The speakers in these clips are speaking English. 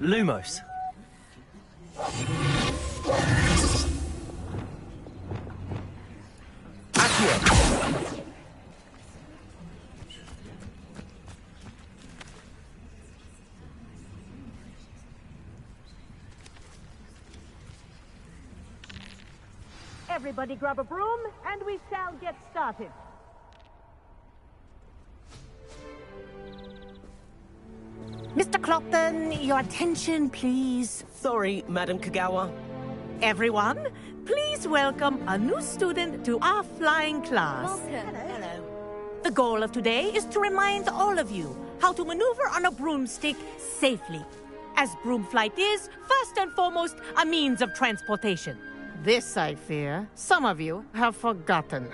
Lumos. Accio. Everybody grab a broom, and we shall get started. Mr. Clopton, your attention, please. Sorry, Madam Kagawa. Everyone, please welcome a new student to our flying class. Welcome. Hello. The goal of today is to remind all of you how to maneuver on a broomstick safely, as broom flight is, first and foremost, a means of transportation. This, I fear, some of you have forgotten.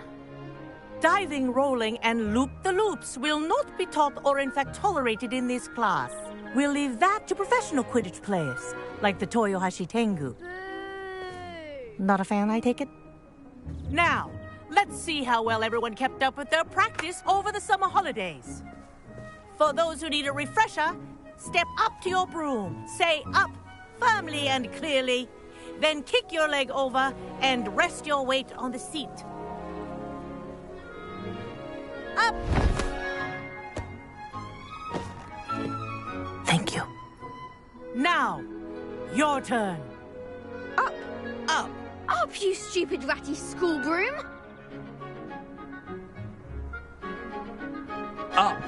Diving, rolling, and loop-the-loops will not be taught or in fact tolerated in this class. We'll leave that to professional Quidditch players, like the Toyohashi Tengu. Not a fan, I take it? Now, let's see how well everyone kept up with their practice over the summer holidays. For those who need a refresher, step up to your broom, say up firmly and clearly, then kick your leg over and rest your weight on the seat. Up! Thank you. Now, your turn. Up. Up. Up, you stupid ratty school broom. Up.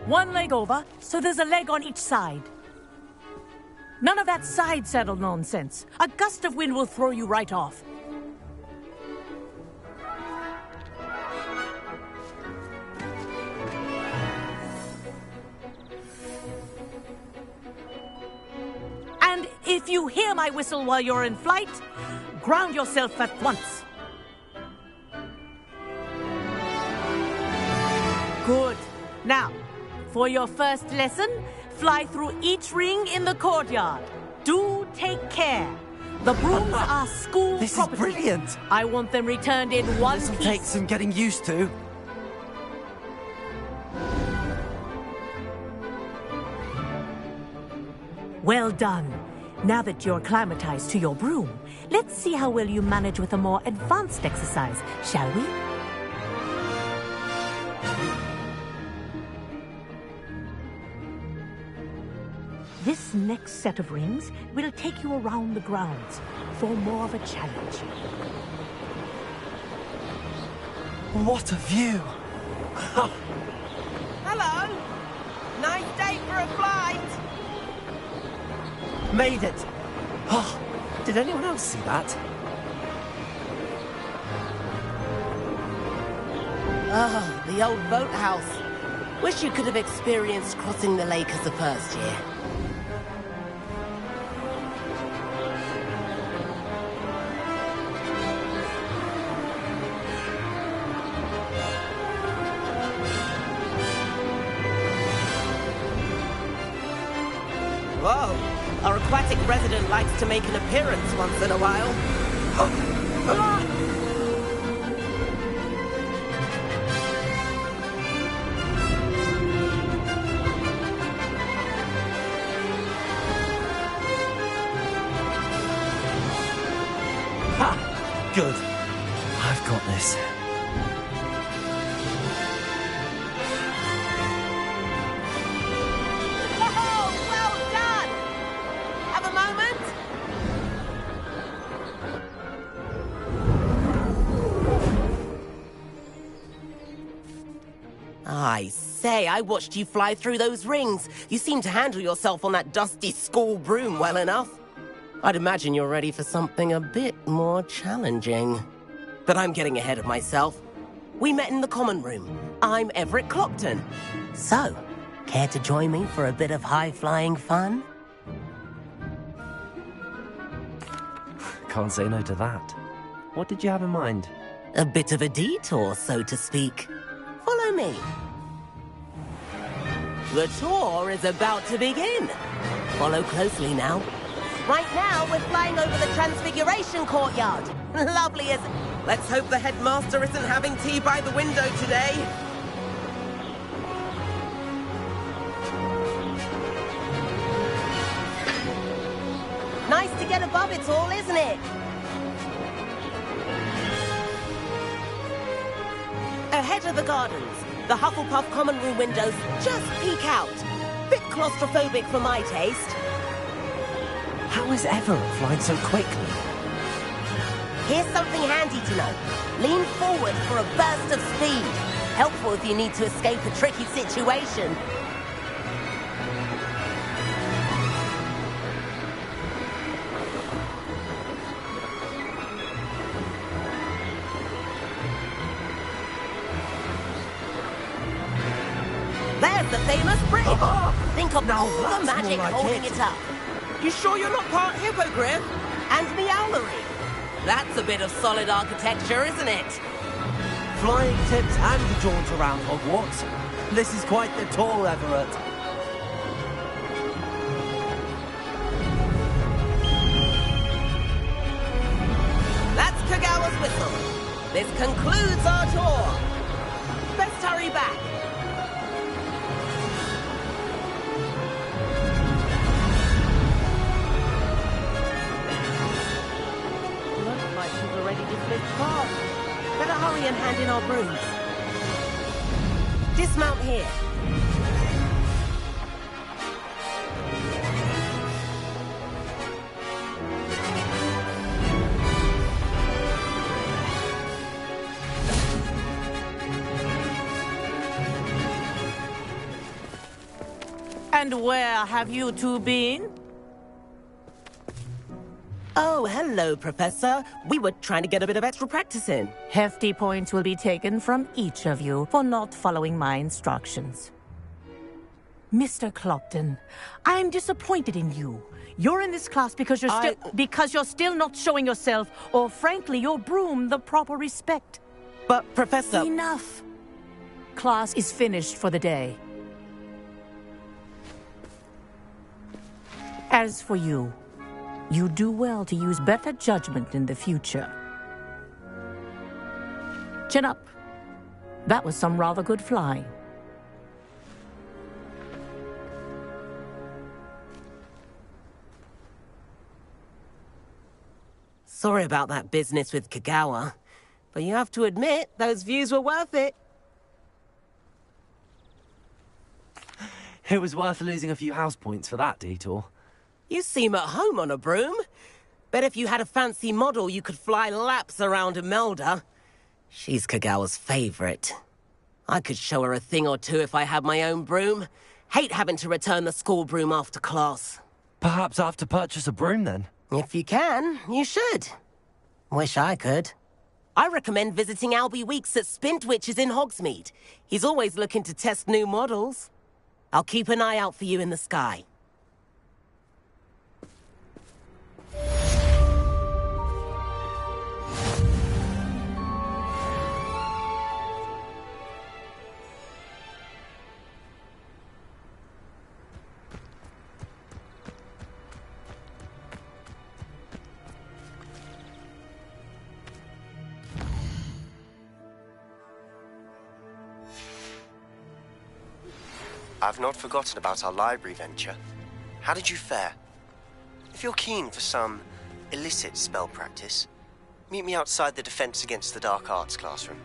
One leg over, so there's a leg on each side. None of that side saddle nonsense. A gust of wind will throw you right off. And if you hear my whistle while you're in flight, ground yourself at once. Good. Now, for your first lesson, fly through each ring in the courtyard. Do take care. The brooms are school This property. is brilliant. I want them returned in one This'll piece. take some getting used to. Well done. Now that you're acclimatized to your broom, let's see how well you manage with a more advanced exercise, shall we? This next set of rings will take you around the grounds for more of a challenge. What a view. Hello. Nice day for a flight. Made it. Oh, did anyone else see that? Ah, the old boathouse. Wish you could have experienced crossing the lake as a first year. Whoa, our aquatic resident likes to make an appearance once in a while. Ha! Good. I've got this. Oh, well done! Have a moment? I say, I watched you fly through those rings. You seem to handle yourself on that dusty school broom well enough. I'd imagine you're ready for something a bit more challenging. But I'm getting ahead of myself. We met in the common room. I'm Everett Clopton. So, care to join me for a bit of high-flying fun? Can't say no to that. What did you have in mind? A bit of a detour, so to speak. Follow me. The tour is about to begin. Follow closely now. Right now, we're flying over the Transfiguration Courtyard. Lovely, isn't it? Let's hope the headmaster isn't having tea by the window today. Nice to get above it all, isn't it? Ahead of the gardens, the Hufflepuff common room windows just peek out. Bit claustrophobic for my taste. How is Everett flying so quickly? Here's something handy to know. Lean forward for a burst of speed. Helpful if you need to escape a tricky situation. There's the famous bridge. Think of all the magic holding it up. You sure you're not part hippogriff? And meowlery? That's a bit of solid architecture, isn't it? Flying tips and a jaunt around Hogwarts. This is quite the tour, Everett. That's Kagawa's whistle. This concludes our tour. Best hurry back. Already dismissed cars. Better hurry and hand in our brooms. Dismount here. And where have you two been? Oh, hello, Professor. We were trying to get a bit of extra practice in. Hefty points will be taken from each of you for not following my instructions. Mr. Clopton, I'm disappointed in you. You're in this class because you're still not showing yourself, or frankly, your broom, the proper respect. But, Professor... Enough. Class is finished for the day. As for you, you do well to use better judgment in the future. Chin up. That was some rather good flying. Sorry about that business with Kagawa, but you have to admit, those views were worth it. It was worth losing a few house points for that detour. You seem at home on a broom. Bet if you had a fancy model, you could fly laps around Imelda. She's Kagawa's favorite. I could show her a thing or two if I had my own broom. Hate having to return the school broom after class. Perhaps I have to purchase a broom then? If you can, you should. Wish I could. I recommend visiting Albie Weeks at Spintwitches in Hogsmeade. He's always looking to test new models. I'll keep an eye out for you in the sky. I've not forgotten about our library venture. How did you fare? If you're keen for some illicit spell practice, meet me outside the Defense Against the Dark Arts classroom.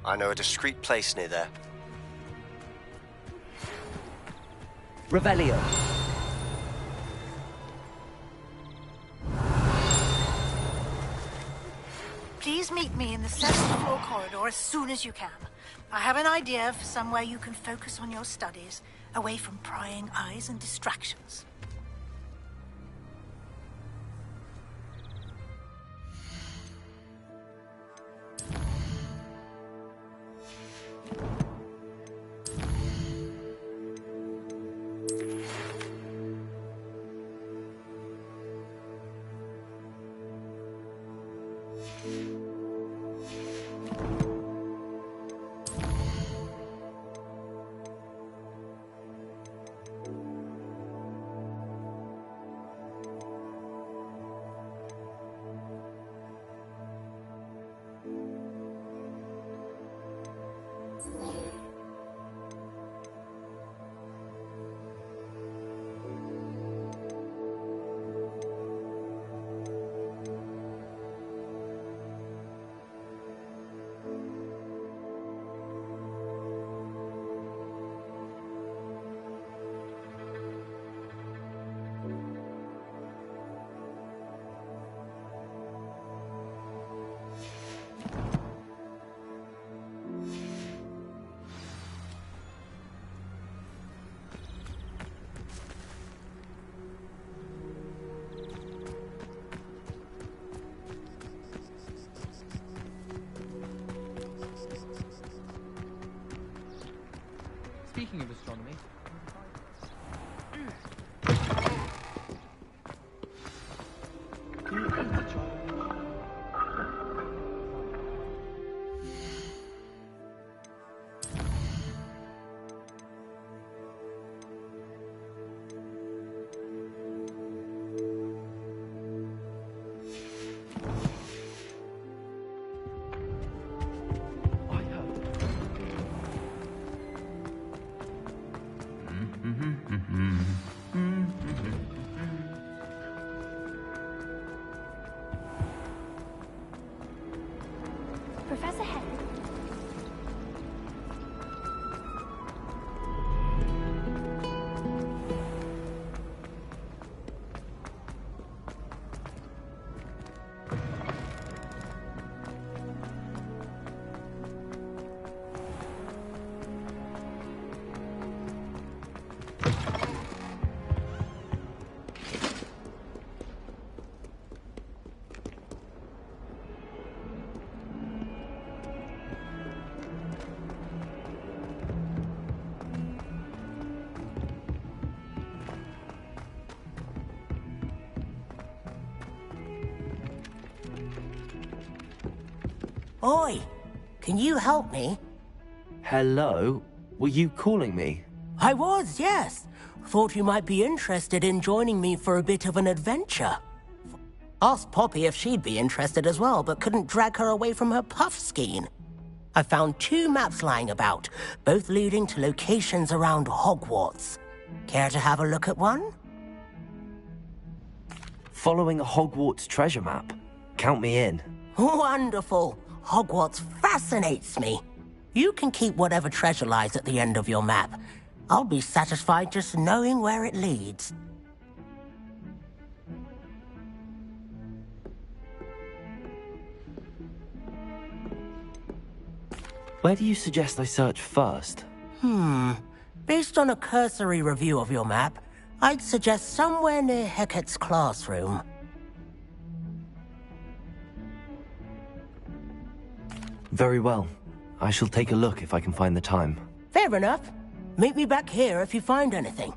I know a discreet place near there. Revelio. Please meet me in the 7th floor corridor as soon as you can. I have an idea for somewhere you can focus on your studies, away from prying eyes and distractions. Oi, can you help me? Hello? Were you calling me? I was, yes. Thought you might be interested in joining me for a bit of an adventure. Asked Poppy if she'd be interested as well, but couldn't drag her away from her puff skein. I found 2 maps lying about, both leading to locations around Hogwarts. Care to have a look at one? Following a Hogwarts treasure map? Count me in. Wonderful. Hogwarts fascinates me. You can keep whatever treasure lies at the end of your map. I'll be satisfied just knowing where it leads. Where do you suggest I search first? Based on a cursory review of your map, I'd suggest somewhere near Hecat's classroom. Very well. I shall take a look if I can find the time. Fair enough. Meet me back here if you find anything.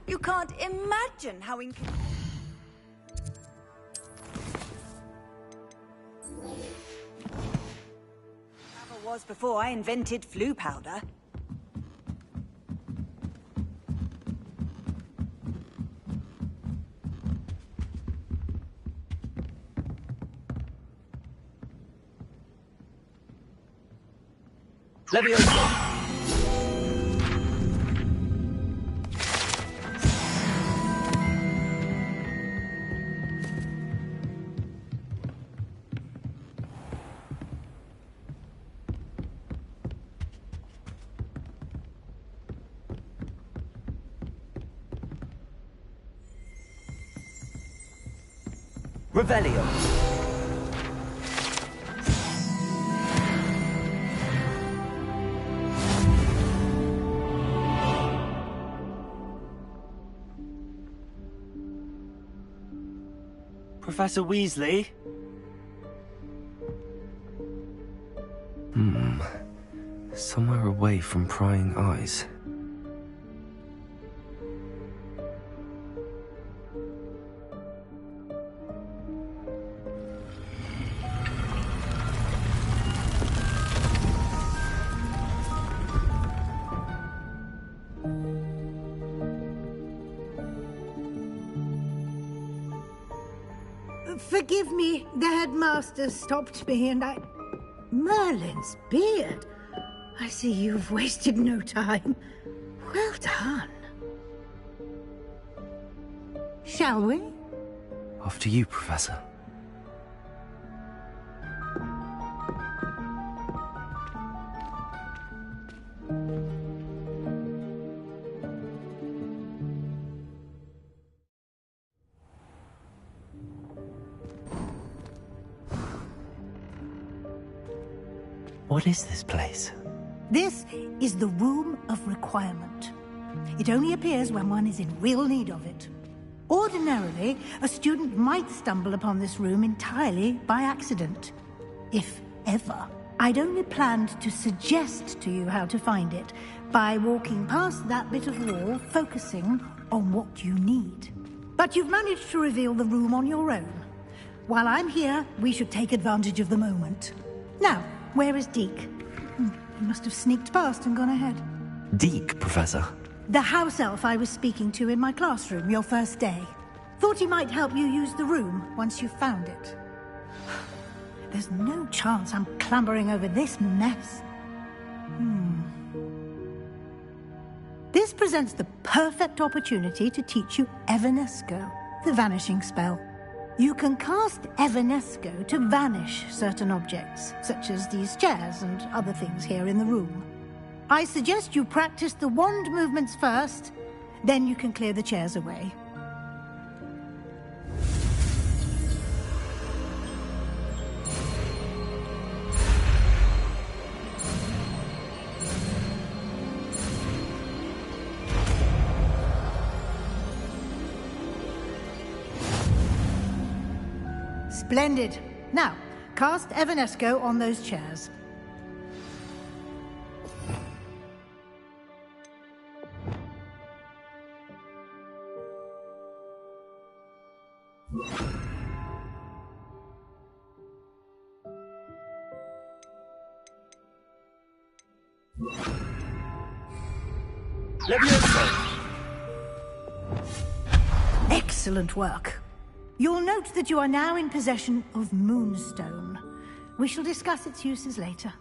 You can't imagine how was before I invented flu powder. Leviosa! Revelio. Professor Weasley? Somewhere away from prying eyes. Forgive me, the headmaster stopped me and I... Merlin's beard. I see you've wasted no time. Well done. Shall we? After you, Professor. What is this place? This is the Room of Requirement. It only appears when one is in real need of it. Ordinarily, a student might stumble upon this room entirely by accident. If ever. I'd only planned to suggest to you how to find it by walking past that bit of wall, focusing on what you need. But you've managed to reveal the room on your own. While I'm here, we should take advantage of the moment. Now, where is Deke? He must have sneaked past and gone ahead. Deke, Professor. The house elf I was speaking to in my classroom your first day. Thought he might help you use the room once you found it. There's no chance I'm clambering over this mess. This presents the perfect opportunity to teach you Evanesco, the vanishing spell. You can cast Evanesco to vanish certain objects, such as these chairs and other things here in the room. I suggest you practice the wand movements first, then you can clear the chairs away. Splendid. Now, cast Evanesco on those chairs. Excellent work. You'll note that you are now in possession of Moonstone. We shall discuss its uses later.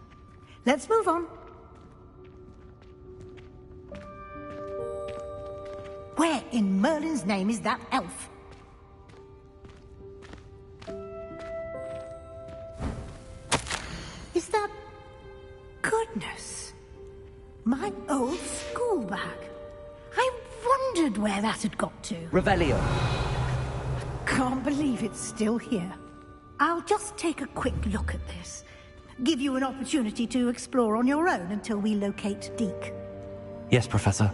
Let's move on. Where in Merlin's name is that elf? Is that... Goodness. My old school bag. I wondered where that had got to. Revelio. Can't believe it's still here. I'll just take a quick look at this. Give you an opportunity to explore on your own until we locate Deke. Yes, Professor.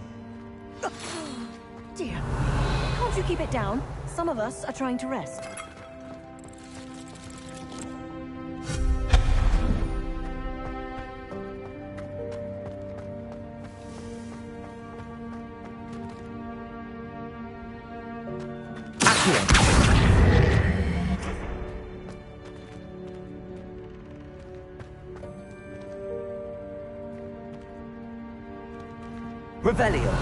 Dear, can't you keep it down? Some of us are trying to rest. Revelio.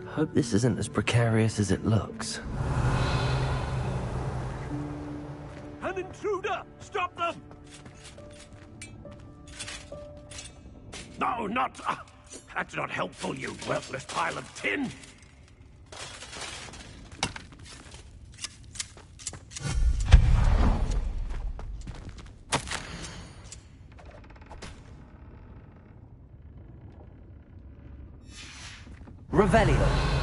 Hope this isn't as precarious as it looks. An intruder! Stop them! No, not... that's not helpful, you worthless pile of tin! Revelio.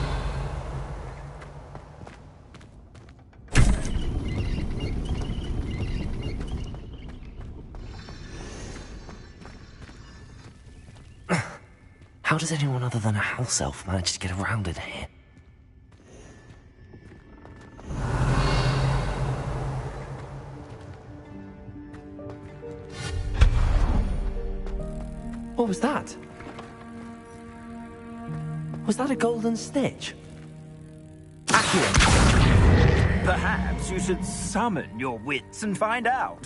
How does anyone other than a house elf manage to get around in here? What was that? Was that a golden snitch? Accurate. Perhaps you should summon your wits and find out.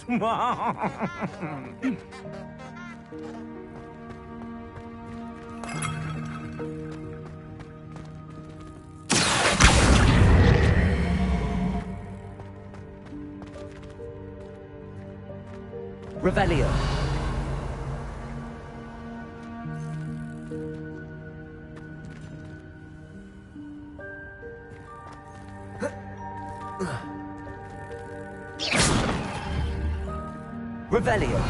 Revelio. Revelio.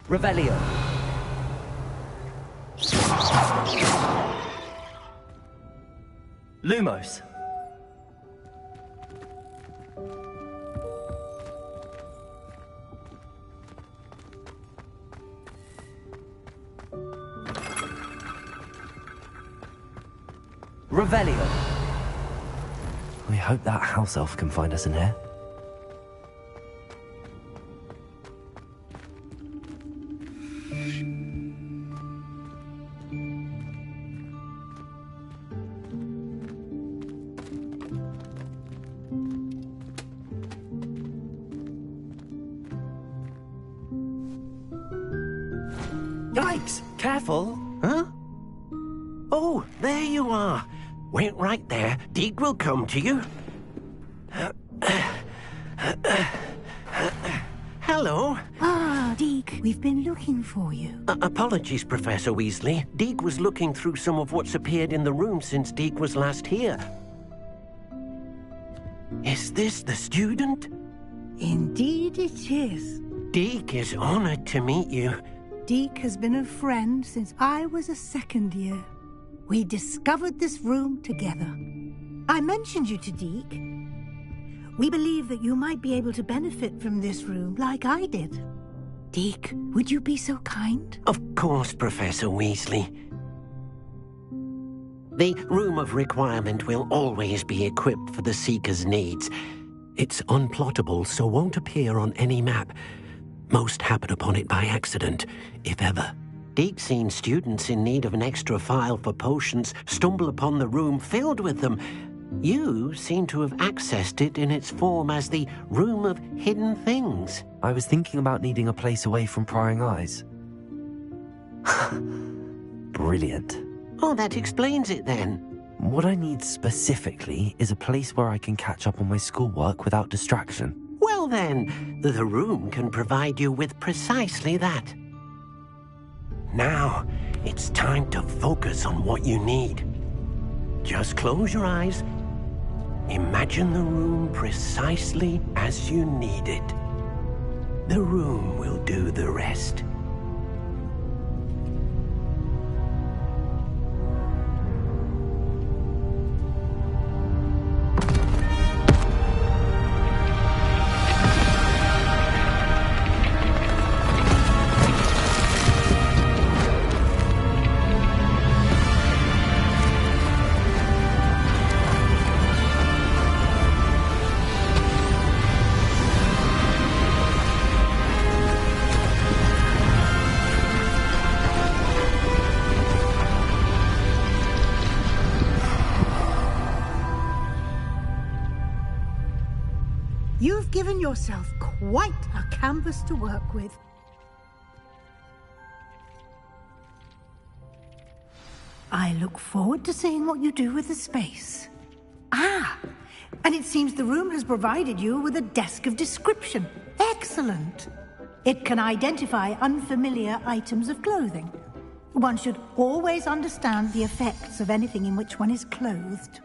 Revelio. Lumos. Revelio. We hope that house elf can find us in here. Yikes! Careful! Huh? Oh, there you are. Wait right there. Deke will come to you. Hello. Ah, Deke, we've been looking for you. Apologies, Professor Weasley. Deke was looking through some of what's appeared in the room since Deke was last here. Is this the student? Indeed it is. Deke is honored to meet you. Deke has been a friend since I was a second year. We discovered this room together. I mentioned you to Deke. We believe that you might be able to benefit from this room like I did. Deke, would you be so kind? Of course, Professor Weasley. The Room of Requirement will always be equipped for the Seeker's needs. It's unplottable, so won't appear on any map. Most happen upon it by accident, if ever. Deke's seen students in need of an extra file for potions stumble upon the room filled with them. You seem to have accessed it in its form as the Room of Hidden Things. I was thinking about needing a place away from prying eyes. Brilliant. Oh, that explains it then. What I need specifically is a place where I can catch up on my schoolwork without distraction. Well then, the room can provide you with precisely that. Now, it's time to focus on what you need. Just close your eyes. Imagine the room precisely as you need it. The room will do the rest. You've given yourself quite a canvas to work with. I look forward to seeing what you do with the space. Ah, and it seems the room has provided you with a desk of description. Excellent. It can identify unfamiliar items of clothing. One should always understand the effects of anything in which one is clothed.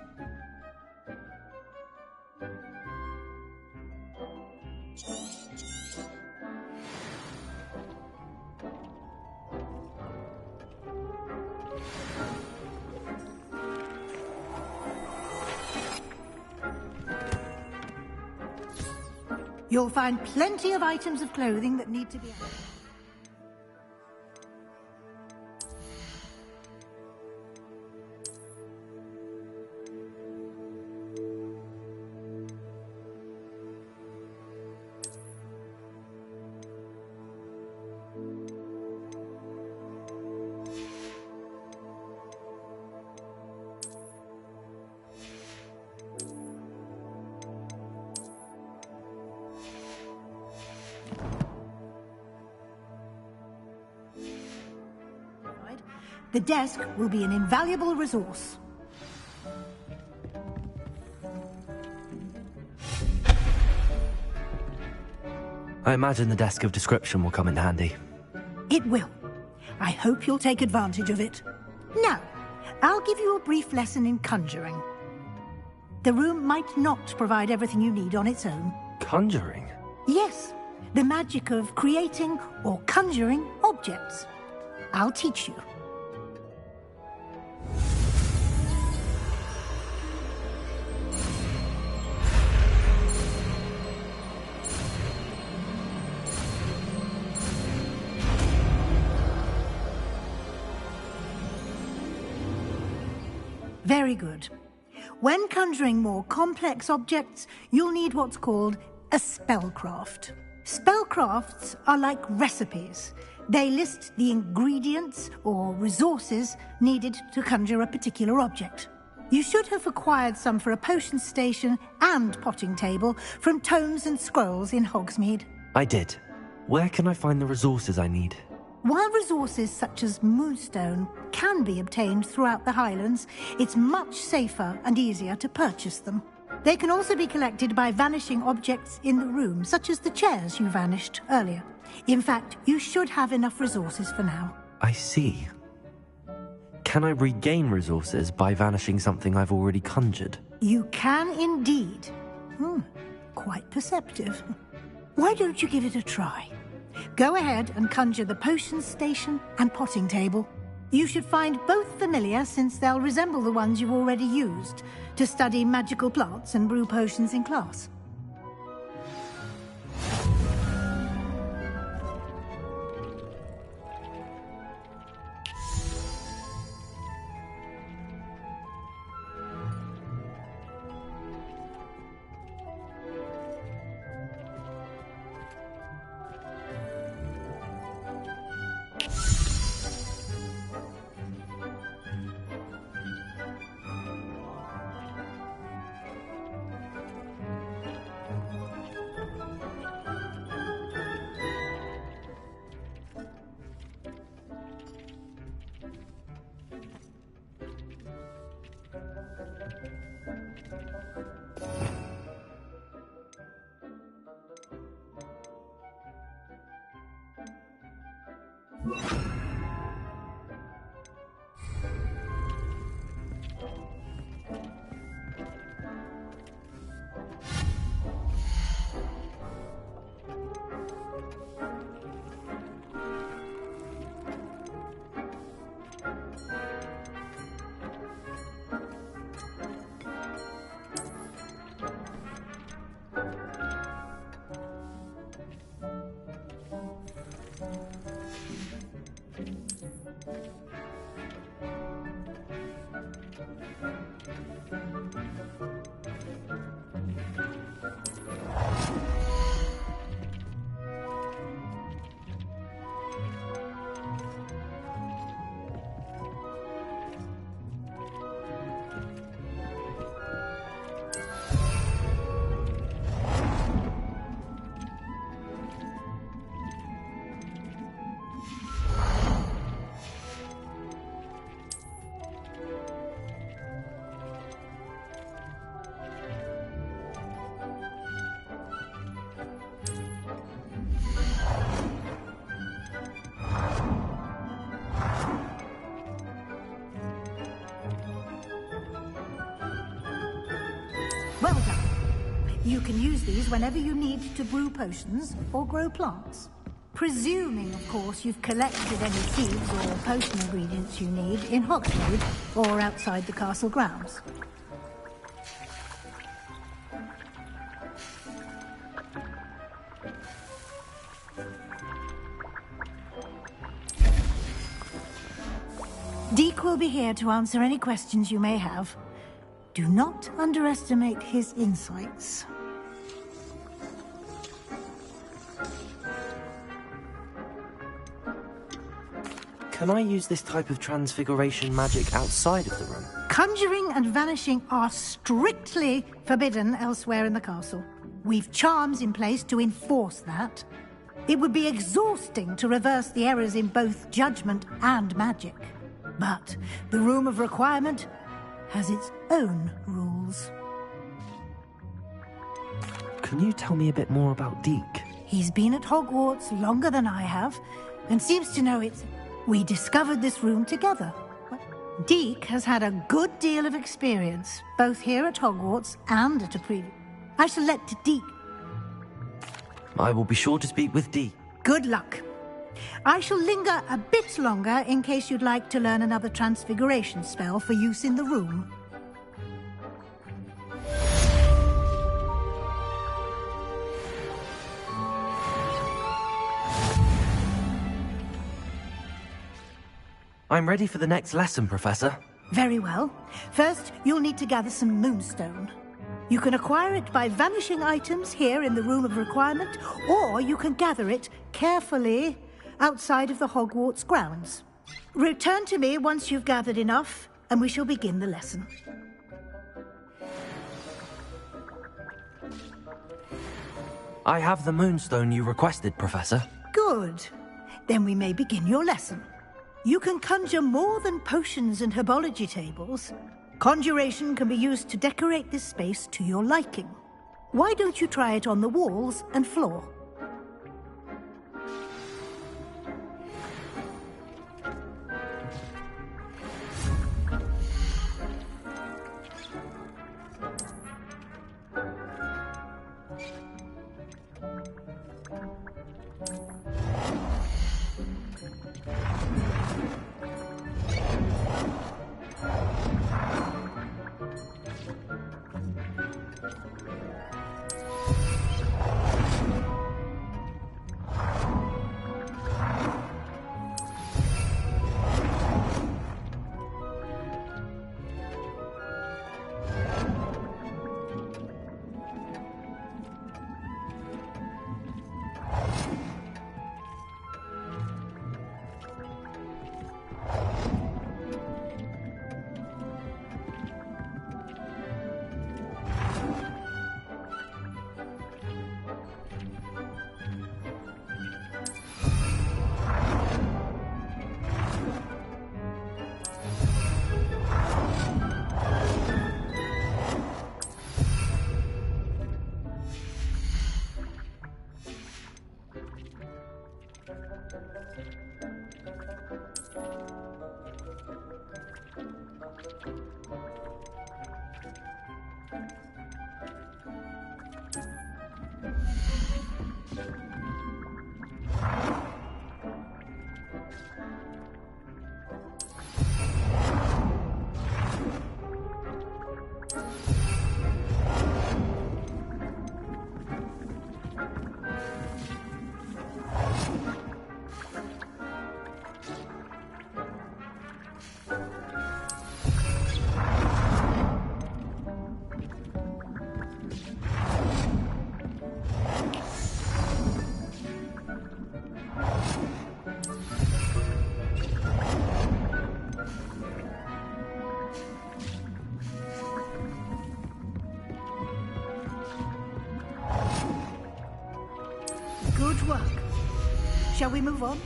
You'll find plenty of items of clothing that need to be... The desk will be an invaluable resource. I imagine the desk of description will come in handy. It will. I hope you'll take advantage of it. Now, I'll give you a brief lesson in conjuring. The room might not provide everything you need on its own. Conjuring? Yes, The magic of creating or conjuring objects. I'll teach you. Very good. When conjuring more complex objects, you'll need what's called a spellcraft. Spellcrafts are like recipes. They list the ingredients or resources needed to conjure a particular object. You should have acquired some for a potion station and potting table from tomes and scrolls in Hogsmeade. I did. Where can I find the resources I need? While resources such as moonstone can be obtained throughout the Highlands, it's much safer and easier to purchase them. They can also be collected by vanishing objects in the room, such as the chairs you vanished earlier. In fact, you should have enough resources for now. I see. Can I regain resources by vanishing something I've already conjured? You can indeed. Quite perceptive. Why don't you give it a try? Go ahead and conjure the potion station and potting table. You should find both familiar, since they'll resemble the ones you've already used to study magical plants and brew potions in class. Well done. You can use these whenever you need to brew potions or grow plants. Presuming, of course, you've collected any seeds or potion ingredients you need in Hogsmeade or outside the castle grounds. Deek will be here to answer any questions you may have. Do not underestimate his insights. Can I use this type of transfiguration magic outside of the room? Conjuring and vanishing are strictly forbidden elsewhere in the castle. We've charms in place to enforce that. It would be exhausting to reverse the errors in both judgment and magic. But the Room of Requirement has its own rules. Can you tell me a bit more about Deek? He's been at Hogwarts longer than I have, and seems to know it's... We discovered this room together. Deek has had a good deal of experience, both here at Hogwarts and at a previous... I shall let Deek... I will be sure to speak with Dee. Good luck. I shall linger a bit longer in case you'd like to learn another transfiguration spell for use in the room. I'm ready for the next lesson, Professor. Very well. First, you'll need to gather some moonstone. You can acquire it by vanishing items here in the Room of Requirement, or you can gather it carefully outside of the Hogwarts grounds. Return to me once you've gathered enough, and we shall begin the lesson. I have the moonstone you requested, Professor. Good. Then we may begin your lesson. You can conjure more than potions and herbology tables. Conjuration can be used to decorate this space to your liking. Why don't you try it on the walls and floor? Good work. Shall we move on?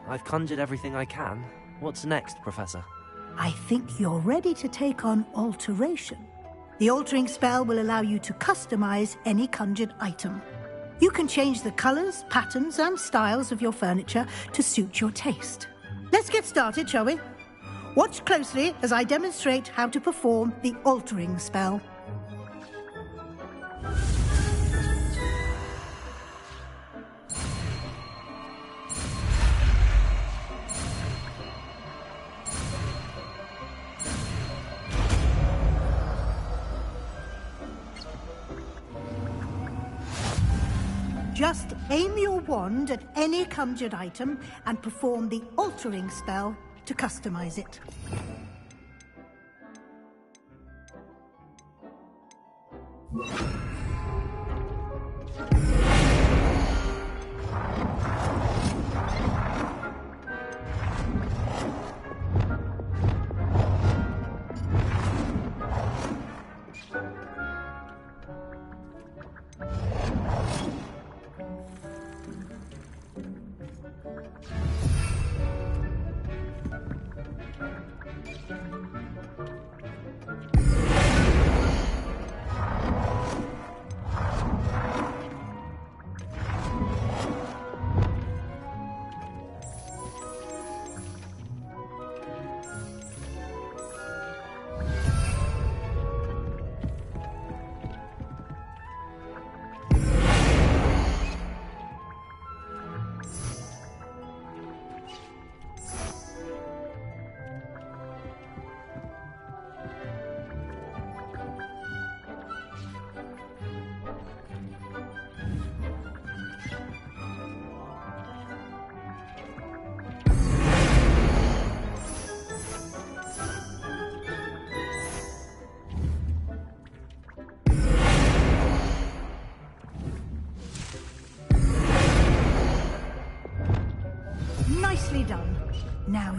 I've conjured everything I can. What's next, Professor? I think you're ready to take on alteration. The altering spell will allow you to customize any conjured item. You can change the colors, patterns, and styles of your furniture to suit your taste. Let's get started, shall we? Watch closely as I demonstrate how to perform the altering spell. Just aim your wand at any conjured item and perform the altering spell to customize it.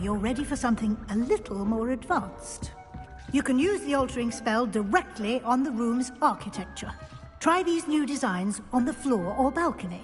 you're ready for something a little more advanced. You can use the altering spell directly on the room's architecture. Try these new designs on the floor or balcony.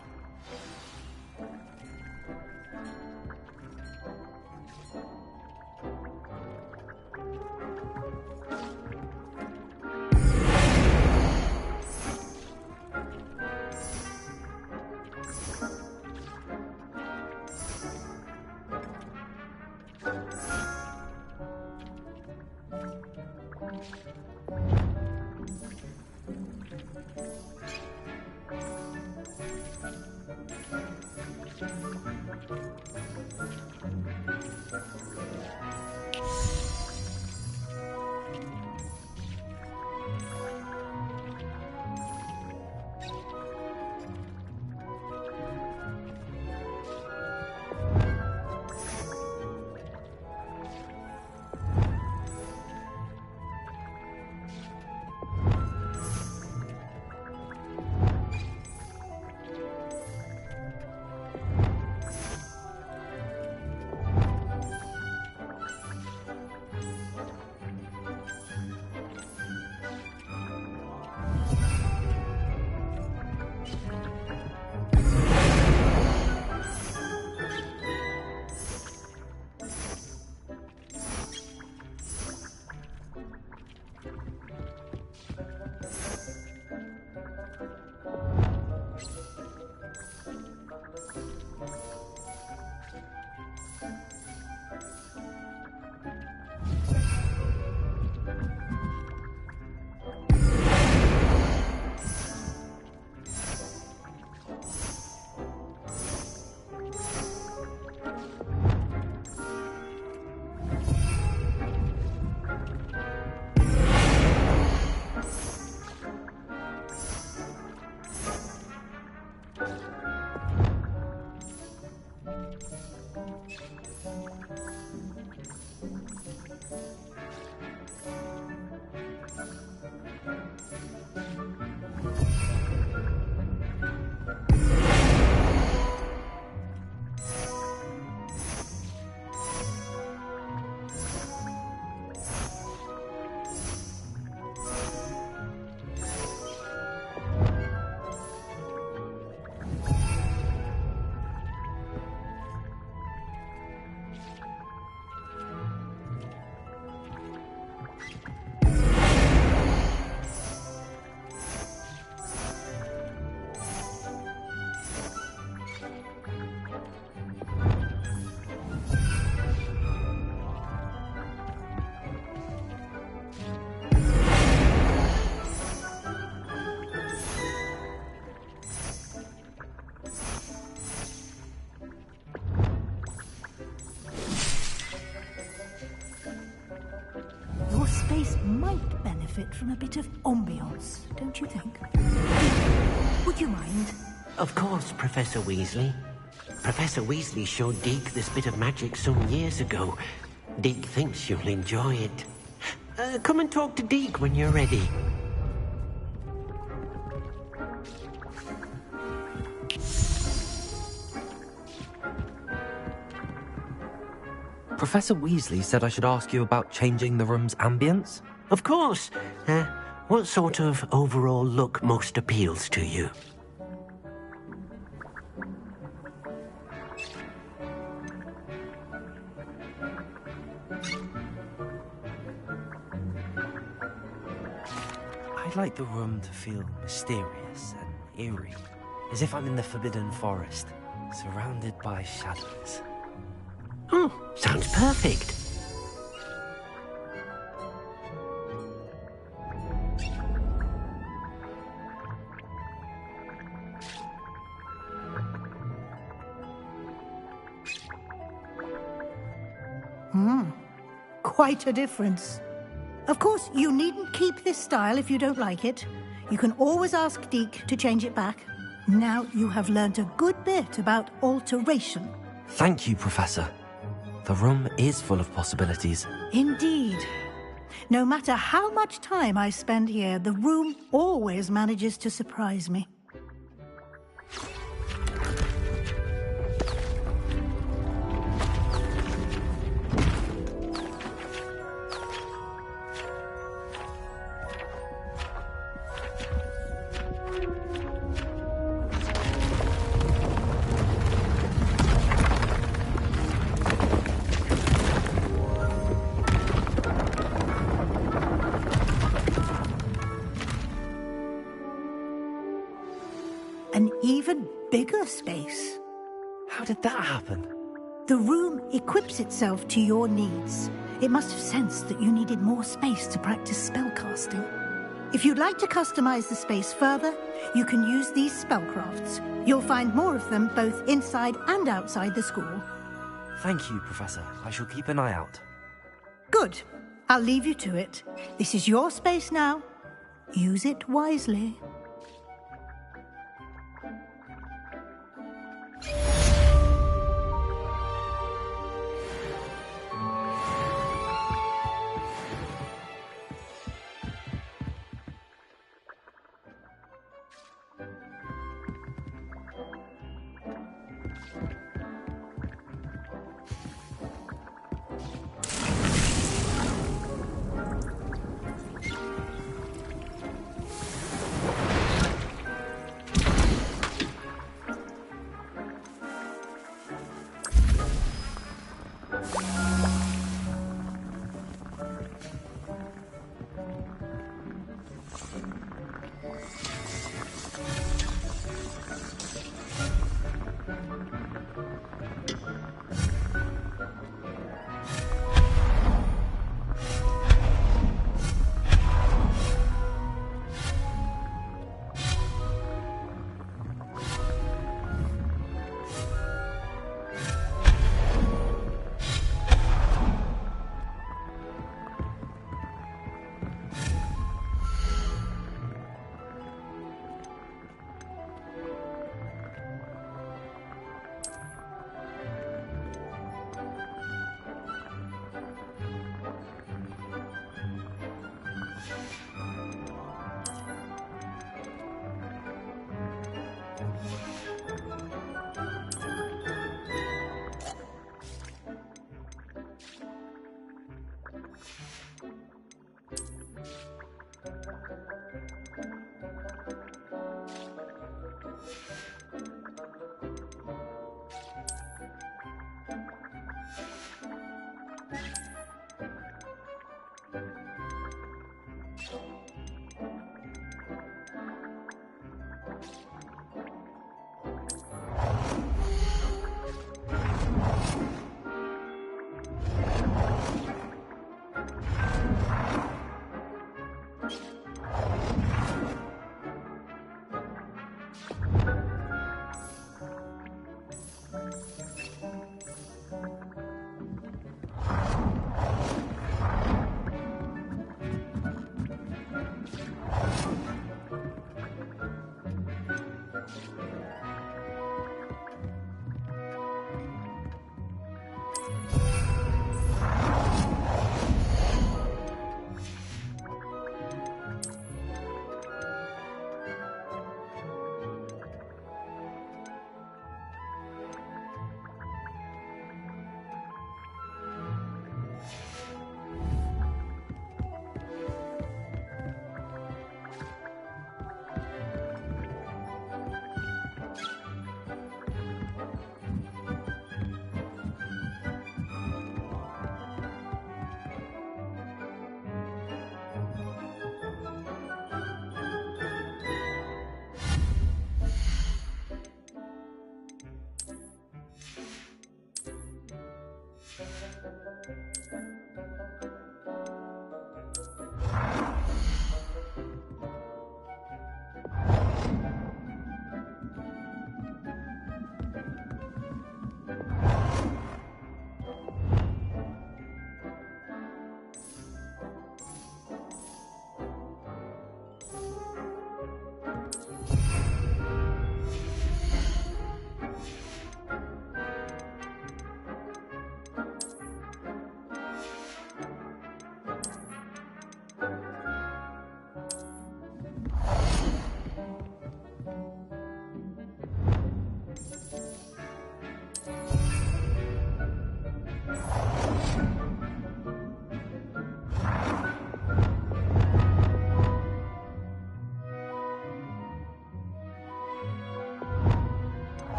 Space might benefit from a bit of ambiance, don't you think? Would you mind? Of course, Professor Weasley. Professor Weasley showed Deke this bit of magic some years ago. Deke thinks you'll enjoy it. Come and talk to Deke when you're ready. Professor Weasley said I should ask you about changing the room's ambience? Of course. What sort of overall look most appeals to you? I'd like the room to feel mysterious and eerie, as if I'm in the Forbidden Forest, surrounded by shadows. Oh, sounds perfect. Quite a difference. Of course, you needn't keep this style if you don't like it. You can always ask Deke to change it back. Now you have learnt a good bit about alteration. Thank you, Professor. The room is full of possibilities. Indeed. No matter how much time I spend here, the room always manages to surprise me. An even bigger space. How did that happen? The room equips itself to your needs. It must have sensed that you needed more space to practice spellcasting. If you'd like to customize the space further, you can use these spellcrafts. You'll find more of them both inside and outside the school. Thank you, Professor. I shall keep an eye out. Good. I'll leave you to it. This is your space now. Use it wisely.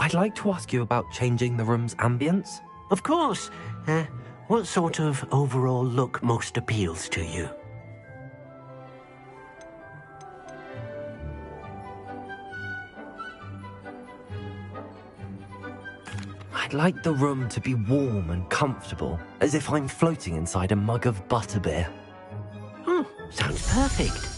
I'd like to ask you about changing the room's ambience. Of course. What sort of overall look most appeals to you? I'd like the room to be warm and comfortable, as if I'm floating inside a mug of butterbeer. Sounds perfect.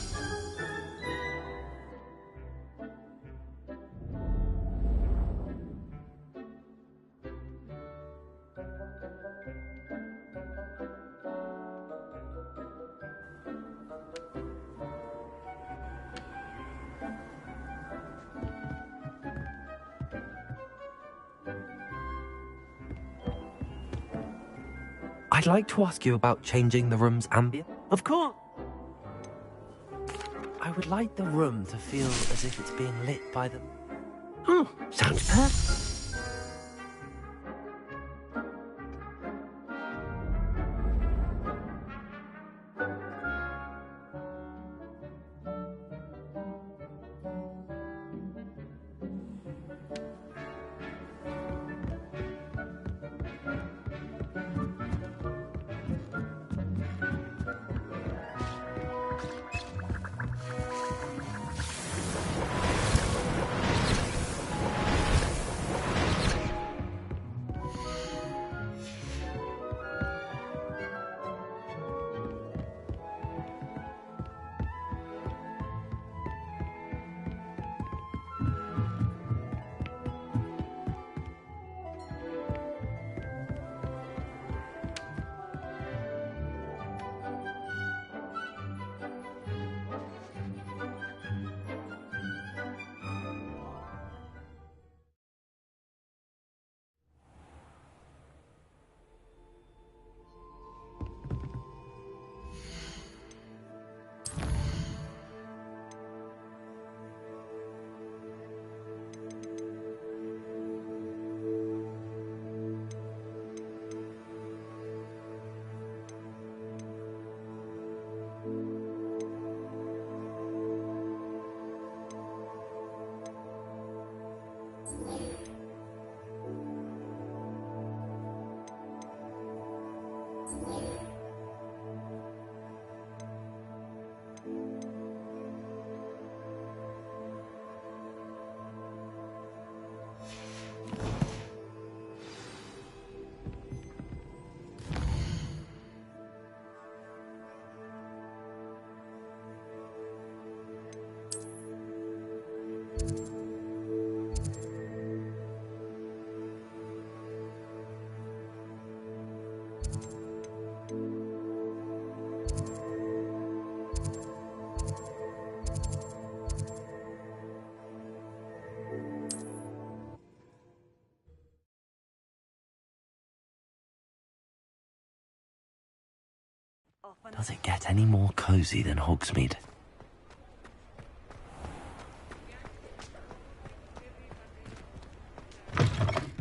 I'd like to ask you about changing the room's ambience. Of course. I would like the room to feel as if it's being lit by the... Sounds perfect. Does it get any more cozy than Hogsmeade?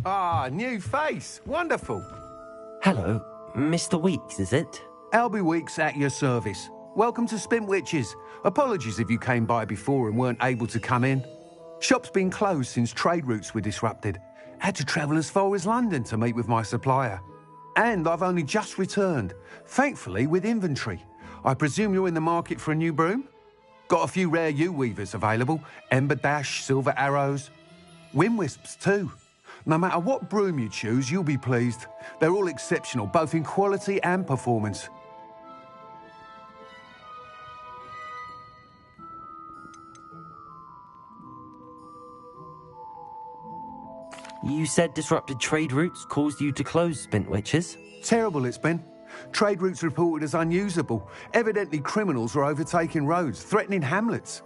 Ah, new face. Wonderful. Hello, Mr. Weeks, is it? Albie Weeks at your service. Welcome to Spintwitches. Apologies if you came by before and weren't able to come in. Shop's been closed since trade routes were disrupted. Had to travel as far as London to meet with my supplier. And I've only just returned, thankfully with inventory. I presume you're in the market for a new broom? Got a few rare U-weavers available. Ember Dash, Silver Arrows. Wind Wisps too. No matter what broom you choose, you'll be pleased. They're all exceptional, both in quality and performance. You said disrupted trade routes caused you to close Spintwitches? Terrible it's been. Trade routes reported as unusable. Evidently criminals were overtaking roads, threatening hamlets.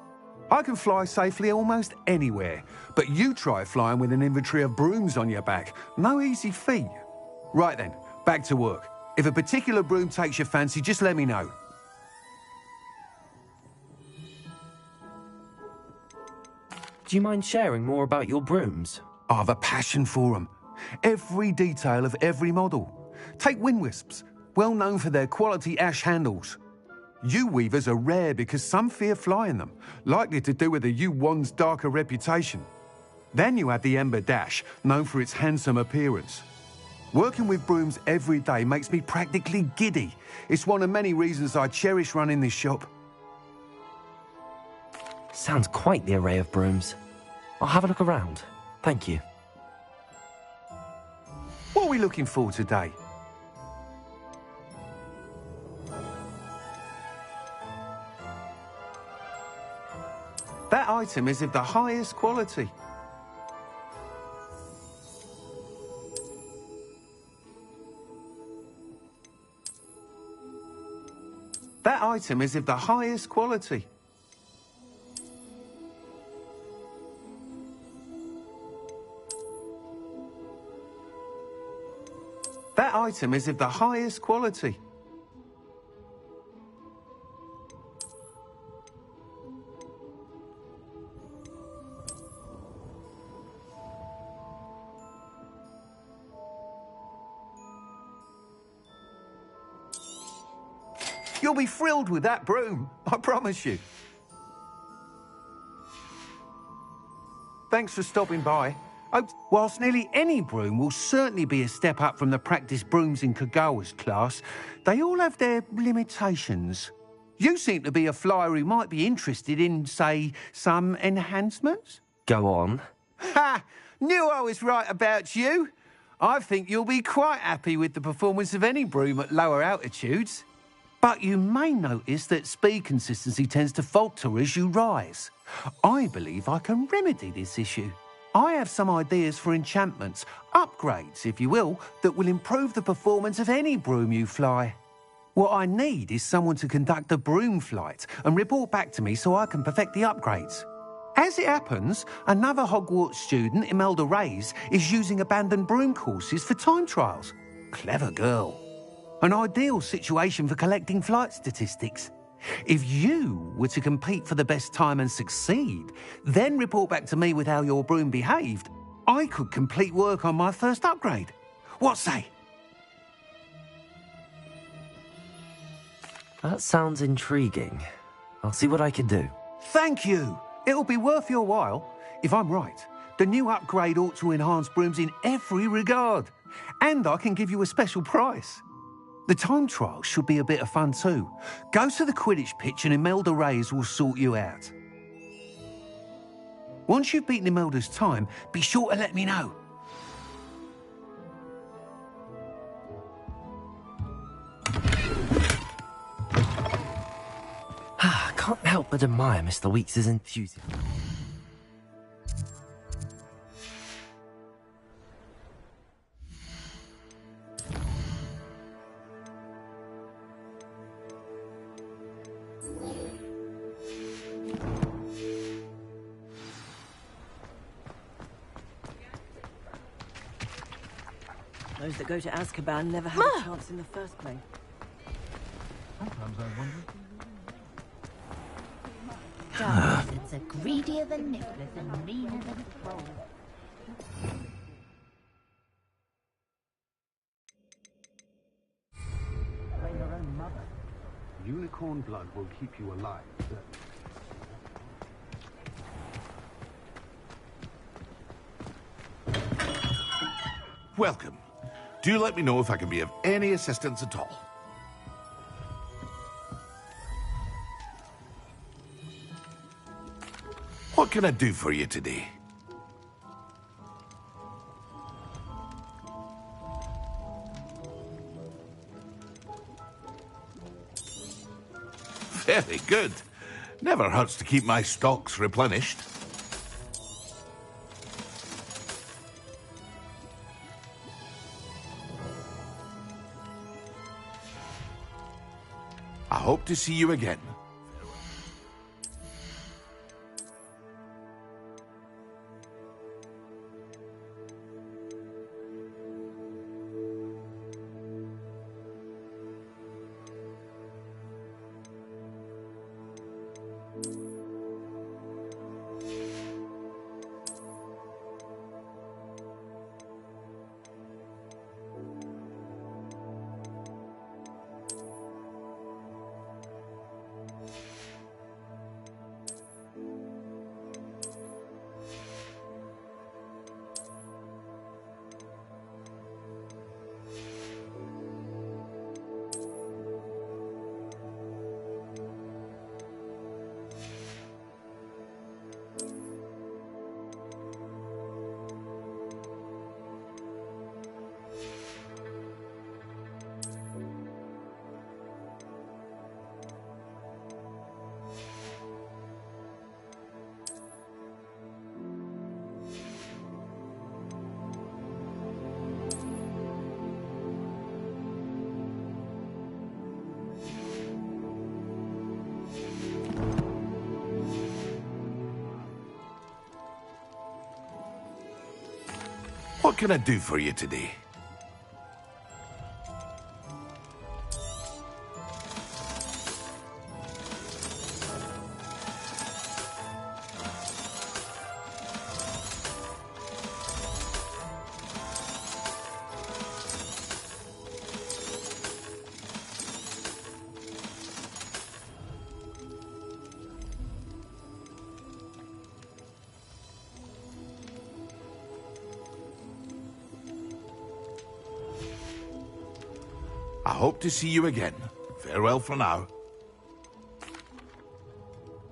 I can fly safely almost anywhere, but you try flying with an inventory of brooms on your back. No easy feat. Right then, back to work. If a particular broom takes your fancy, just let me know. Do you mind sharing more about your brooms? I have a passion for them. Every detail of every model. Take Wind Wisps, well known for their quality ash handles. U-weavers are rare because some fear flying them, likely to do with the U-wand's darker reputation. Then you have the Ember Dash, known for its handsome appearance. Working with brooms every day makes me practically giddy. It's one of many reasons I cherish running this shop. Sounds quite the array of brooms. I'll have a look around. Thank you. What are we looking for today? That item is of the highest quality. That item is of the highest quality. That item is of the highest quality. You'll be thrilled with that broom, I promise you. Thanks for stopping by. Whilst nearly any broom will certainly be a step up from the practice brooms in Kagawa's class, they all have their limitations. You seem to be a flyer who might be interested in, say, some enhancements? Go on. Ha! Knew I was right about you. I think you'll be quite happy with the performance of any broom at lower altitudes. But you may notice that speed consistency tends to falter as you rise. I believe I can remedy this issue. I have some ideas for enchantments, upgrades, if you will, that will improve the performance of any broom you fly. What I need is someone to conduct a broom flight and report back to me so I can perfect the upgrades. As it happens, another Hogwarts student, Imelda Reyes, is using abandoned broom courses for time trials. Clever girl. An ideal situation for collecting flight statistics. If you were to compete for the best time and succeed, then report back to me with how your broom behaved, I could complete work on my first upgrade. What say? That sounds intriguing. I'll see what I can do. Thank you. It'll be worth your while. If I'm right, the new upgrade ought to enhance brooms in every regard. And I can give you a special price. The time trial should be a bit of fun too. Go to the Quidditch pitch and Imelda Reyes will sort you out. Once you've beaten Imelda's time, be sure to let me know. Can't help but admire Mr. Weeks' enthusiasm. Those that go to Azkaban never had a chance in the first place. Sometimes I wonder. Darkness are greedier than Nicholas and meaner than Troll. Your own mother. Unicorn blood will keep you alive. Welcome. Do let me know if I can be of any assistance at all. What can I do for you today? Very good. Never hurts to keep my stocks replenished. I hope to see you again. What can I do for you today? I hope to see you again. Farewell for now.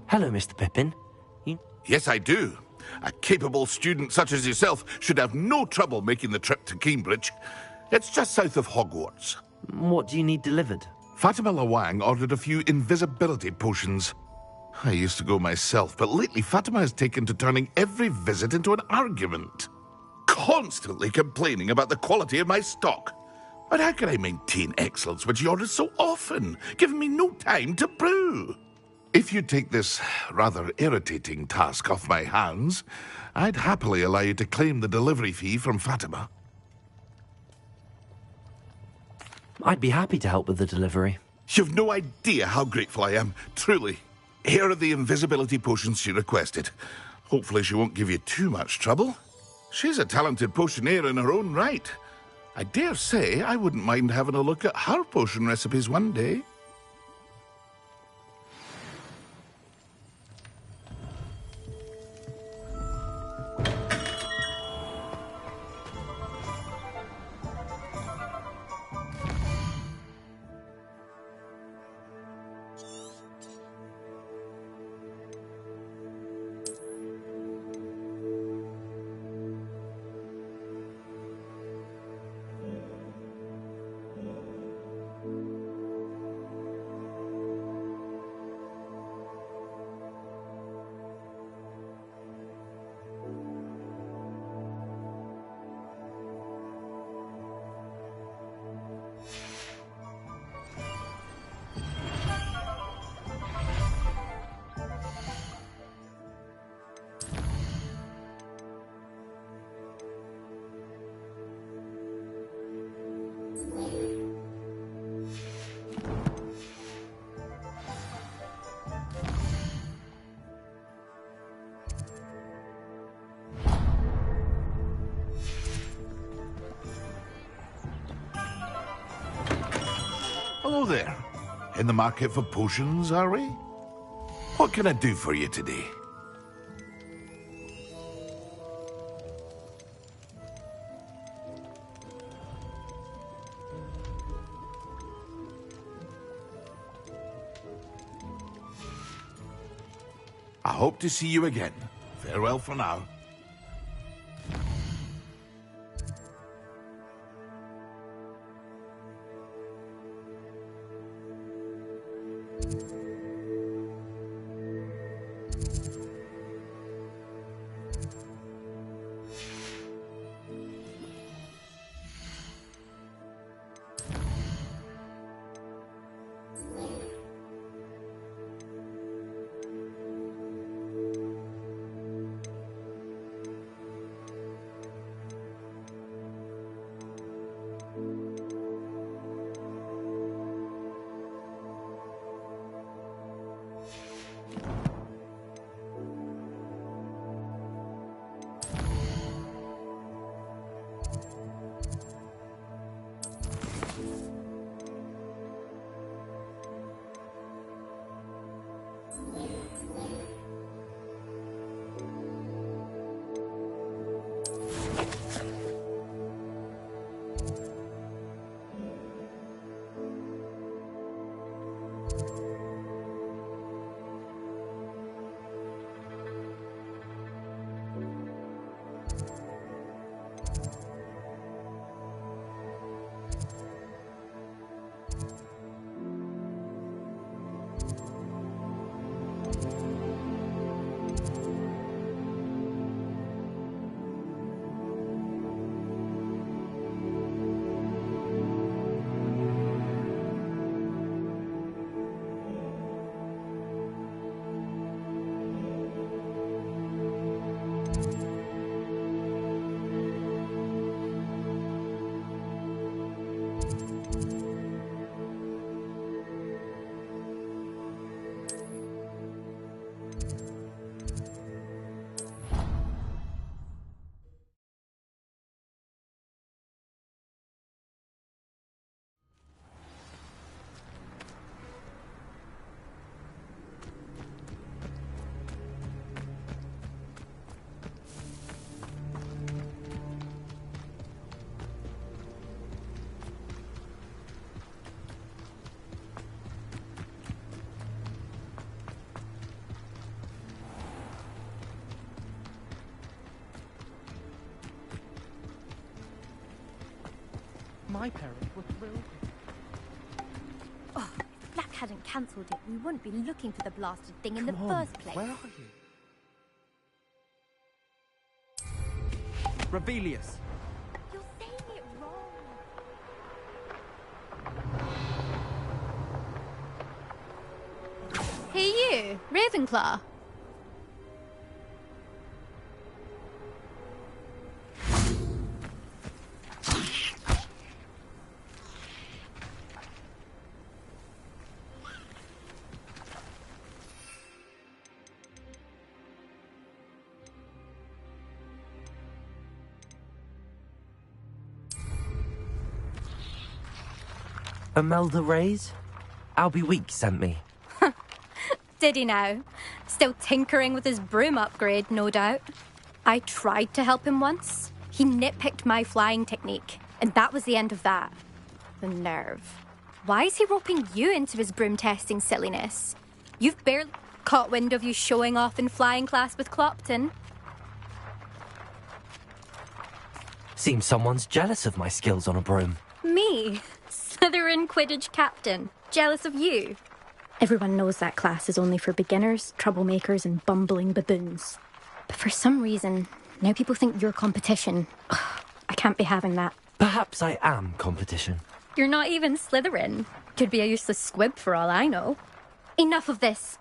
Hello, Mr. Pippin. Yes, I do. A capable student such as yourself should have no trouble making the trip to Cambridge. It's just south of Hogwarts. What do you need delivered? Fatima Lawang ordered a few invisibility potions. I used to go myself, but lately Fatima has taken to turning every visit into an argument. Constantly complaining about the quality of my stock. But how can I maintain excellence when she orders so often, giving me no time to brew? If you take this rather irritating task off my hands, I'd happily allow you to claim the delivery fee from Fatima. I'd be happy to help with the delivery. You've no idea how grateful I am, truly. Here are the invisibility potions she requested. Hopefully she won't give you too much trouble. She's a talented potioneer in her own right. I dare say I wouldn't mind having a look at her potion recipes one day. Hello there. In the market for potions, are we? What can I do for you today? I hope to see you again. Farewell for now. My parents were thrilled. Oh, if Black hadn't cancelled it, we wouldn't be looking for the blasted thing in the Come on, first place. where are you? Ravelius! You're saying it wrong. Hey you, Ravenclaw. Imelda Reyes? Albie Weeks sent me. Did he now? Still tinkering with his broom upgrade, no doubt. I tried to help him once. He nitpicked my flying technique, and that was the end of that. The nerve. Why is he roping you into his broom testing silliness? You've barely caught wind of you showing off in flying class with Clopton. Seems someone's jealous of my skills on a broom. Me? Slytherin Quidditch captain. Jealous of you? Everyone knows that class is only for beginners, troublemakers, and bumbling baboons. But for some reason, now people think you're competition. Ugh, I can't be having that. Perhaps I am competition. You're not even Slytherin. Could be a useless squib for all I know. Enough of this.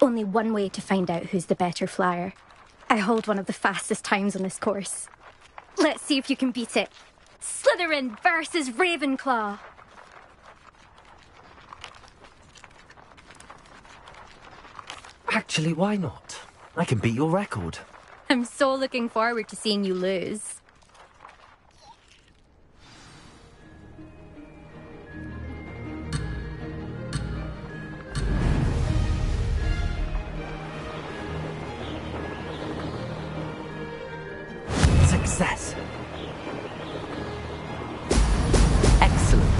Only one way to find out who's the better flyer. I hold one of the fastest times on this course. Let's see if you can beat it. Slytherin versus Ravenclaw. Actually, why not? I can beat your record. I'm so looking forward to seeing you lose. Success. Excellent.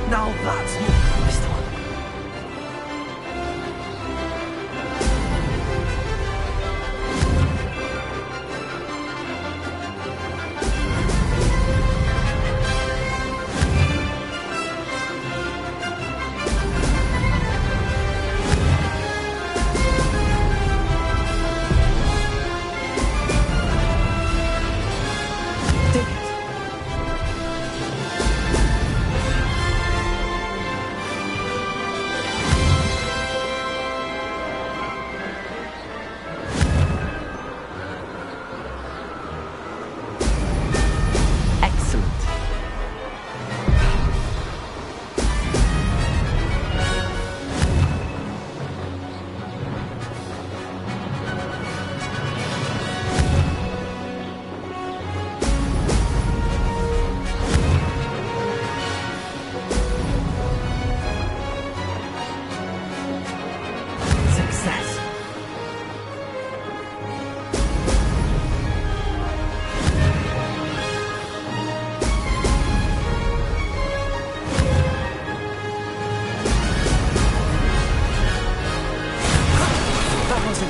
Now that's missed one.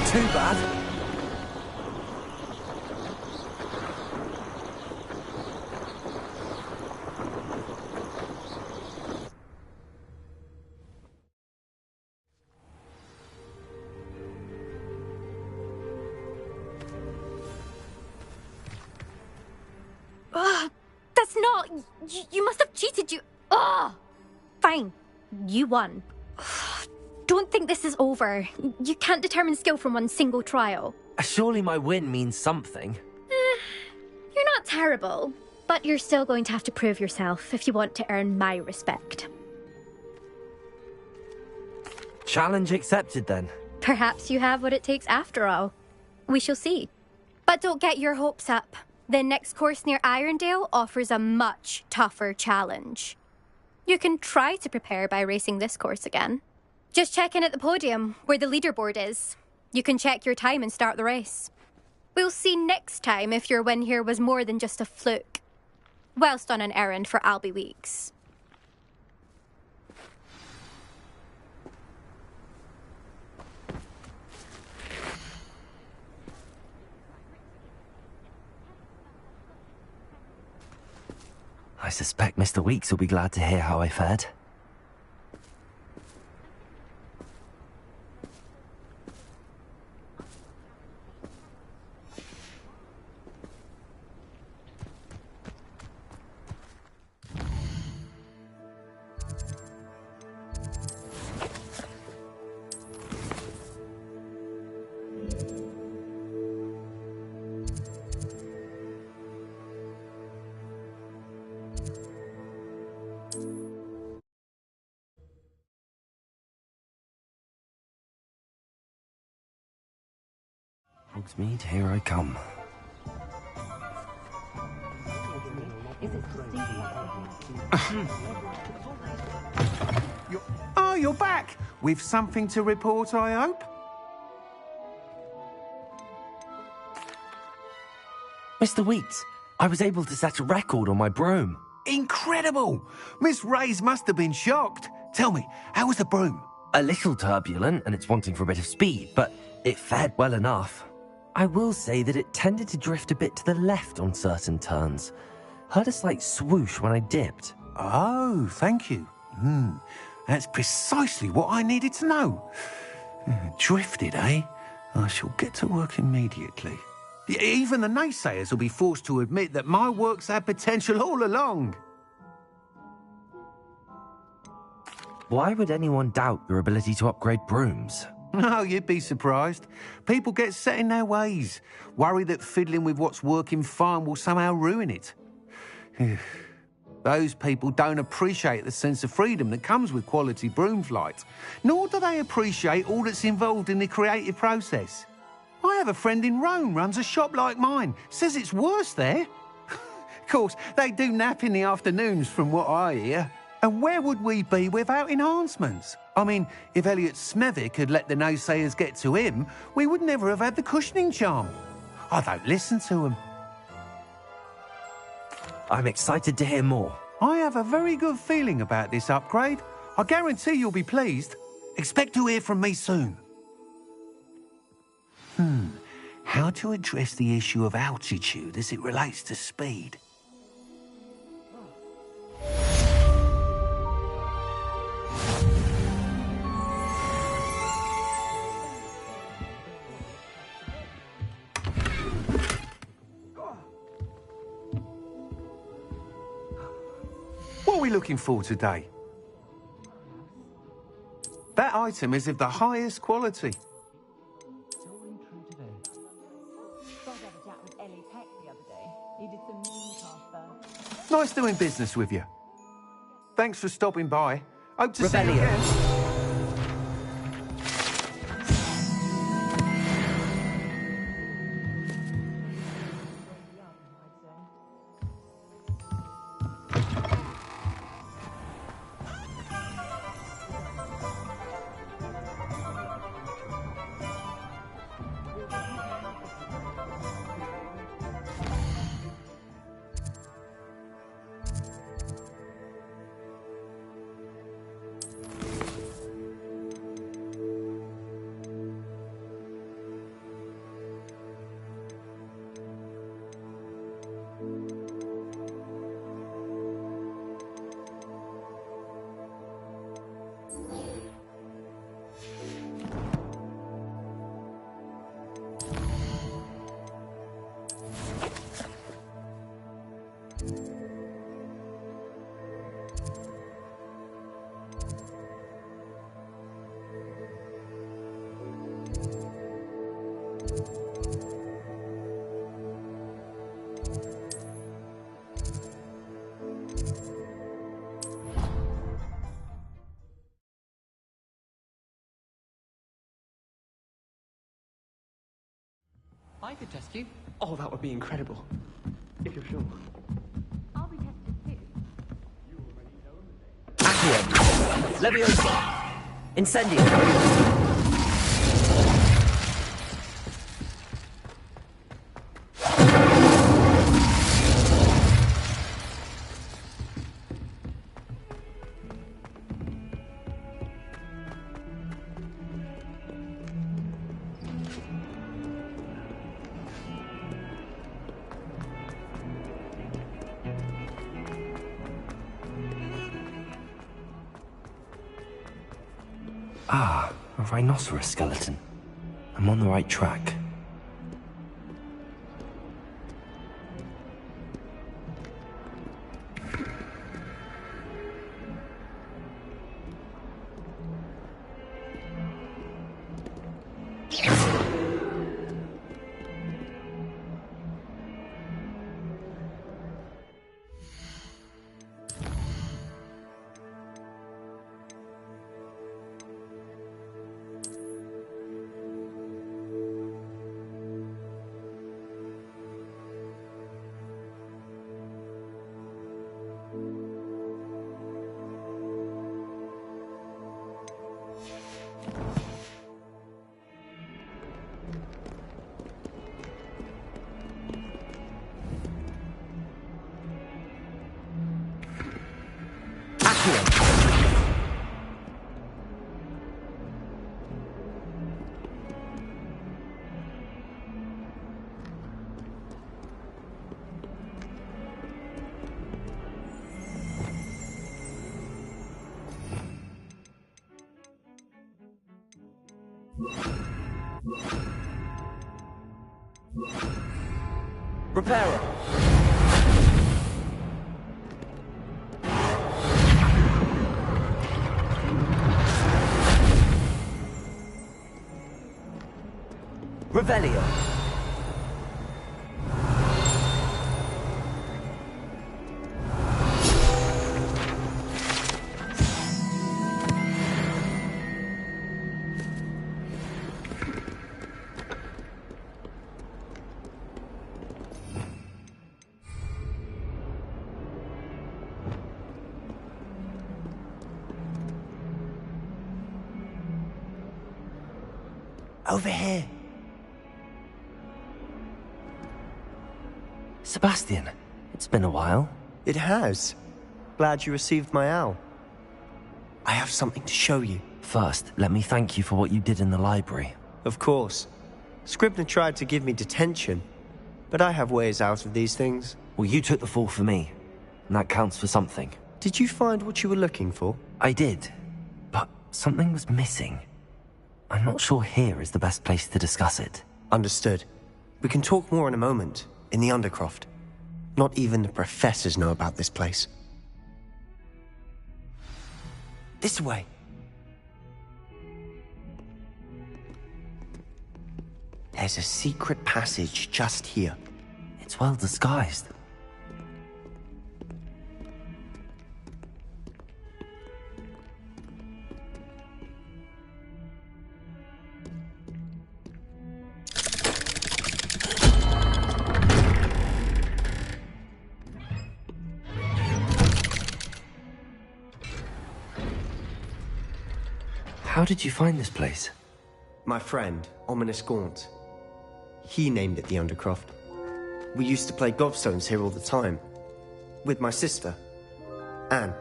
Too bad. That's not... You must have cheated, you... Ugh! Fine. You won. Don't think this is over. You can't determine skill from one single trial. Surely my win means something. You're not terrible, but you're still going to have to prove yourself if you want to earn my respect. Challenge accepted, then. Perhaps you have what it takes after all. We shall see. But don't get your hopes up. The next course near Irondale offers a much tougher challenge. You can try to prepare by racing this course again. Just check in at the podium, where the leaderboard is. You can check your time and start the race. We'll see next time if your win here was more than just a fluke. Whilst on an errand for Albie Weeks. I suspect Mr. Weeks will be glad to hear how I fared. Hogsmeade, here I come. You're back! With something to report, I hope? Mr. Weeks, I was able to set a record on my broom. Incredible! Miss Reyes must have been shocked. Tell me, how was the broom? A little turbulent, and it's wanting for a bit of speed, but it fared well enough. I will say that it tended to drift a bit to the left on certain turns. Heard a slight swoosh when I dipped. Oh, thank you. That's precisely what I needed to know. Drifted, eh? I shall get to work immediately. Even the naysayers will be forced to admit that my work's had potential all along. Why would anyone doubt your ability to upgrade brooms? Oh, you'd be surprised. People get set in their ways, worry that fiddling with what's working fine will somehow ruin it. Those people don't appreciate the sense of freedom that comes with quality broom flight, nor do they appreciate all that's involved in the creative process. I have a friend in Rome runs a shop like mine, says it's worse there. Of course, they do nap in the afternoons from what I hear. And where would we be without enhancements? I mean, if Elliot Smethwick had let the naysayers get to him, we would never have had the cushioning charm. I don't listen to him. I'm excited to hear more. I have a very good feeling about this upgrade. I guarantee you'll be pleased. Expect to hear from me soon. How to address the issue of altitude as it relates to speed? What are we looking for today? That item is of the highest quality. Nice doing business with you. Thanks for stopping by. Hope to see you again. I could test you. Oh, that would be incredible. If you're sure. I'll be tested too. Accio. Leviosa. Incendio. Ah, a rhinoceros skeleton. I'm on the right track. Reparo. Revelio. Over here. Sebastian, it's been a while. It has. Glad you received my owl. I have something to show you. First, let me thank you for what you did in the library. Of course. Scribner tried to give me detention, but I have ways out of these things. Well, you took the fall for me, and that counts for something. Did you find what you were looking for? I did, but something was missing. I'm not sure here is the best place to discuss it. Understood. We can talk more in a moment, in the Undercroft. Not even the professors know about this place. This way. There's a secret passage just here. It's well disguised. How did you find this place? My friend, Ominous Gaunt. He named it the Undercroft. We used to play gobstones here all the time. With my sister, Anne.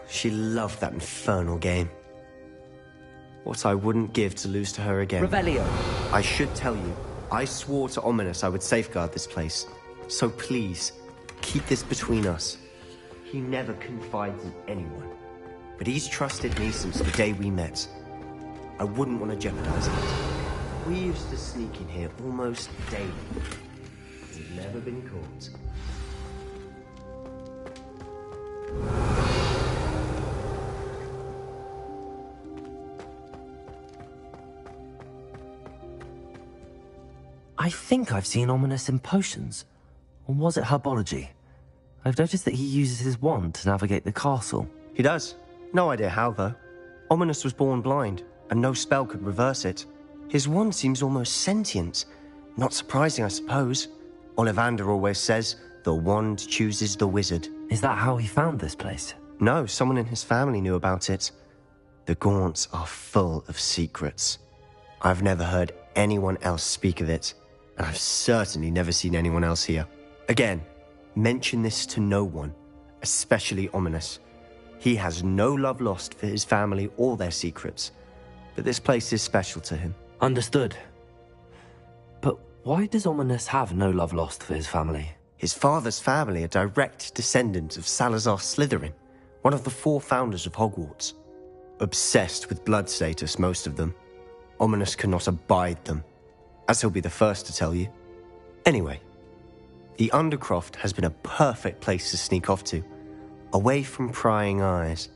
She loved that infernal game. What I wouldn't give to lose to her again. Revelio. I should tell you, I swore to Ominous I would safeguard this place. So please, keep this between us. He never confides in anyone. But he's trusted me since the day we met. I wouldn't want to jeopardize it. We used to sneak in here almost daily. We've never been caught. I think I've seen Ominous in potions. Or was it herbology? I've noticed that he uses his wand to navigate the castle. He does. No idea how, though. Ominous was born blind, and no spell could reverse it. His wand seems almost sentient, Not surprising, I suppose. Ollivander always says, the wand chooses the wizard. Is that how he found this place? No, someone in his family knew about it. The Gaunts are full of secrets. I've never heard anyone else speak of it, and I've certainly never seen anyone else here. Again, mention this to no one, especially Ominous. He has no love lost for his family or their secrets, but this place is special to him. Understood. But why does Ominous have no love lost for his family? His father's family are direct descendants of Salazar Slytherin, one of the 4 founders of Hogwarts. Obsessed with blood status, most of them. Ominous cannot abide them, as he'll be the first to tell you. Anyway, the Undercroft has been a perfect place to sneak off to, away from prying eyes,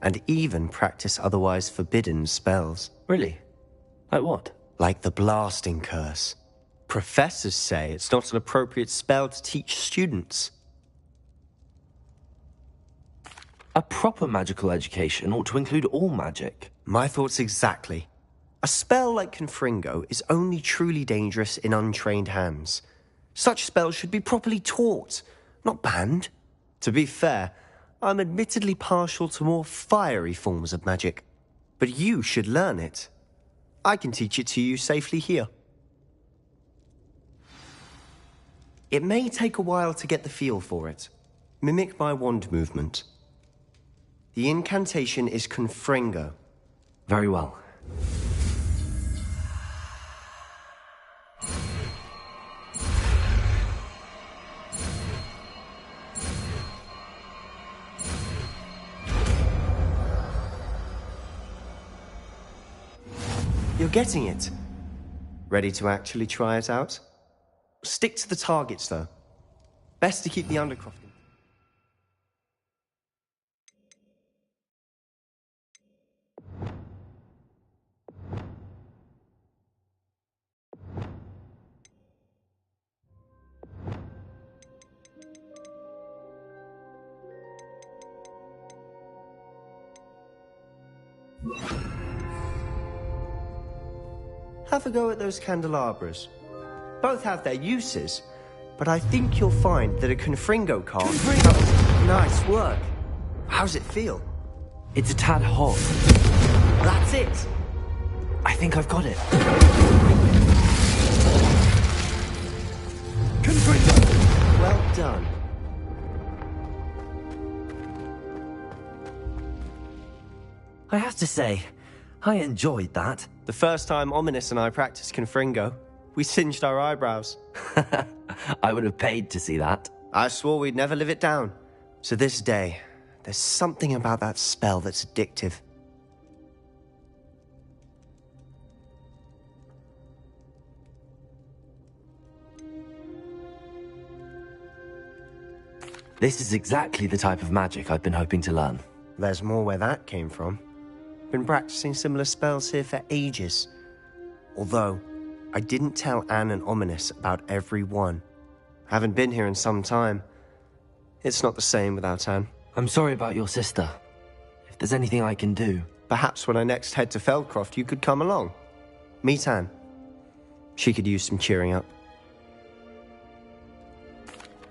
and even practice otherwise forbidden spells. Really? Like what? Like the blasting curse. Professors say it's not an appropriate spell to teach students. A proper magical education ought to include all magic. My thoughts exactly. A spell like Confringo is only truly dangerous in untrained hands. Such spells should be properly taught, not banned. To be fair, I'm admittedly partial to more fiery forms of magic. But you should learn it. I can teach it to you safely here. It may take a while to get the feel for it. Mimic my wand movement. The incantation is Confringo. Very well. You're getting it. Ready to actually try it out? Stick to the targets, though. Best to keep the Undercroft. Have a go at those candelabras. Both have their uses, but I think you'll find that a Confringo card... Nice work. How's it feel? It's a tad hot. That's it. I think I've got it. Confringo! Well done. I have to say, I enjoyed that. The first time Ominous and I practiced Confringo, we singed our eyebrows. I would have paid to see that. I swore we'd never live it down. To this day, there's something about that spell that's addictive. This is exactly the type of magic I've been hoping to learn. There's more where that came from. Been practicing similar spells here for ages. Although, I didn't tell Anne and Ominous about every one. Haven't been here in some time. It's not the same without Anne. I'm sorry about your sister. If there's anything I can do... Perhaps when I next head to Feldcroft, you could come along. Meet Anne. She could use some cheering up.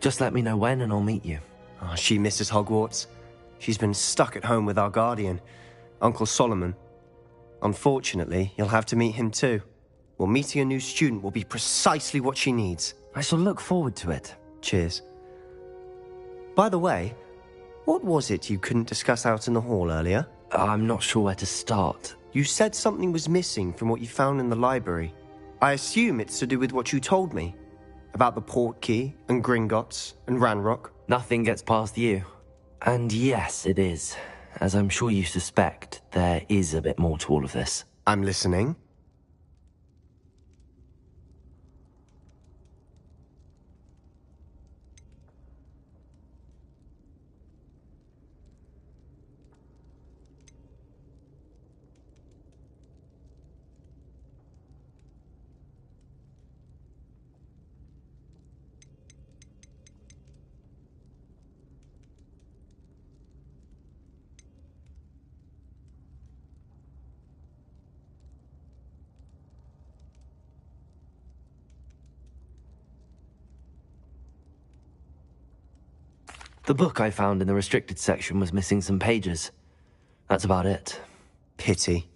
Just let me know when and I'll meet you. Oh, she misses Hogwarts. She's been stuck at home with our guardian, Uncle Solomon. Unfortunately, you'll have to meet him too. Well, meeting a new student will be precisely what she needs. I shall look forward to it. Cheers. By the way, what was it you couldn't discuss out in the hall earlier? I'm not sure where to start. You said something was missing from what you found in the library. I assume it's to do with what you told me. About the Portkey, and Gringotts, and Ranrock. Nothing gets past you. And yes, it is. As I'm sure you suspect, there is a bit more to all of this. I'm listening. The book I found in the restricted section was missing some pages. That's about it. Pity.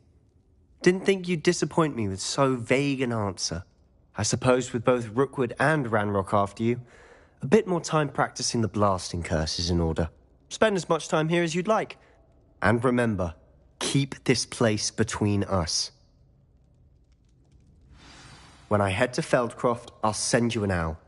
Didn't think you'd disappoint me with so vague an answer. I suppose with both Rookwood and Ranrock after you, a bit more time practicing the blasting curse is in order. Spend as much time here as you'd like. And remember, keep this place between us. When I head to Feldcroft, I'll send you an owl.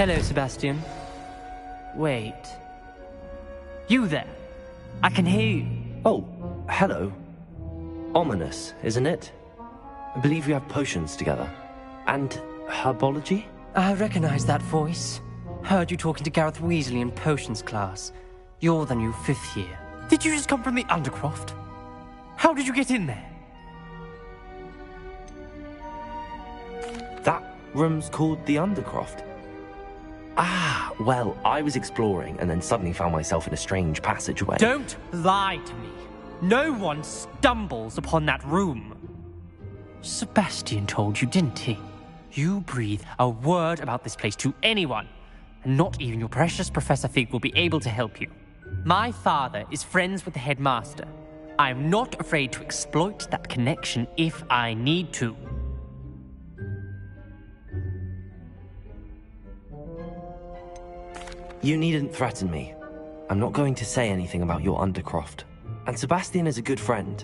Hello, Sebastian. Wait. You there? I can hear you. Oh, hello. Ominous, isn't it? I believe we have potions together. And herbology? I recognize that voice. Heard you talking to Gareth Weasley in potions class. You're the new 5th year. Did you just come from the Undercroft? How did you get in there? That room's called the Undercroft. Ah, well, I was exploring and then suddenly found myself in a strange passageway. Don't lie to me. No one stumbles upon that room. Sebastian told you, didn't he? You breathe a word about this place to anyone, and not even your precious Professor Fig will be able to help you. My father is friends with the headmaster. I am not afraid to exploit that connection if I need to. You needn't threaten me. I'm not going to say anything about your Undercroft. And Sebastian is a good friend.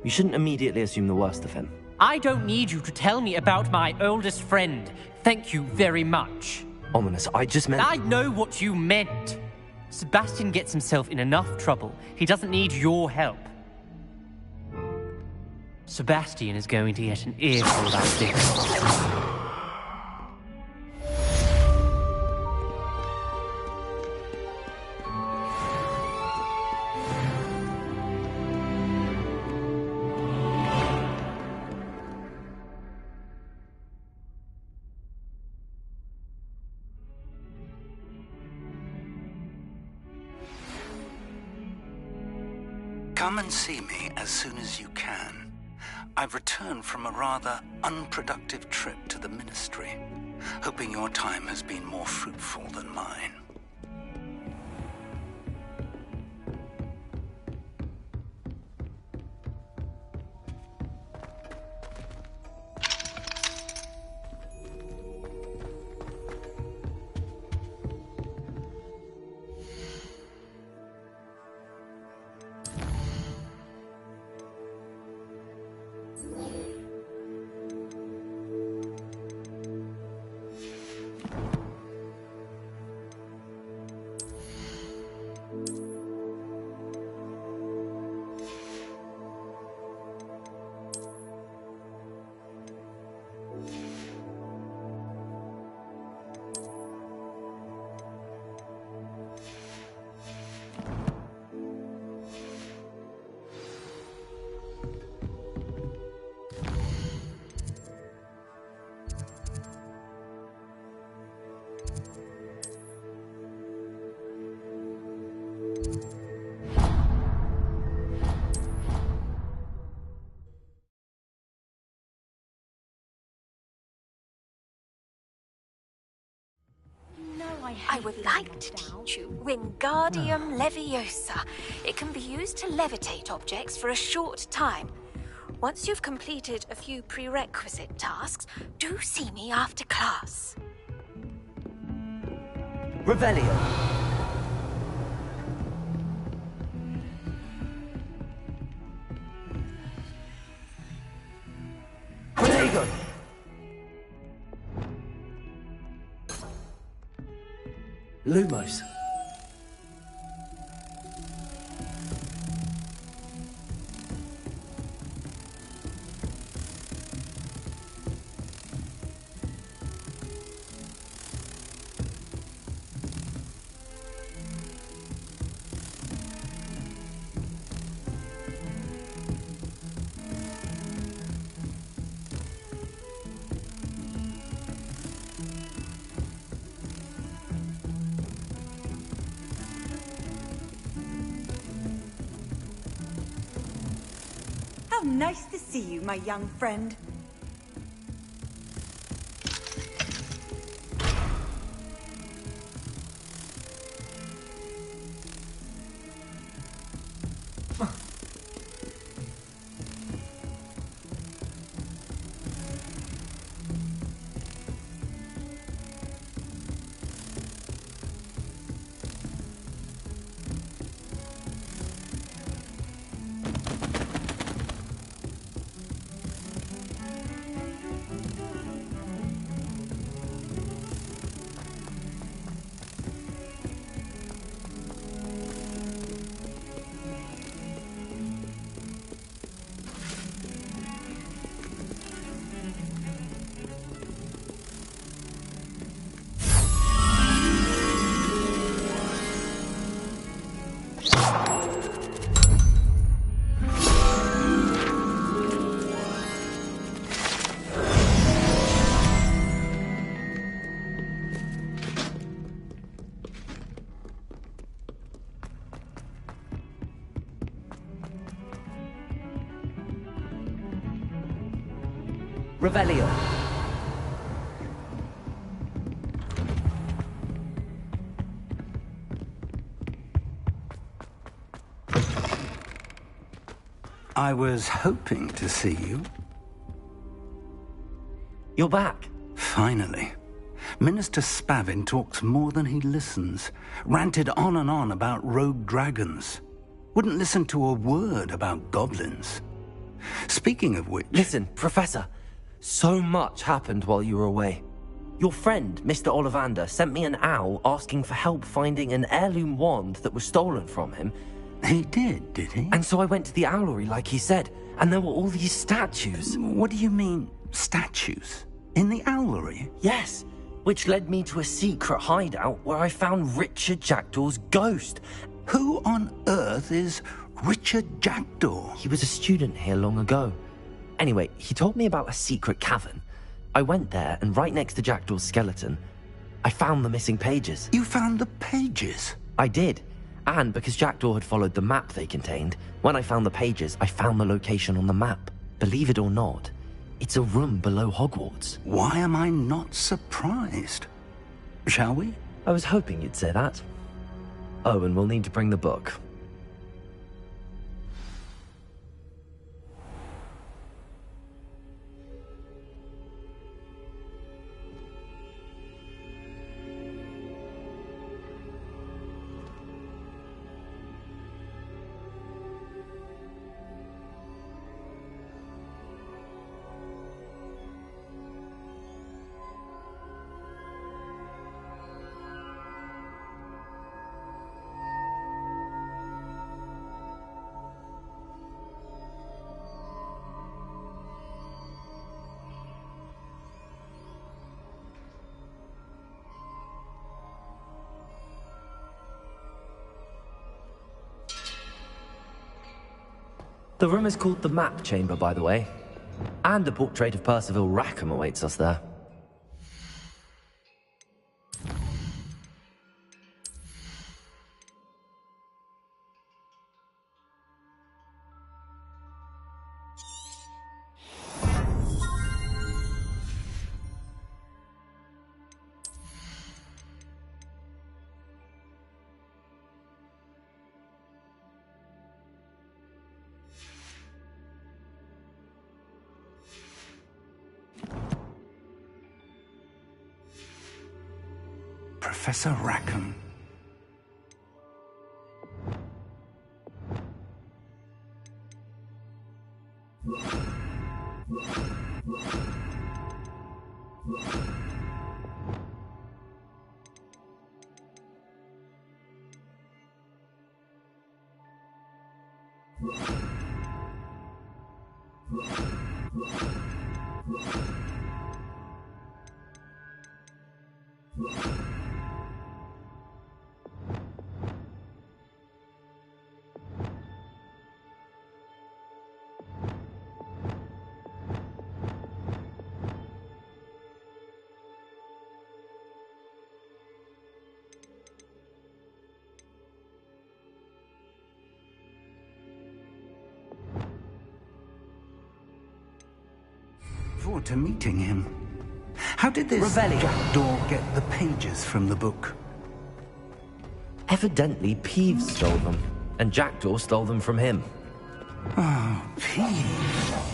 You shouldn't immediately assume the worst of him. I don't need you to tell me about my oldest friend. Thank you very much. Ominous, I just meant... I know what you meant. Sebastian gets himself in enough trouble. He doesn't need your help. Sebastian is going to get an earful about this. Come and see me as soon as you can. I've returned from a rather unproductive trip to the Ministry, hoping your time has been more fruitful than mine. I would like to teach you Wingardium Leviosa. It can be used to levitate objects for a short time. Once you've completed a few prerequisite tasks, do see me after class. Revelio. Prego. Lumos. nice to see you, my young friend. Revelio. I was hoping to see you. You're back. Finally. Minister Spavin talks more than he listens. Ranted on and on about rogue dragons. Wouldn't listen to a word about goblins. Speaking of which... Listen, Professor. So much happened while you were away. Your friend, Mr. Ollivander, sent me an owl asking for help finding an heirloom wand that was stolen from him. He did he? And so I went to the owlery like he said, and there were all these statues. What do you mean, statues? In the owlery? Yes, which led me to a secret hideout where I found Richard Jackdaw's ghost. Who on earth is Richard Jackdaw? He was a student here long ago. Anyway, he told me about a secret cavern. I went there, and right next to Jackdaw's skeleton, I found the missing pages. You found the pages? I did. And because Jackdaw had followed the map they contained, when I found the pages, I found the location on the map. Believe it or not, it's a room below Hogwarts. Why am I not surprised? Shall we? I was hoping you'd say that. Oh, and we'll need to bring the book. The room is called the Map Chamber, by the way. And a portrait of Percival Rackham awaits us there. Professor Rackham. forward to meeting him. How did this jackdaw get the pages from the book? Evidently, Peeves stole them, and Jackdaw stole them from him. Oh, Peeves.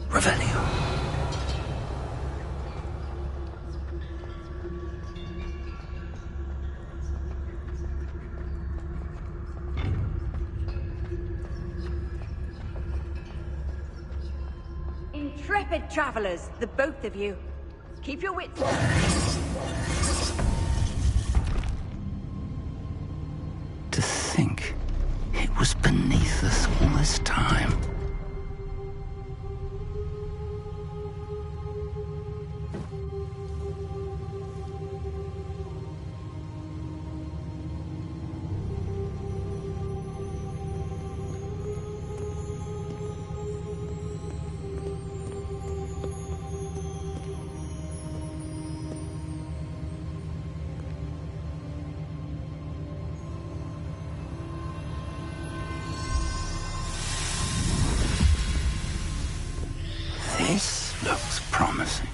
Revelio. Intrepid travelers, the both of you. Keep your wits. To think it was beneath us all this time. This looks promising.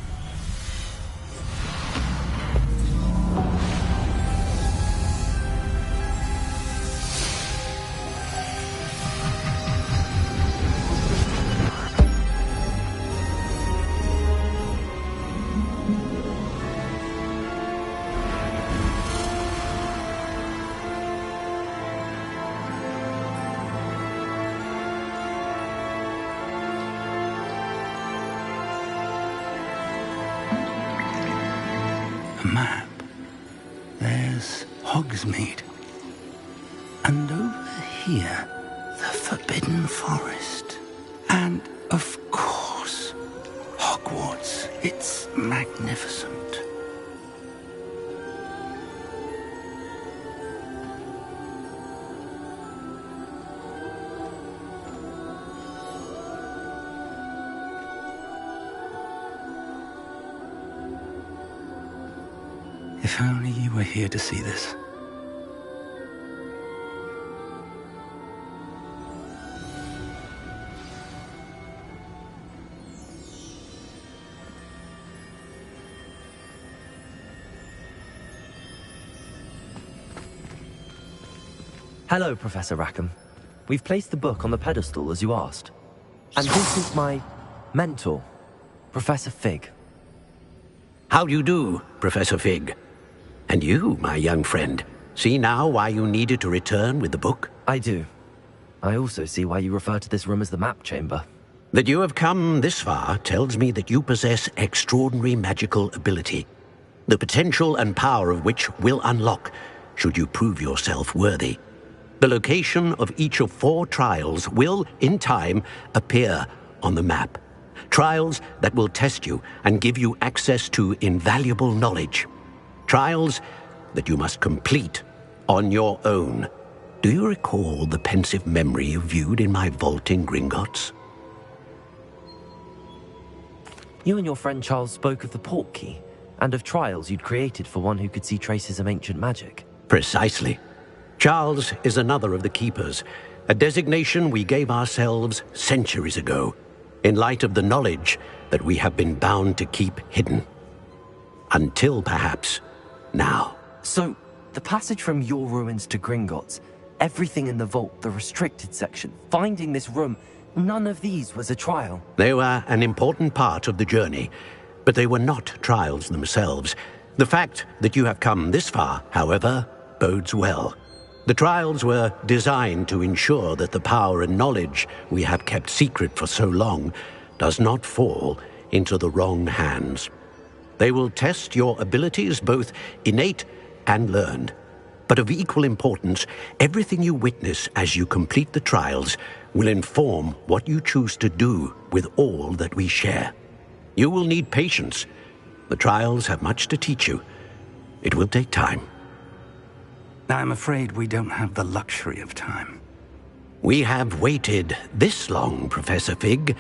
A map. There's Hogsmeade. And over here, the Forbidden Forest. And, of course, Hogwarts. It's magnificent. If only you were here to see this. Hello, Professor Rackham. We've placed the book on the pedestal as you asked. And this is my mentor, Professor Fig. How do you do, Professor Fig? And you, my young friend, see now why you needed to return with the book? I do. I also see why you refer to this room as the map chamber. That you have come this far tells me that you possess extraordinary magical ability, the potential and power of which will unlock should you prove yourself worthy. The location of each of 4 trials will, in time, appear on the map. Trials that will test you and give you access to invaluable knowledge. Trials that you must complete on your own. Do you recall the pensive memory you viewed in my vault in Gringotts? You and your friend Charles spoke of the Portkey, and of trials you'd created for one who could see traces of ancient magic. Precisely. Charles is another of the Keepers, a designation we gave ourselves centuries ago, in light of the knowledge that we have been bound to keep hidden. Until, perhaps, now. So, the passage from your ruins to Gringotts, everything in the vault, the restricted section, finding this room, none of these was a trial. They were an important part of the journey, but they were not trials themselves. The fact that you have come this far, however, bodes well. The trials were designed to ensure that the power and knowledge we have kept secret for so long does not fall into the wrong hands. They will test your abilities, both innate and learned. But of equal importance, everything you witness as you complete the trials will inform what you choose to do with all that we share. You will need patience. The trials have much to teach you. It will take time. I'm afraid we don't have the luxury of time. We have waited this long, Professor Fig.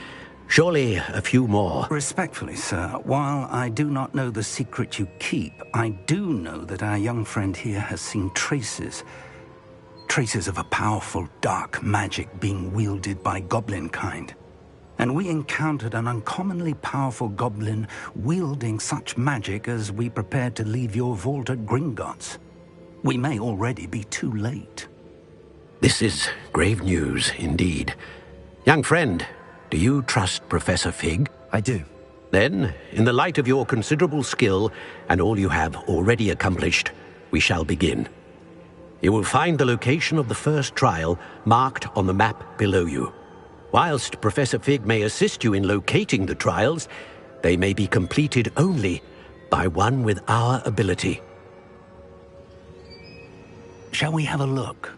Surely a few more. Respectfully, sir, while I do not know the secret you keep, I do know that our young friend here has seen traces. Traces of a powerful dark magic being wielded by goblin kind. And we encountered an uncommonly powerful goblin wielding such magic as we prepared to leave your vault at Gringotts. We may already be too late. This is grave news, indeed. Young friend, do you trust Professor Fig? I do. Then, in the light of your considerable skill and all you have already accomplished, we shall begin. You will find the location of the first trial marked on the map below you. Whilst Professor Fig may assist you in locating the trials, they may be completed only by one with our ability. Shall we have a look?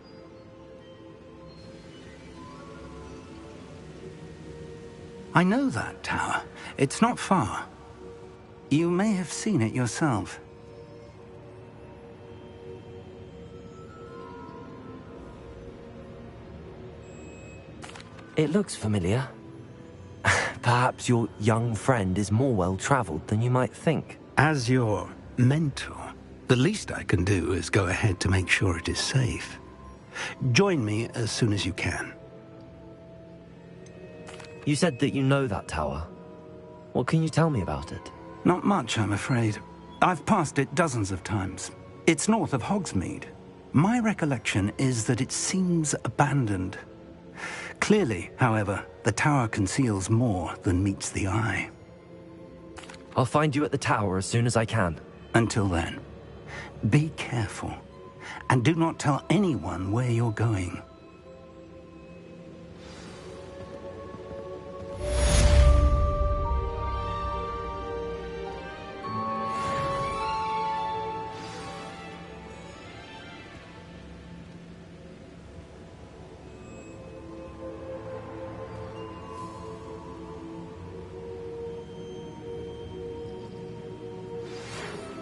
I know that tower. It's not far. You may have seen it yourself. It looks familiar. Perhaps your young friend is more well-traveled than you might think. As your mentor, the least I can do is go ahead to make sure it is safe. Join me as soon as you can. You said that you know that tower. What can you tell me about it? Not much, I'm afraid. I've passed it dozens of times. It's north of Hogsmeade. My recollection is that it seems abandoned. Clearly, however, the tower conceals more than meets the eye. I'll find you at the tower as soon as I can. Until then, be careful, and do not tell anyone where you're going.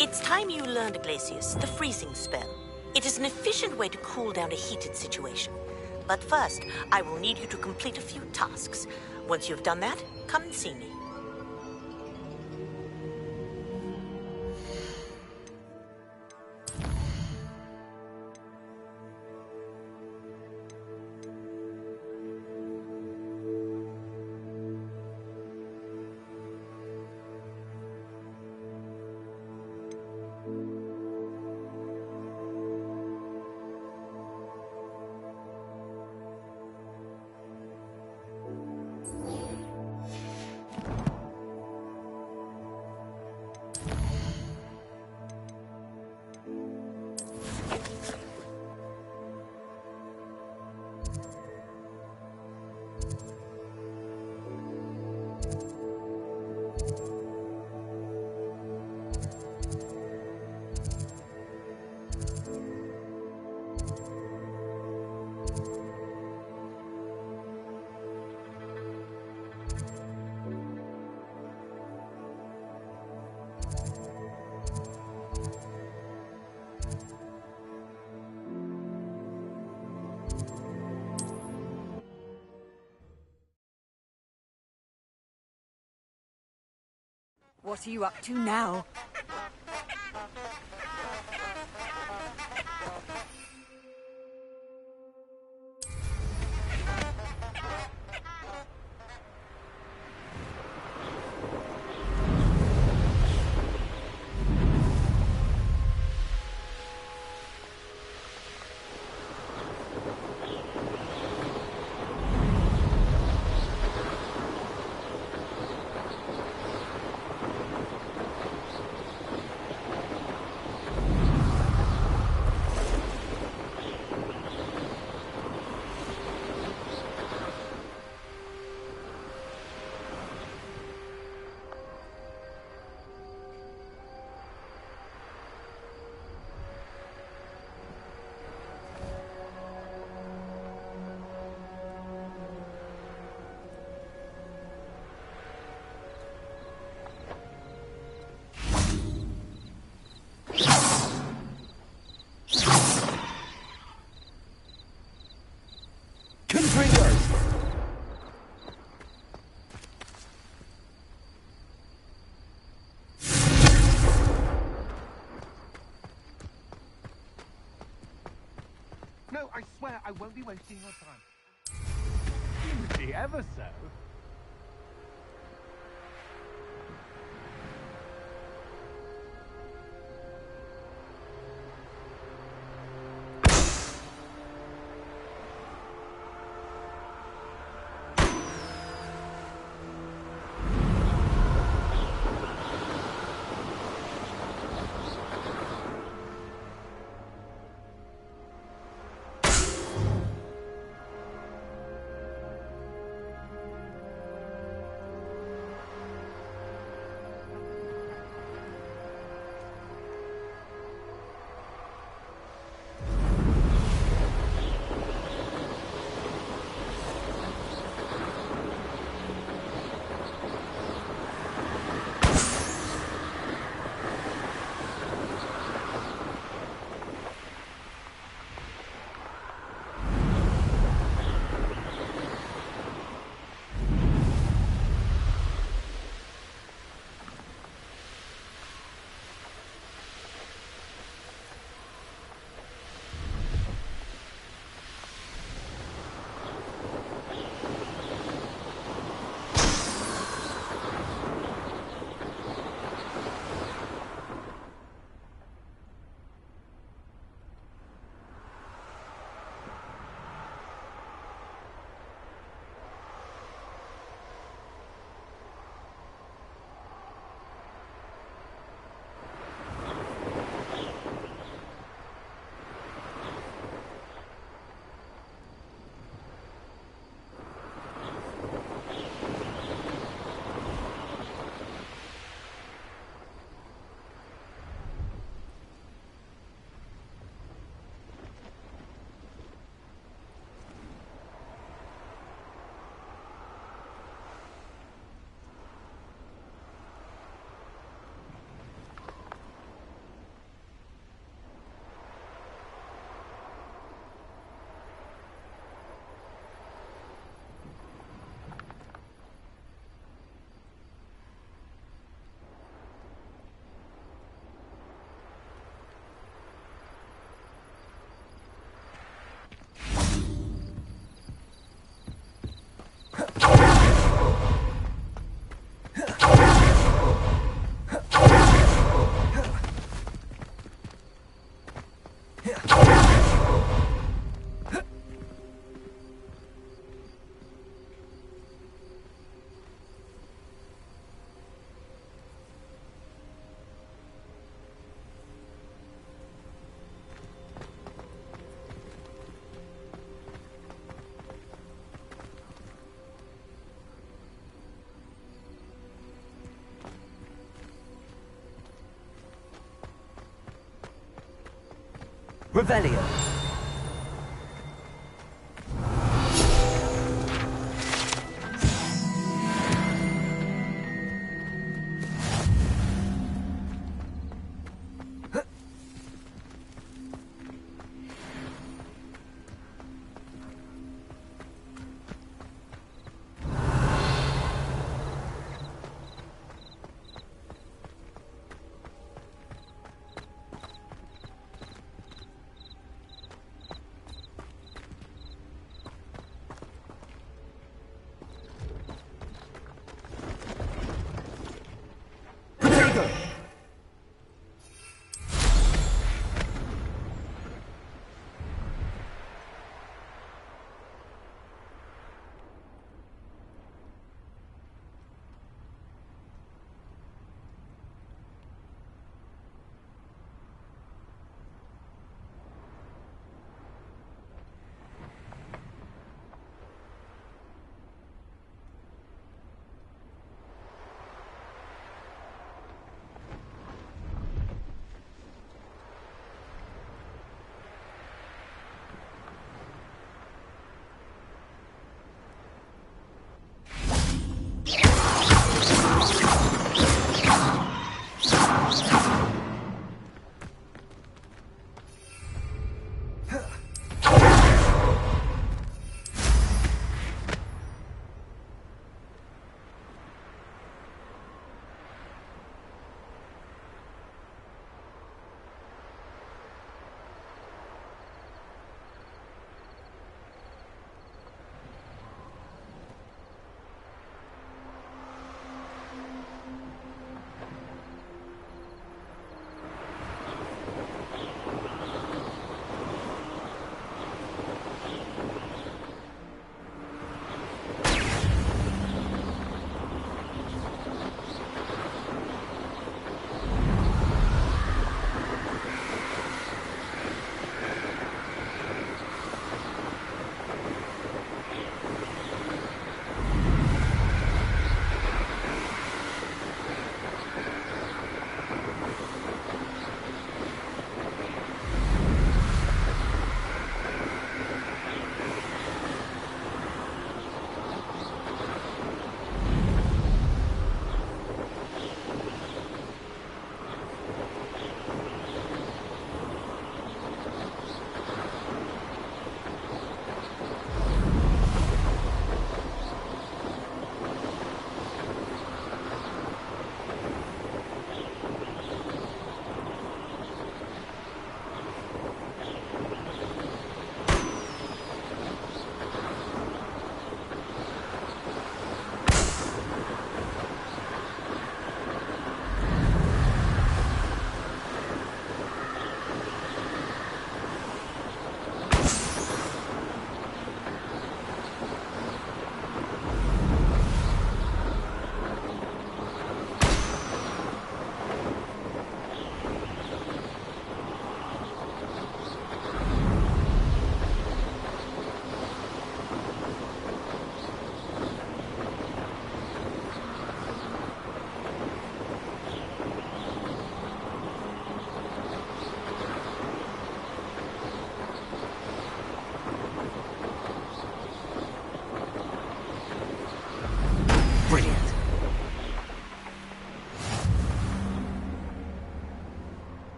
It's time you learned, Glacius, the freezing spell. It is an efficient way to cool down a heated situation. But first, I will need you to complete a few tasks. Once you've done that, come and see me. What are you up to now? go. I swear I won't be wasting your time. Easy, ever so. Revelio.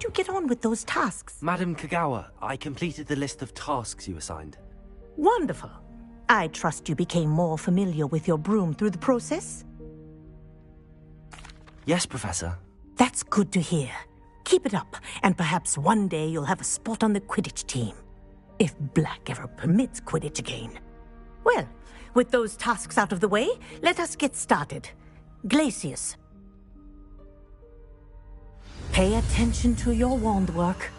you get on with those tasks? Madam Kagawa, I completed the list of tasks you assigned. Wonderful. I trust you became more familiar with your broom through the process? Yes, Professor. That's good to hear. Keep it up, and perhaps one day you'll have a spot on the Quidditch team. If Black ever permits Quidditch again. Well, with those tasks out of the way, let us get started. Glacius. Pay attention to your wand work.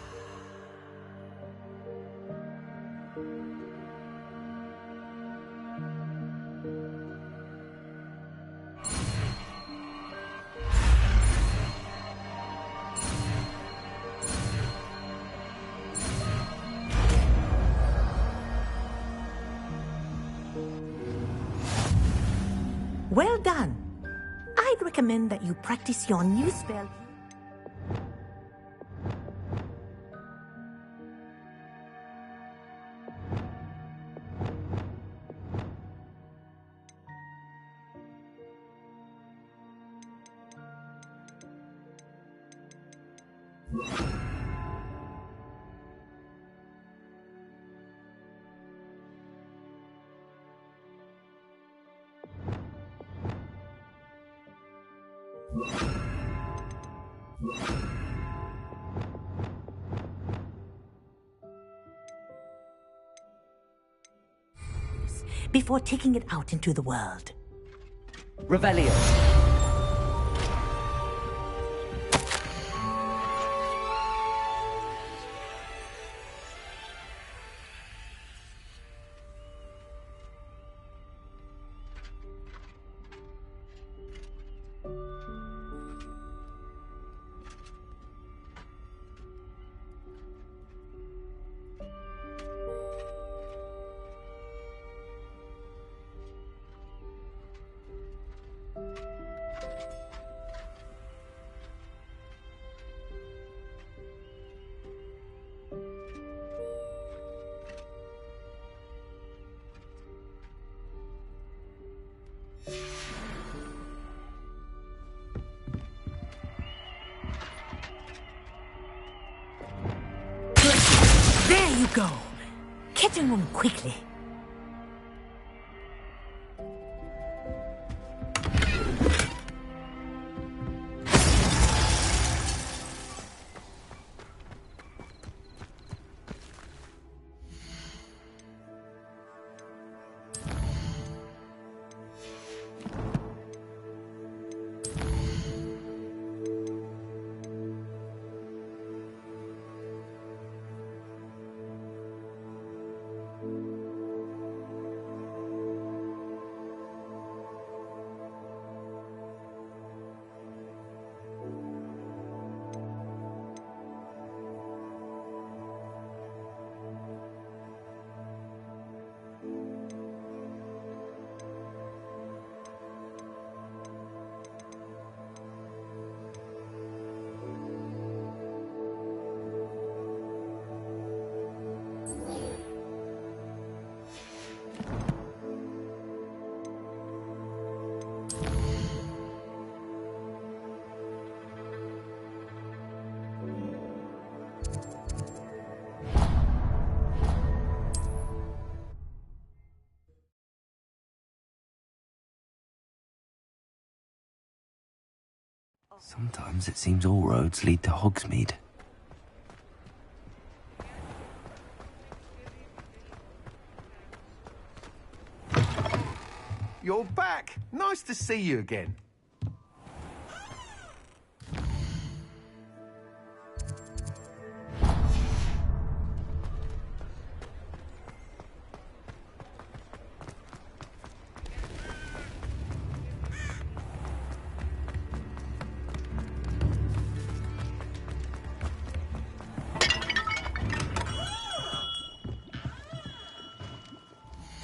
Well done. I'd recommend that you practice your new spell. Before taking it out into the world. Revelio. There you go. Getting on quickly. Sometimes it seems all roads lead to Hogsmeade. You're back. Nice to see you again.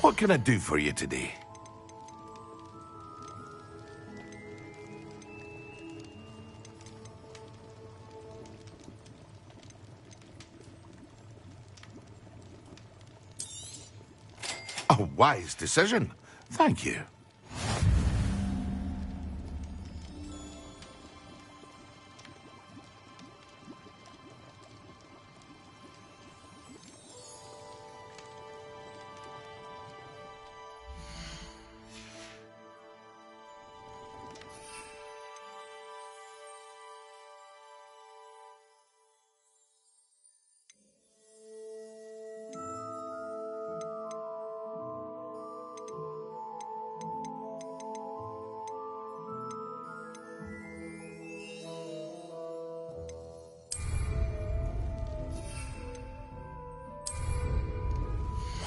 What can I do for you today? A wise decision. Thank you.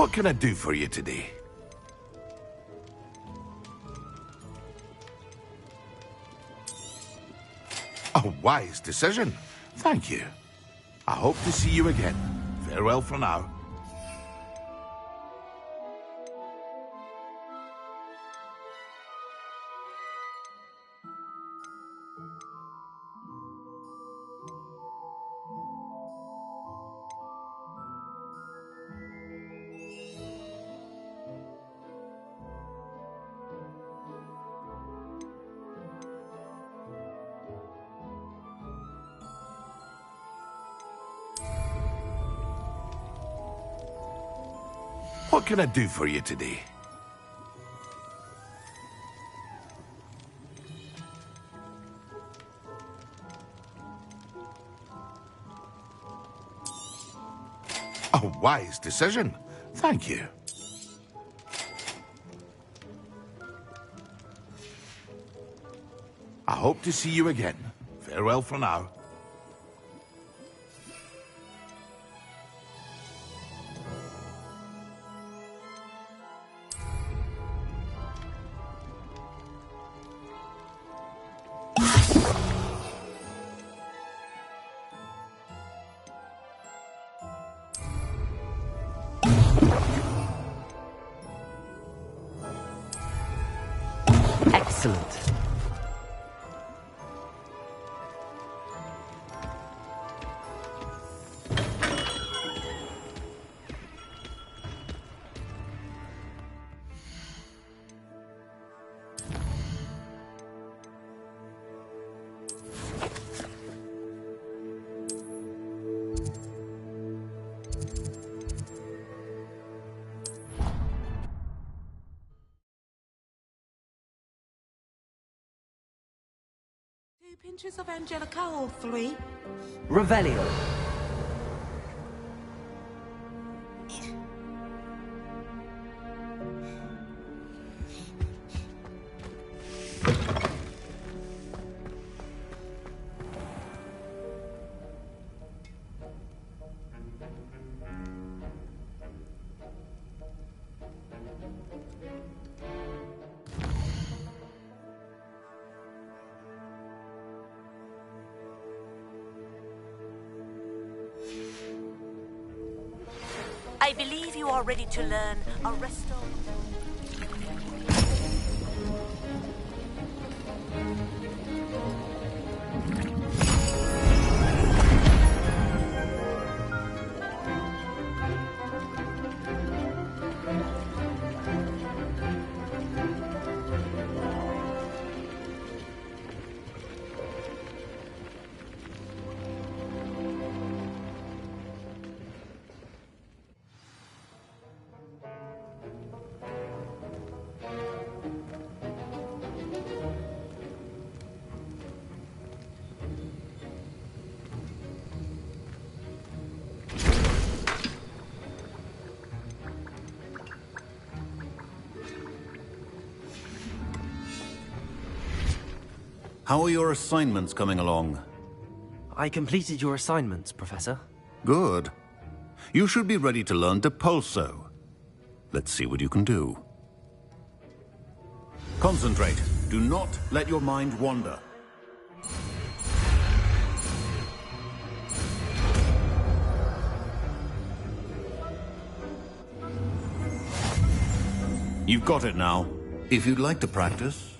What can I do for you today? A wise decision. Thank you. I hope to see you again. Farewell for now. What can I do for you today? A wise decision. Thank you. I hope to see you again. Farewell for now. Excellent. Pinches of Angelica or 3? Revelio. I believe you are ready to learn Arresto. How are your assignments coming along? I completed your assignments, Professor. Good. You should be ready to learn Depulso. Let's see what you can do. Concentrate. Do not let your mind wander. You've got it now. If you'd like to practice...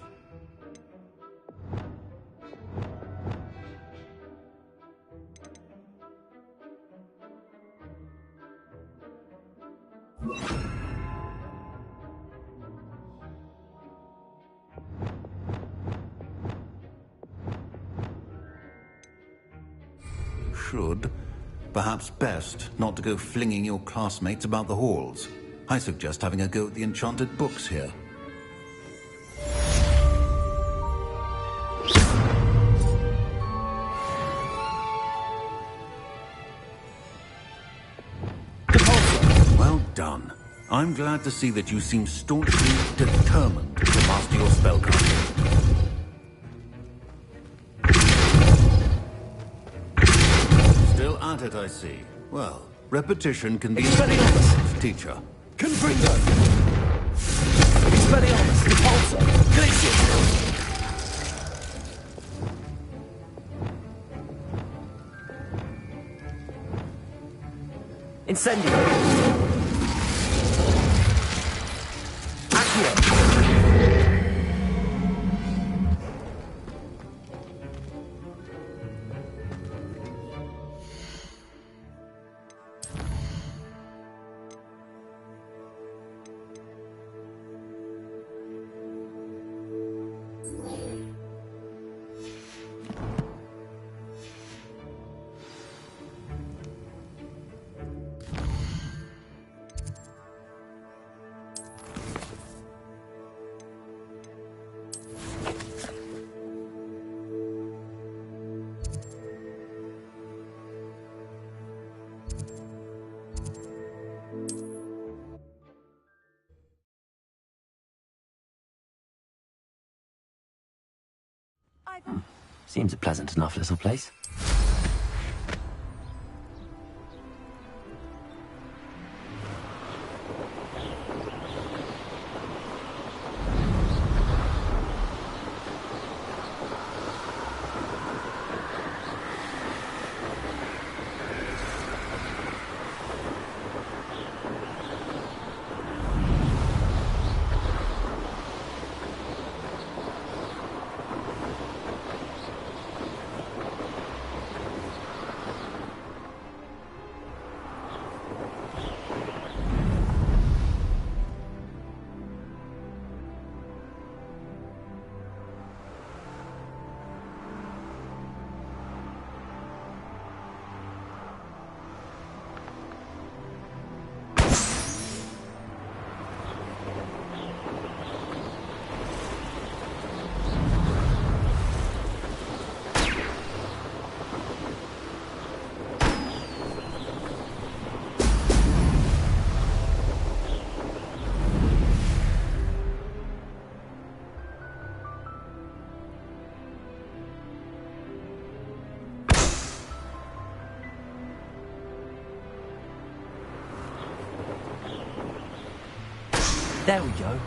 Should, perhaps best, not to go flinging your classmates about the halls. I suggest having a go at the enchanted books here. Well done. I'm glad to see that you seem staunchly determined to master your spellcasting. Still at it, I see. Well, repetition can be a teacher. Confringo! Expelliarmus! Repulsor! Glacius! Incendio! Accio! Seems a pleasant enough little place. There we go.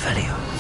Revelio.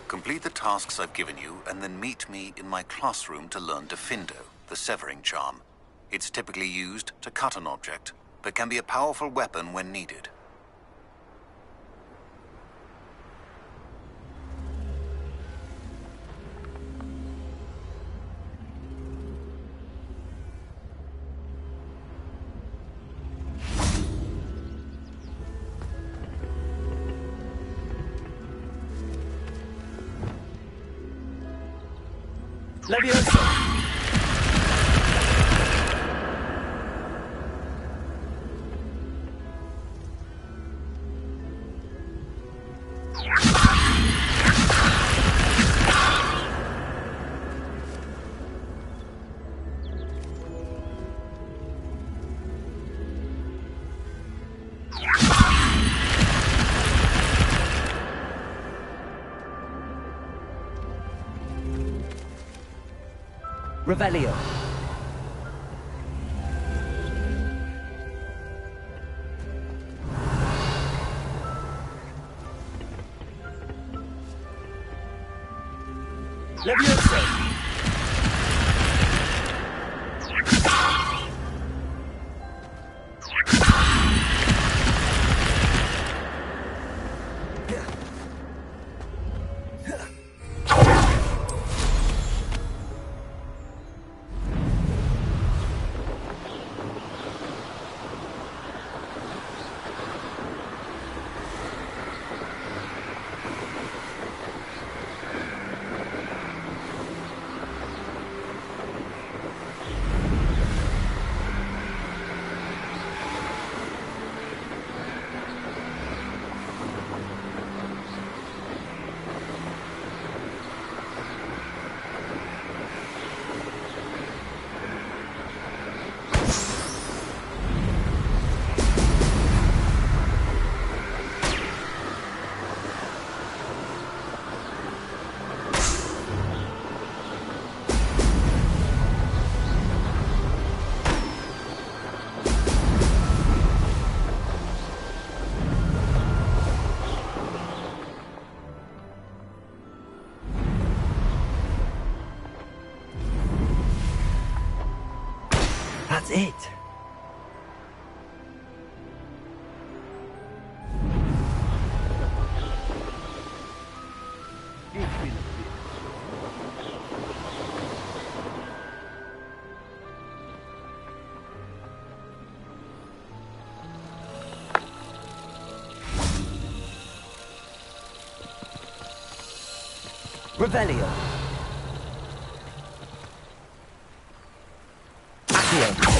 Complete the tasks I've given you, and then meet me in my classroom to learn Defindo, the severing charm. It's typically used to cut an object, but can be a powerful weapon when needed. Leviosa! Revelio. Leviosa. That's it. Revelio. Accio.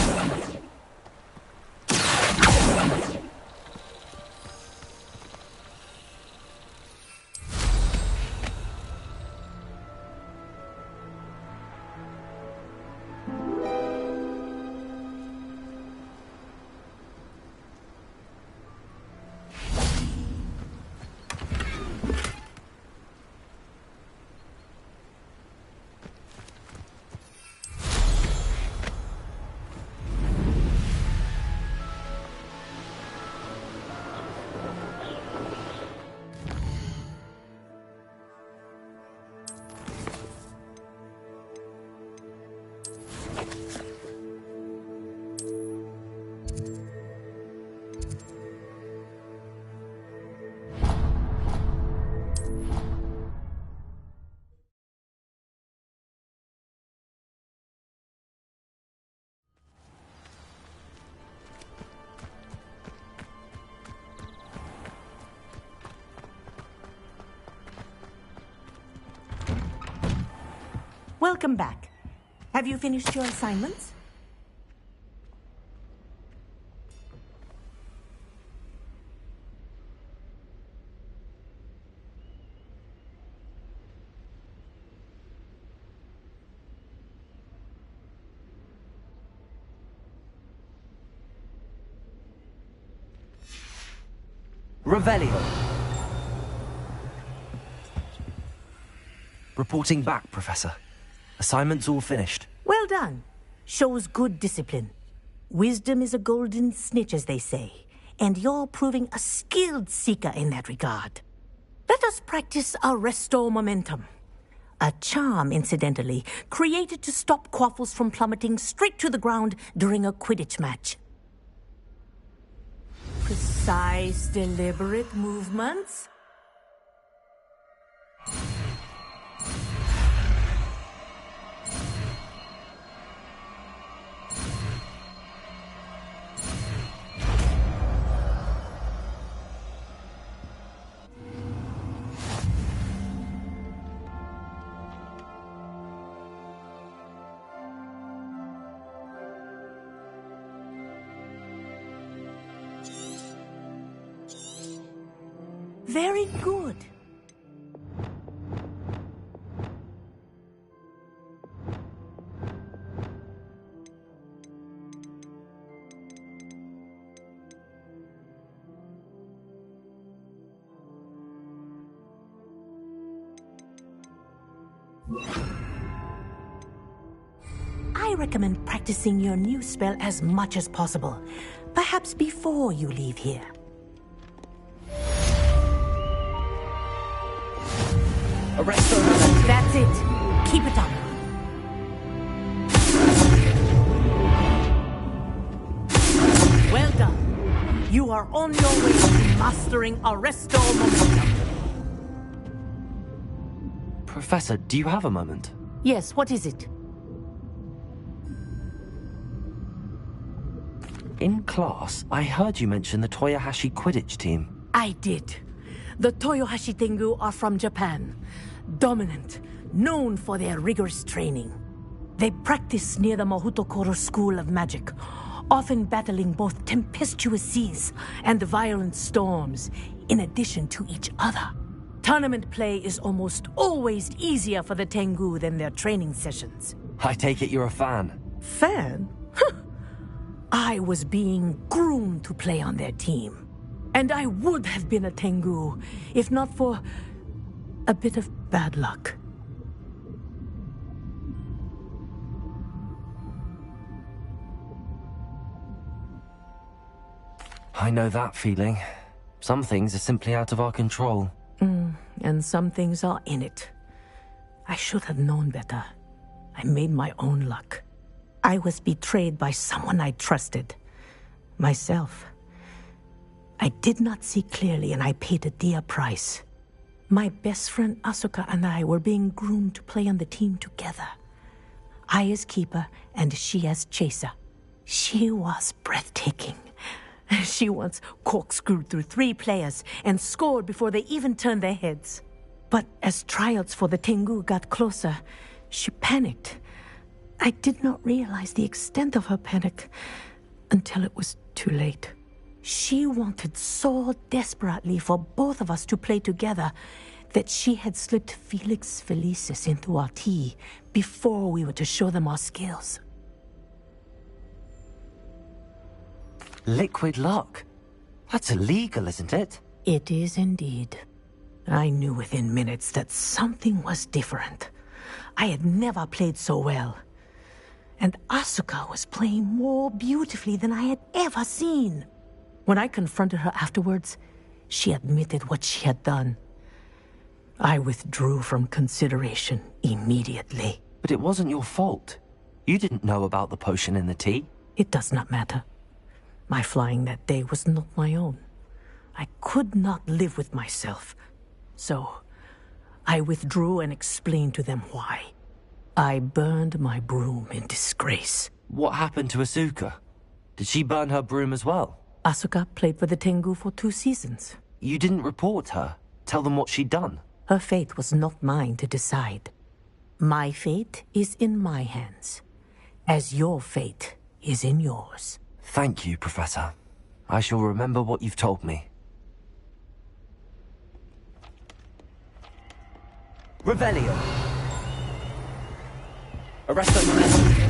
Welcome back. Have you finished your assignments? Revelio. Reporting back, Professor. Assignment's all finished. Well done. Shows good discipline. Wisdom is a golden snitch, as they say, and you're proving a skilled seeker in that regard. Let us practice our restore momentum. A charm, incidentally, created to stop quaffles from plummeting straight to the ground during a Quidditch match. Precise, deliberate movements. Very good. I recommend practicing your new spell as much as possible, perhaps before you leave here. Arrest her. That's it. Keep it up. Well done. You are on your way to mastering Arresto Momentum. Professor, do you have a moment? Yes, what is it? In class, I heard you mention the Toyohashi Quidditch team. I did. The Toyohashi Tengu are from Japan. Dominant, known for their rigorous training. They practice near the Mahutokoro School of Magic, often battling both tempestuous seas and violent storms, in addition to each other. Tournament play is almost always easier for the Tengu than their training sessions. I take it you're a fan. Fan? I was being groomed to play on their team. And I would have been a Tengu, if not for a bit of bad luck. I know that feeling. Some things are simply out of our control. And some things are in it. I should have known better. I made my own luck. I was betrayed by someone I trusted. Myself. I did not see clearly, and I paid a dear price. My best friend Asuka and I were being groomed to play on the team together. I as keeper, and she as chaser. She was breathtaking. She once corkscrewed through 3 players and scored before they even turned their heads. But as tryouts for the Tengu got closer, she panicked. I did not realize the extent of her panic until it was too late. She wanted so desperately for both of us to play together that she had slipped Felix Felicis into our tea before we were to show them our skills. Liquid luck? That's illegal, isn't it? It is indeed. I knew within minutes that something was different. I had never played so well. And Asuka was playing more beautifully than I had ever seen. When I confronted her afterwards, she admitted what she had done. I withdrew from consideration immediately. But it wasn't your fault. You didn't know about the potion in the tea. It does not matter. My flying that day was not my own. I could not live with myself. So, I withdrew and explained to them why. I burned my broom in disgrace. What happened to Asuka? Did she burn her broom as well? Asuka played for the Tengu for 2 seasons. You didn't report her? Tell them what she'd done? Her fate was not mine to decide. My fate is in my hands, as your fate is in yours. Thank you, Professor. I shall remember what you've told me. Revelio. Arresto Momentum.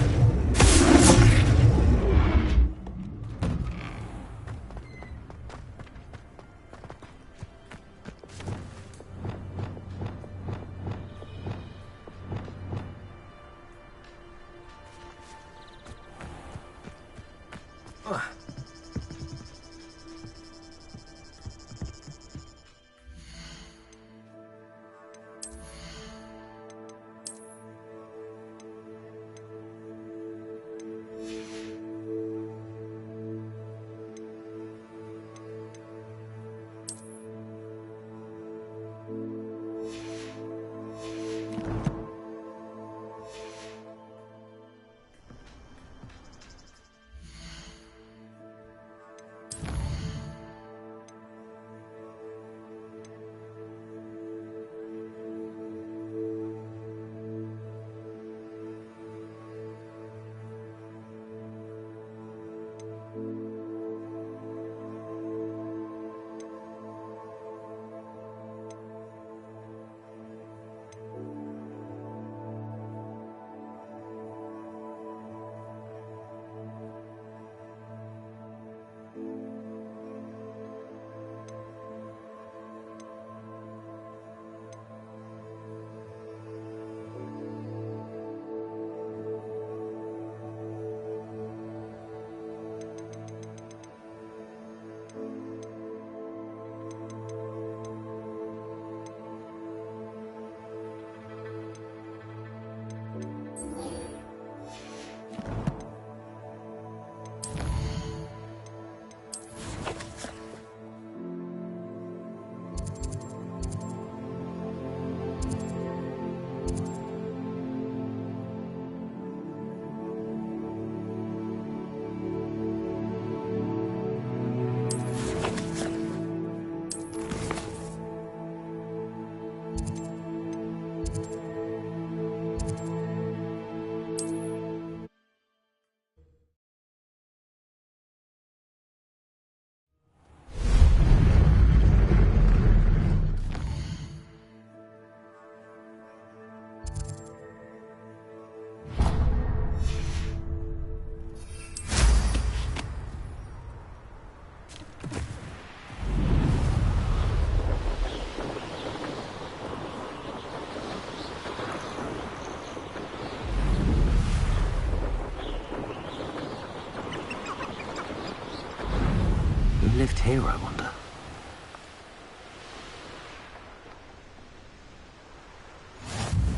here, I wonder?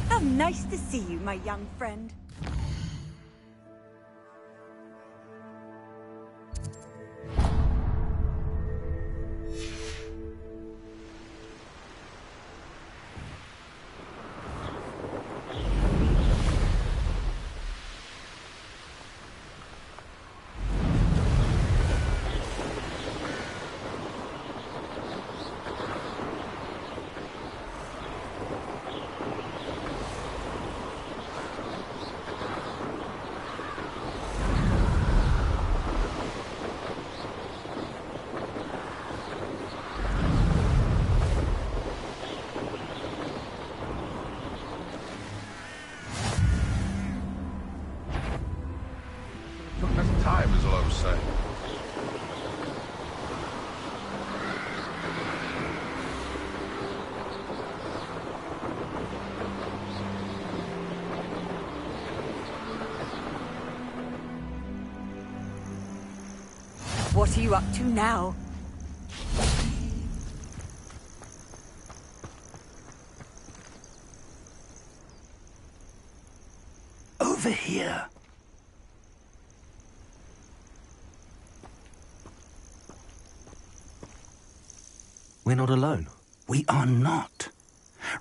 How nice to see you, my young friend. Time is all I was saying. What are you up to now? Over here. We're not alone. We are not.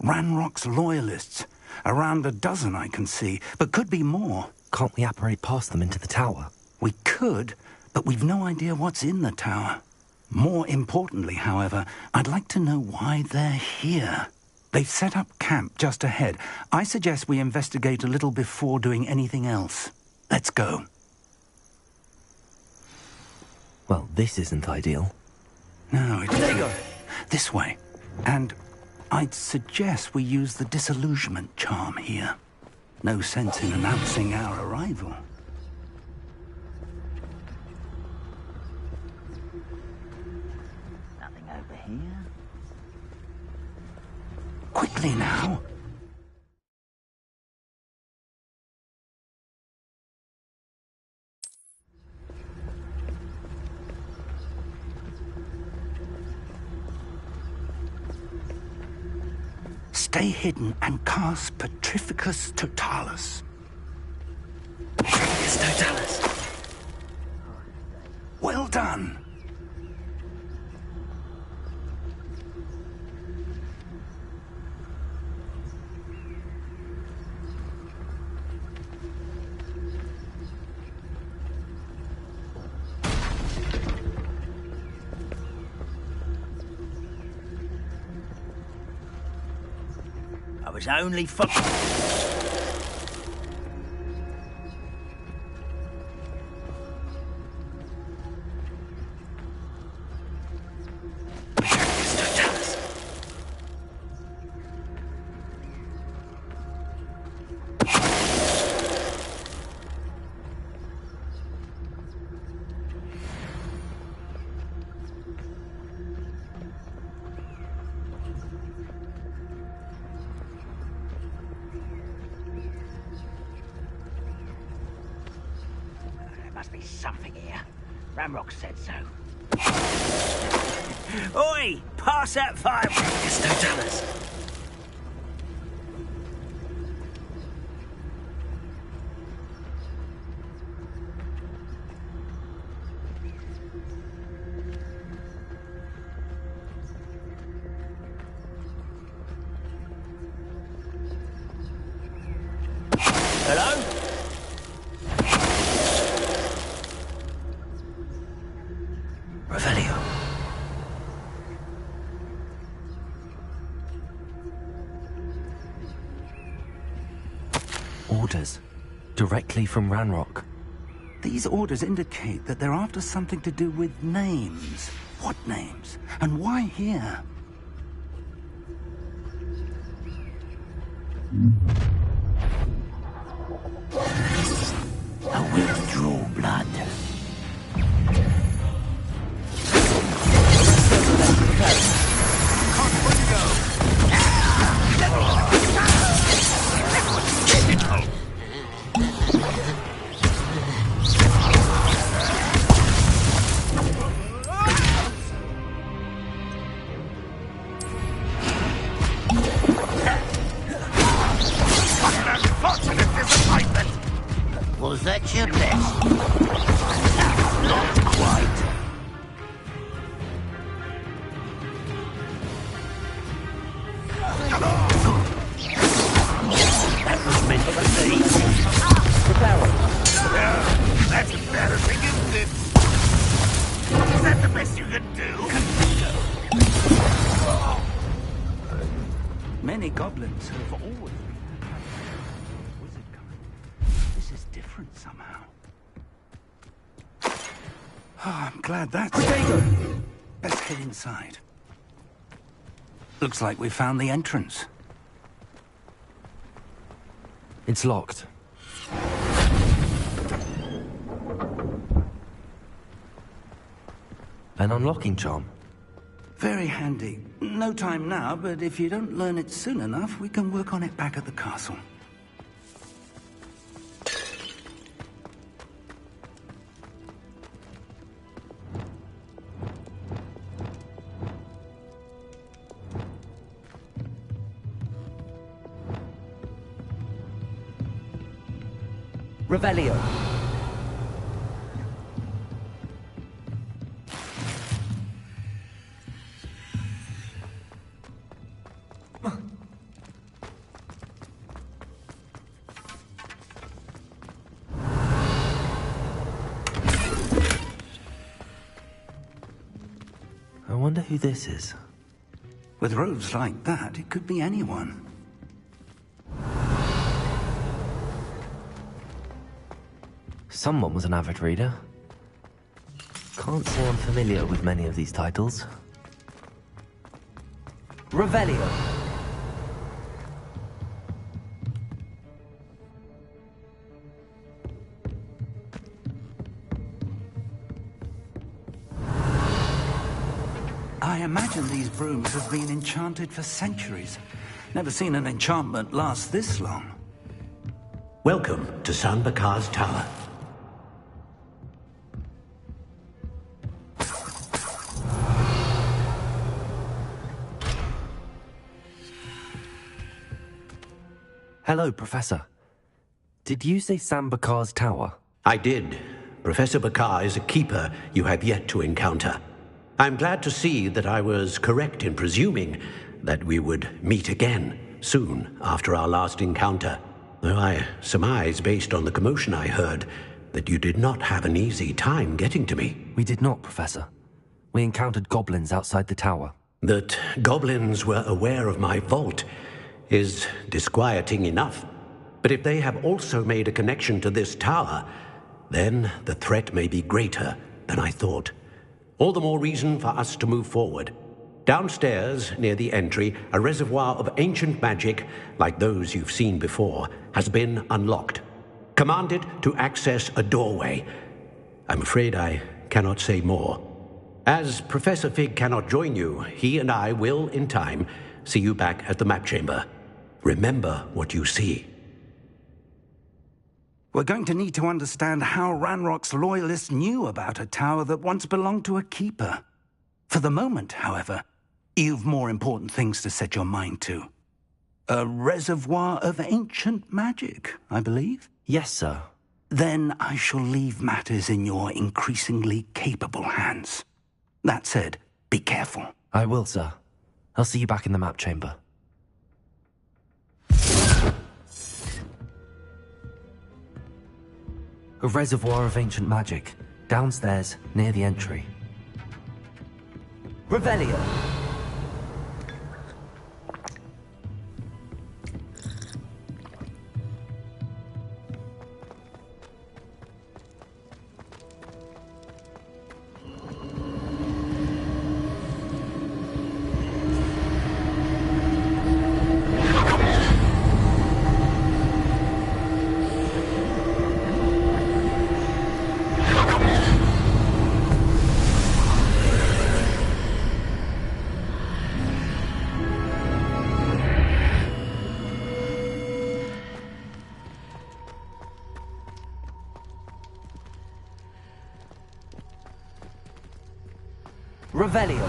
Ranrock's loyalists. Around a dozen I can see, but could be more. Can't we apparate past them into the tower? We could, but we've no idea what's in the tower. More importantly, however, I'd like to know why they're here. They've set up camp just ahead. I suggest we investigate a little before doing anything else. Let's go. Well, this isn't ideal. No, there you go. This way. And I'd suggest we use the disillusionment charm here. No sense in announcing our arrival. Nothing over here. Quickly now. Stay hidden and cast Petrificus Totalis. Petrificus Totalis. Well done. I was only for... Must be something here. Ramrock said so. Oi! Pass that fire! It's no Dallas. Hello? Revelio. Orders. Directly from Ranrock. These orders indicate that they're after something to do with names. What names? And why here? I will draw blood. Was that your best? Not quite. That was meant for me. That's embarrassing, isn't it? Is that the best you can do? Many goblins have always been wizard kind. This is different somehow. Oh, I'm glad that's... Protego! Let's head inside. Looks like we found the entrance. It's locked. An unlocking charm. Very handy. No time now, but if you don't learn it soon enough, we can work on it back at the castle. Revelio. I wonder who this is. With robes like that, it could be anyone. Someone was an avid reader. Can't say I'm familiar with many of these titles. Revelio. I imagine these brooms have been enchanted for centuries. Never seen an enchantment last this long. Welcome to San Bakar's Tower. Hello, Professor. Did you say Sam Bakar's tower? I did. Professor Bakar is a keeper you have yet to encounter. I'm glad to see that I was correct in presuming that we would meet again soon after our last encounter. Though I surmise, based on the commotion I heard, that you did not have an easy time getting to me. We did not, Professor. We encountered goblins outside the tower. That goblins were aware of my vault is disquieting enough. But if they have also made a connection to this tower, then the threat may be greater than I thought. All the more reason for us to move forward. Downstairs, near the entry, a reservoir of ancient magic, like those you've seen before, has been unlocked. Commanded to access a doorway. I'm afraid I cannot say more. As Professor Fig cannot join you, he and I will, in time, see you back at the map chamber. Remember what you see. We're going to need to understand how Ranrock's loyalists knew about a tower that once belonged to a keeper. For the moment, however, you've more important things to set your mind to. A reservoir of ancient magic, I believe? Yes, sir. Then I shall leave matters in your increasingly capable hands. That said, be careful. I will, sir. I'll see you back in the map chamber. A reservoir of ancient magic, downstairs, near the entry. Revelio! Revelio.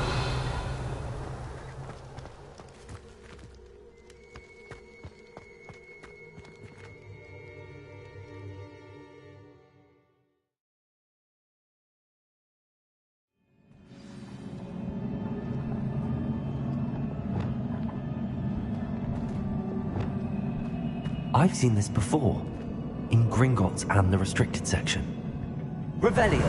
I've seen this before. In Gringotts and the restricted section. Revelio!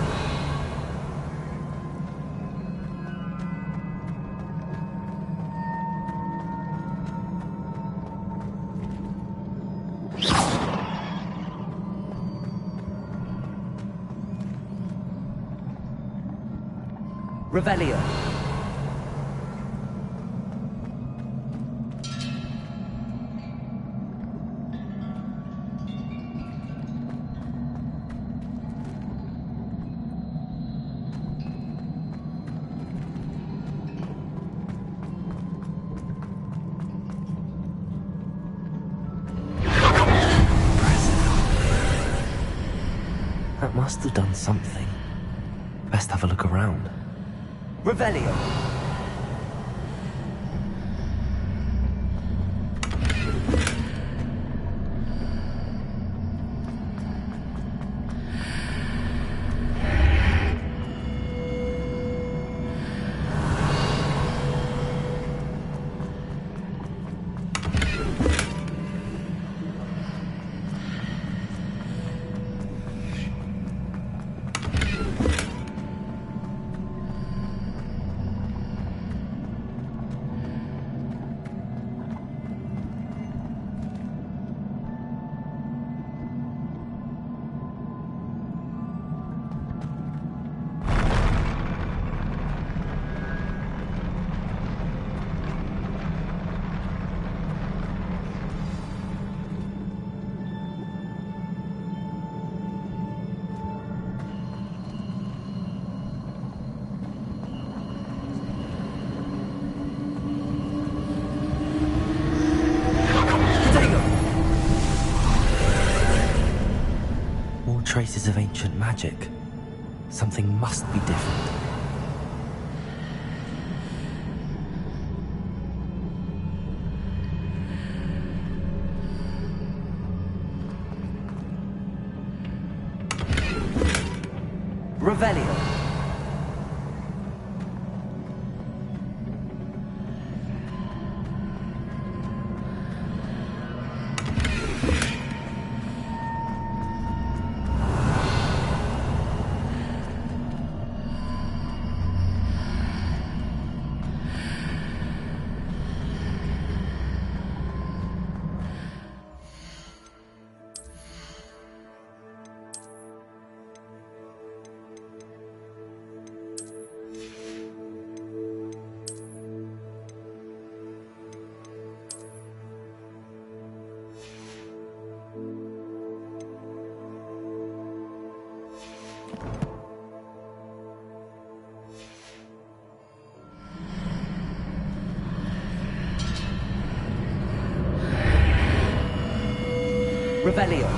Revelio! That must have done something. Best have a look around. Revelio! Traces of ancient magic. Something must be different. Revelio. Revelio.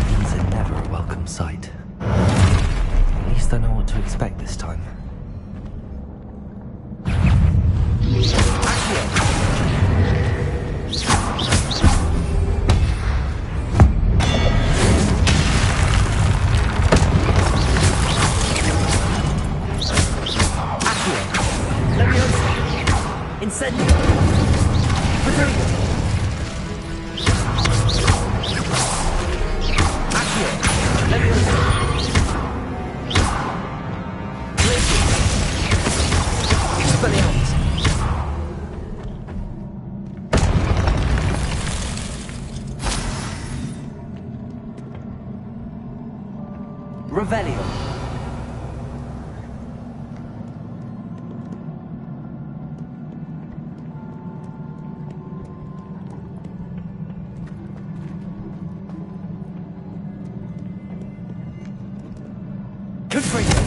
These are never a welcome sight. At least I know what to expect this time. Incendio! Rodrigo! Accio! Leviosa! Glacius! Expelliarmus! Revelio! Confringo!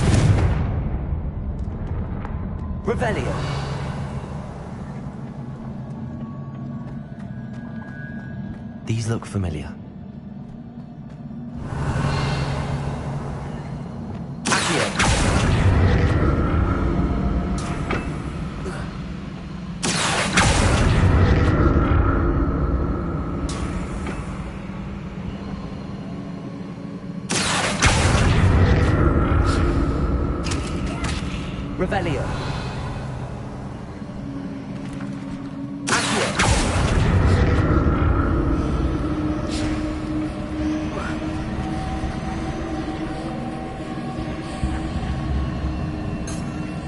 Revelio! These look familiar. Accio! Revelio.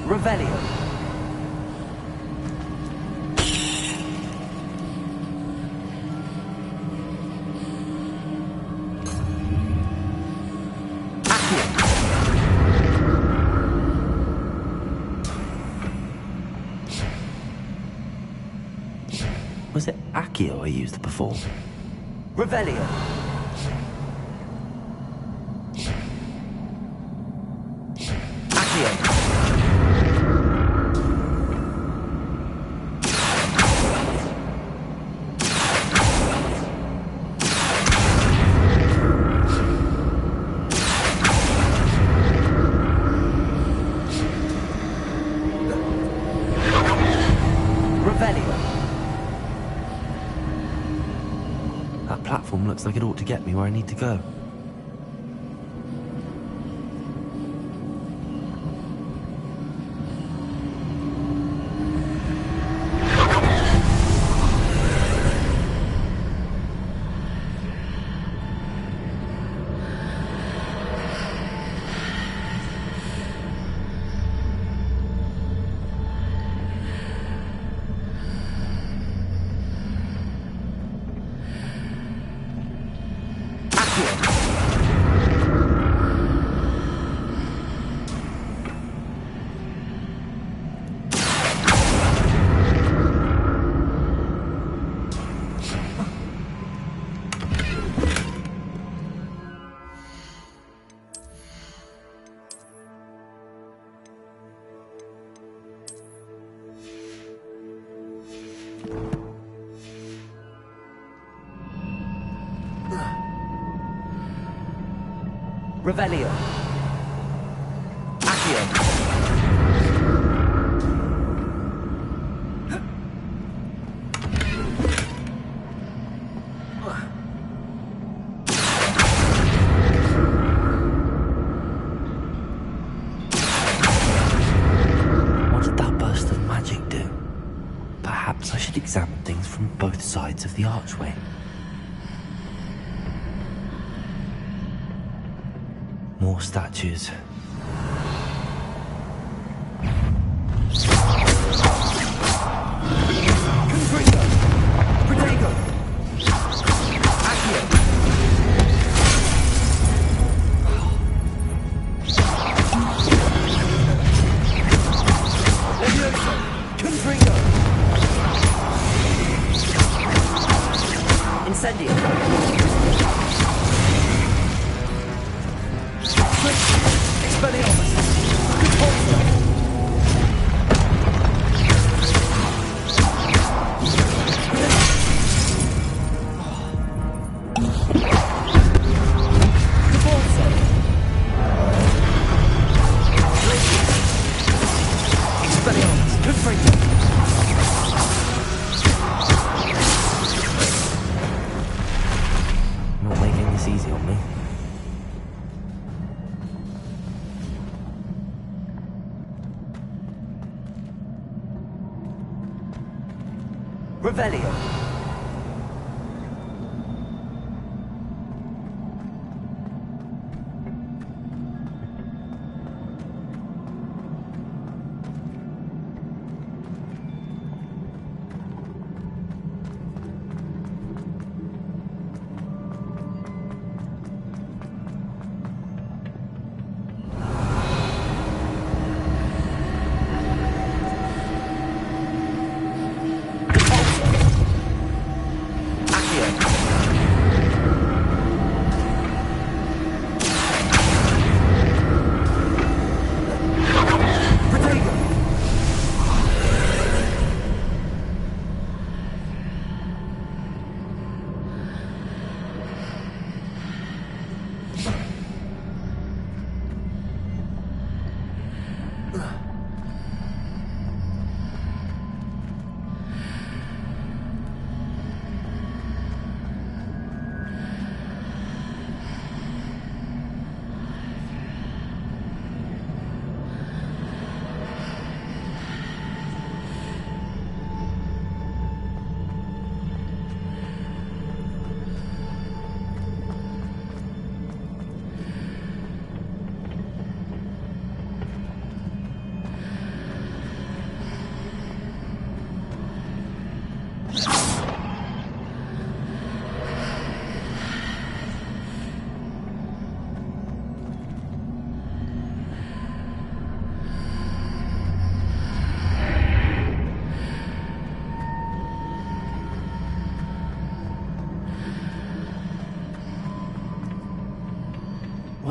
Revelio. Was it Accio I used before? Revelio. Accio. That platform looks like it ought to get me where I need to go. Revelio. Accio. What did that burst of magic do? Perhaps I should examine things from both sides of the archway. More statues. Not making this easy on me. Revelio.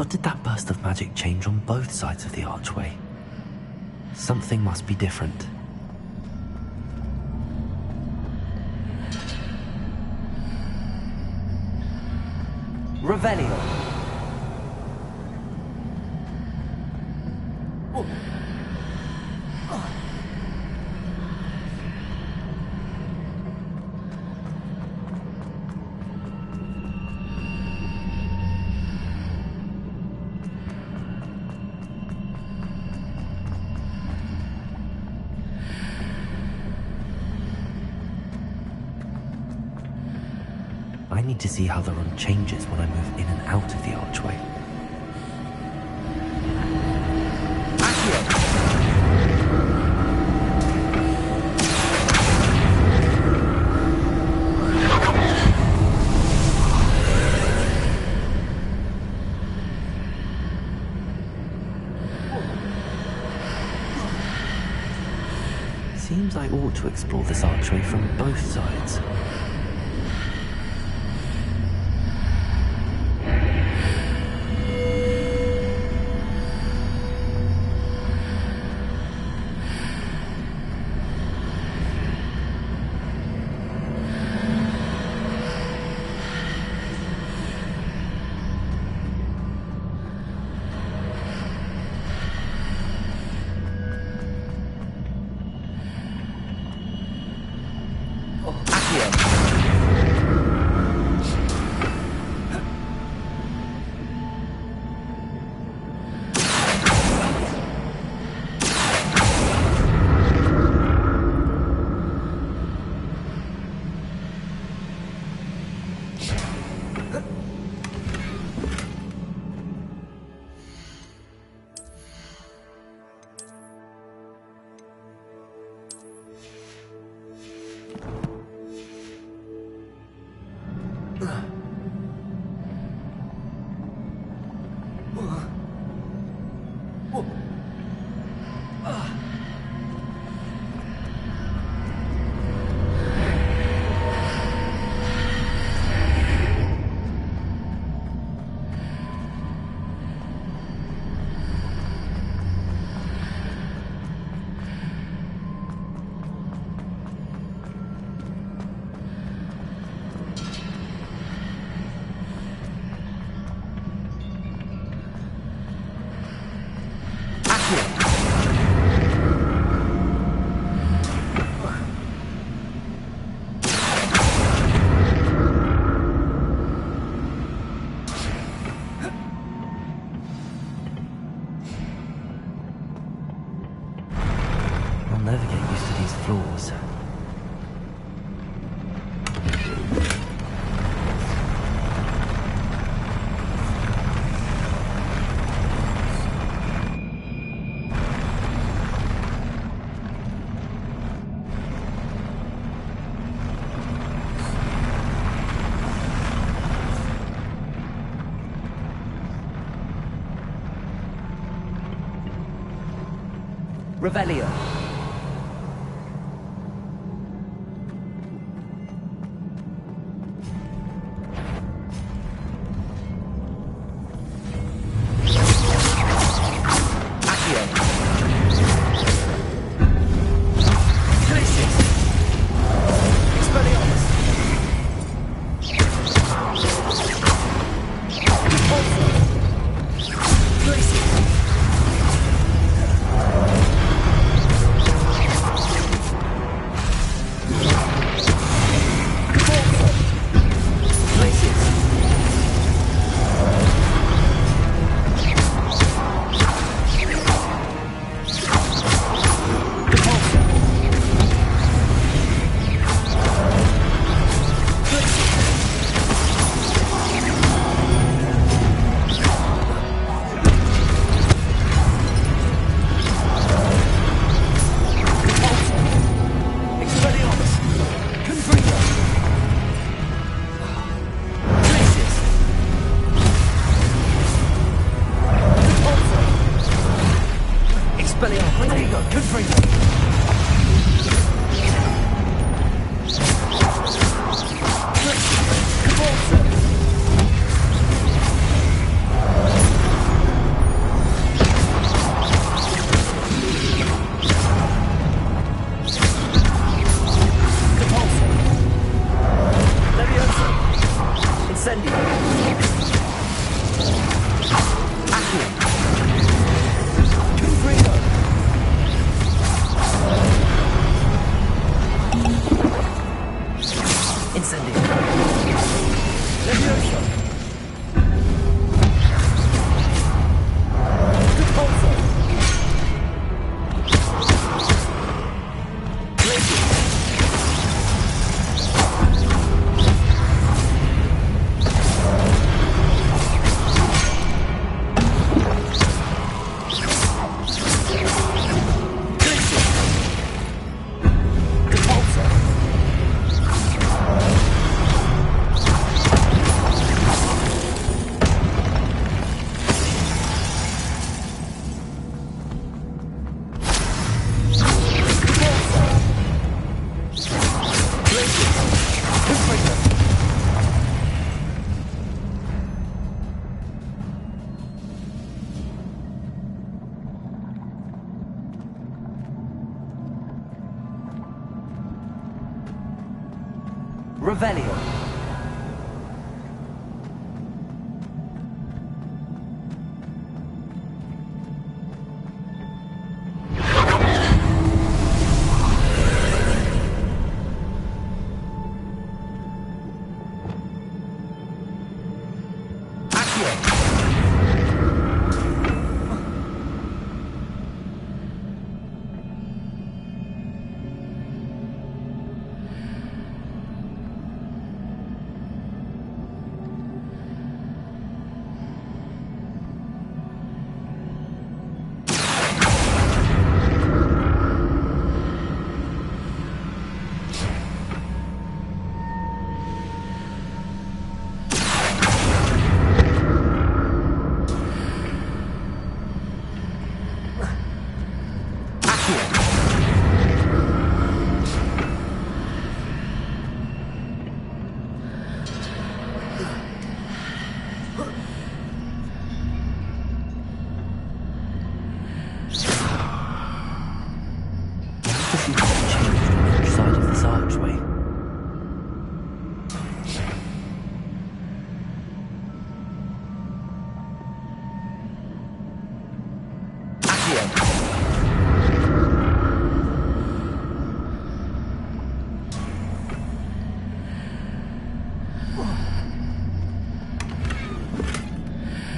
What did that burst of magic change on both sides of the archway? Something must be different. Revelio. I need to see how the run changes when I move in and out of the archway. Seems I ought to explore this archway from both sides. I'll never get used to these floors. Revelio. Revelio.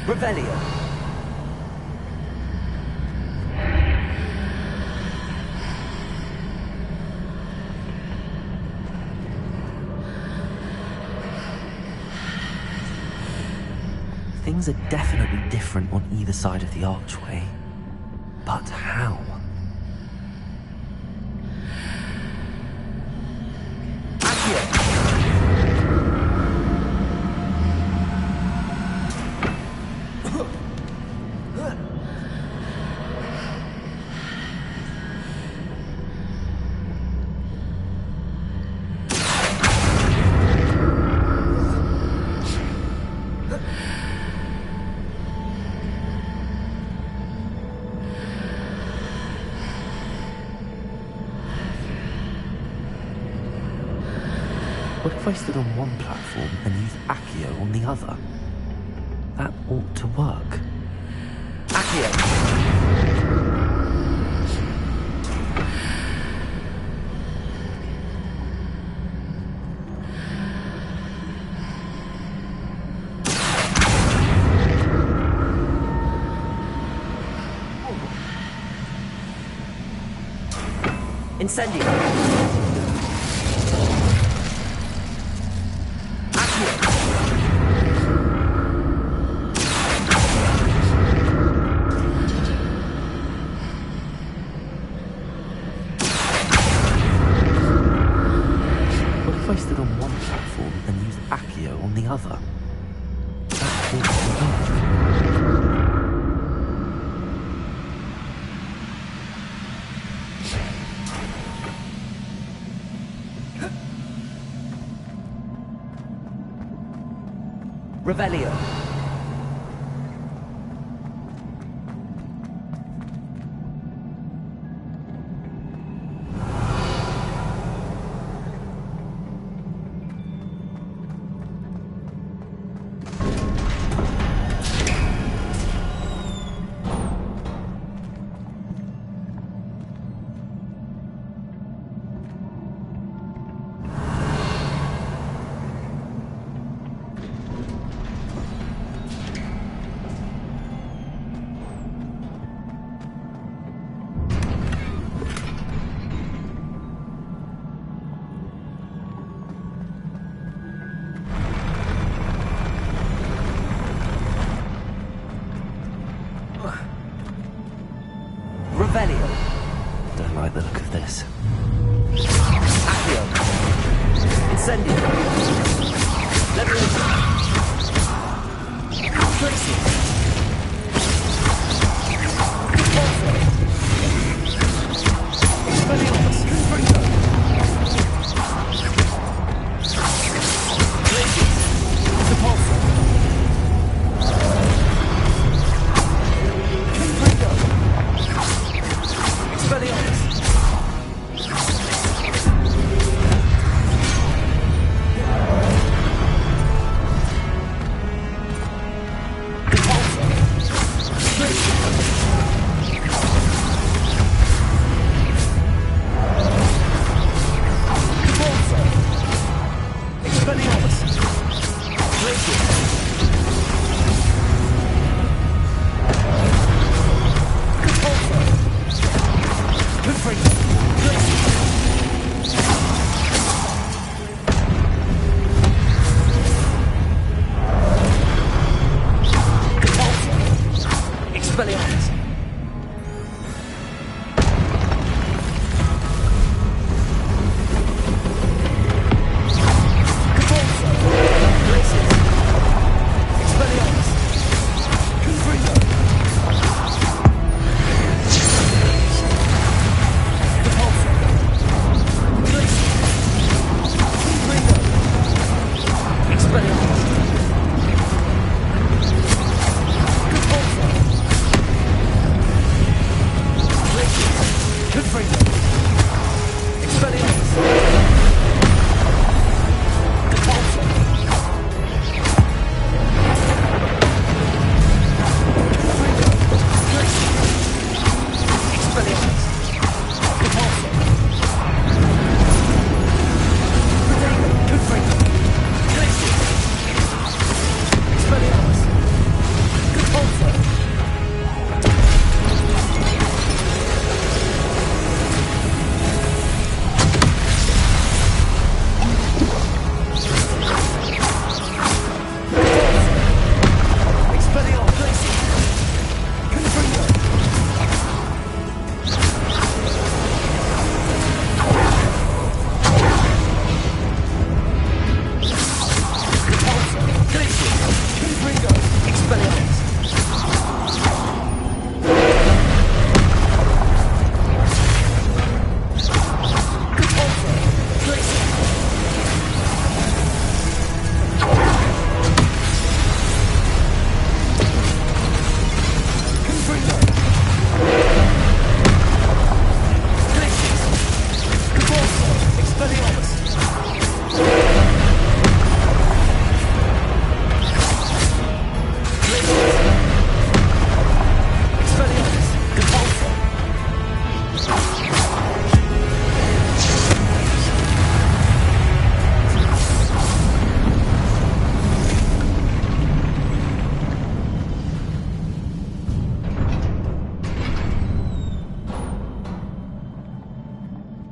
Revelio. Things are definitely different on either side of the archway. But how? What if I stood on one platform and used Accio on the other? That ought to work. Accio! Incendio! What if I stood on one platform and used Accio on the other? That ought to work. Revelio. Revelio. Don't like the look of this. Accio. Incendio. Leviosa. Tracy. Leviosa. Confringo. Glacius. Sepulso. Confringo. Expelliarmus!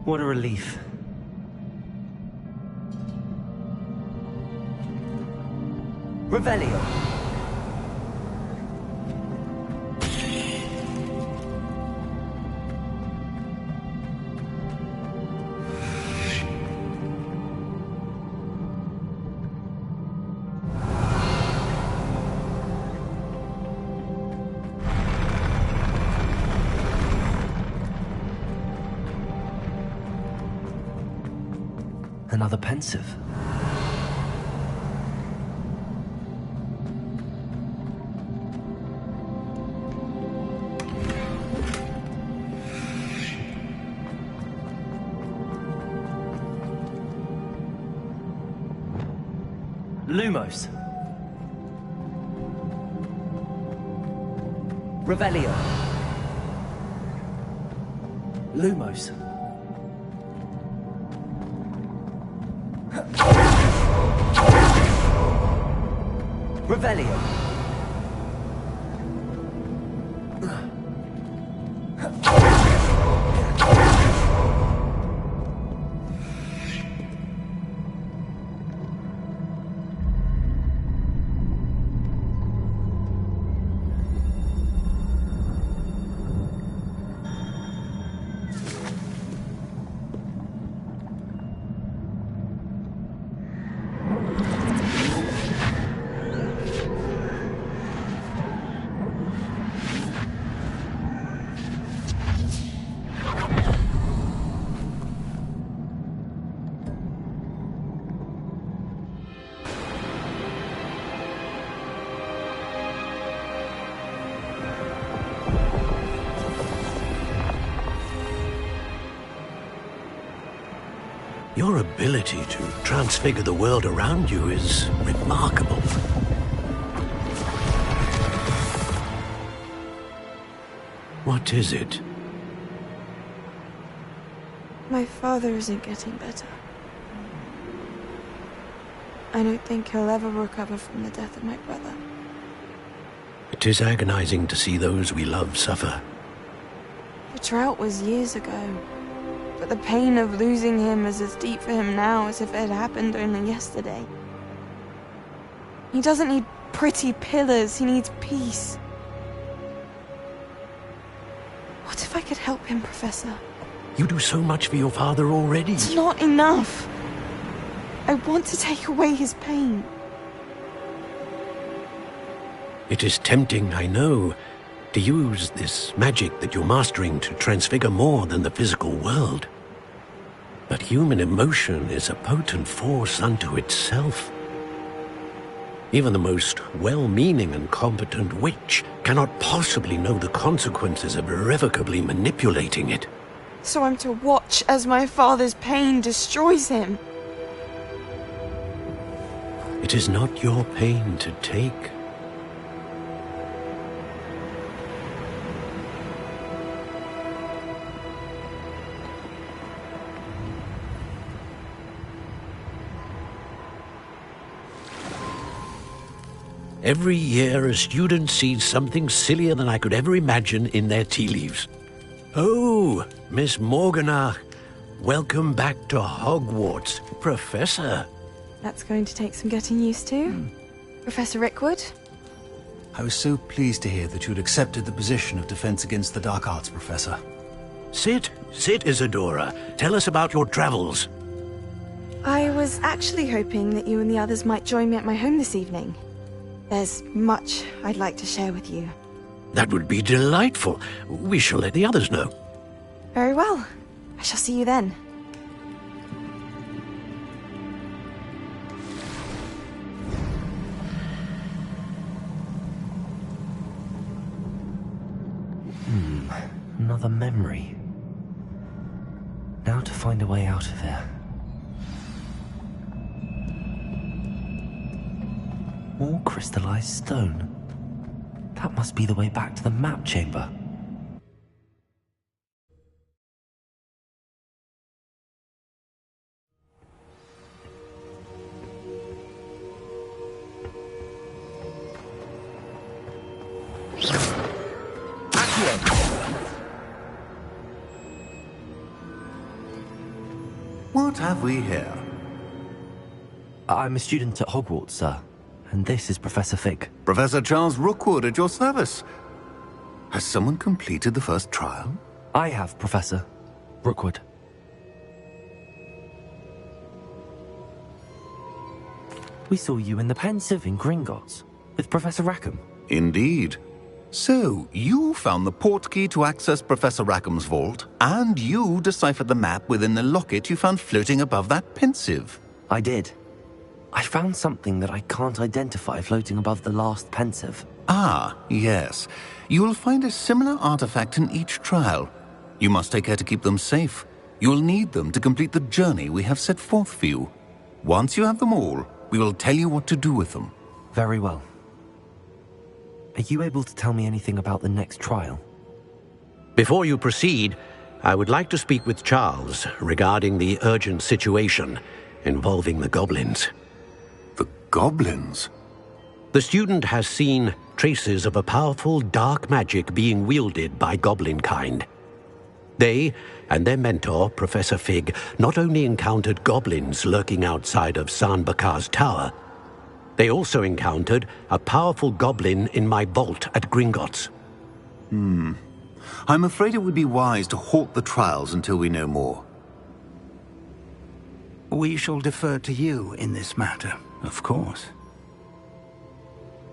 What a relief. Revelio. Another pensive. Lumos. Revelio. Lumos. Revelio. Your ability to transfigure the world around you is remarkable. What is it? My father isn't getting better. I don't think he'll ever recover from the death of my brother. It is agonizing to see those we love suffer. The drought was years ago, but the pain of losing him is as deep for him now as if it had happened only yesterday. He doesn't need pretty pillars, he needs peace. What if I could help him, Professor? You do so much for your father already. It's not enough. I want to take away his pain. It is tempting, I know, to use this magic that you're mastering to transfigure more than the physical world. But human emotion is a potent force unto itself. Even the most well-meaning and competent witch cannot possibly know the consequences of irrevocably manipulating it. So I'm to watch as my father's pain destroys him. It is not your pain to take. Every year, a student sees something sillier than I could ever imagine in their tea leaves. Oh, Miss Morganach, welcome back to Hogwarts, Professor. That's going to take some getting used to. Professor Rickwood? I was so pleased to hear that you had accepted the position of Defense Against the Dark Arts, Professor. Sit, Isadora. Tell us about your travels. I was actually hoping that you and the others might join me at my home this evening. There's much I'd like to share with you. That would be delightful. We shall let the others know. Very well. I shall see you then. Another memory. Now to find a way out of here. More crystallized stone. That must be the way back to the map chamber. What have we here? I'm a student at Hogwarts, sir. And this is Professor Fig. Professor Charles Rookwood at your service. Has someone completed the first trial? I have, Professor Rookwood. We saw you in the Pensive in Gringotts with Professor Rackham. Indeed. So, you found the portkey to access Professor Rackham's vault, and you deciphered the map within the locket you found floating above that Pensive. I did. I found something that I can't identify floating above the last Pensive. Ah, yes. You will find a similar artifact in each trial. You must take care to keep them safe. You will need them to complete the journey we have set forth for you. Once you have them all, we will tell you what to do with them. Very well. Are you able to tell me anything about the next trial? Before you proceed, I would like to speak with Charles regarding the urgent situation involving the goblins. The goblins? The student has seen traces of a powerful dark magic being wielded by goblin kind. They and their mentor, Professor Fig, not only encountered goblins lurking outside of San Bakar's tower, they also encountered a powerful goblin in my vault at Gringotts. I'm afraid it would be wise to halt the trials until we know more. We shall defer to you in this matter, of course.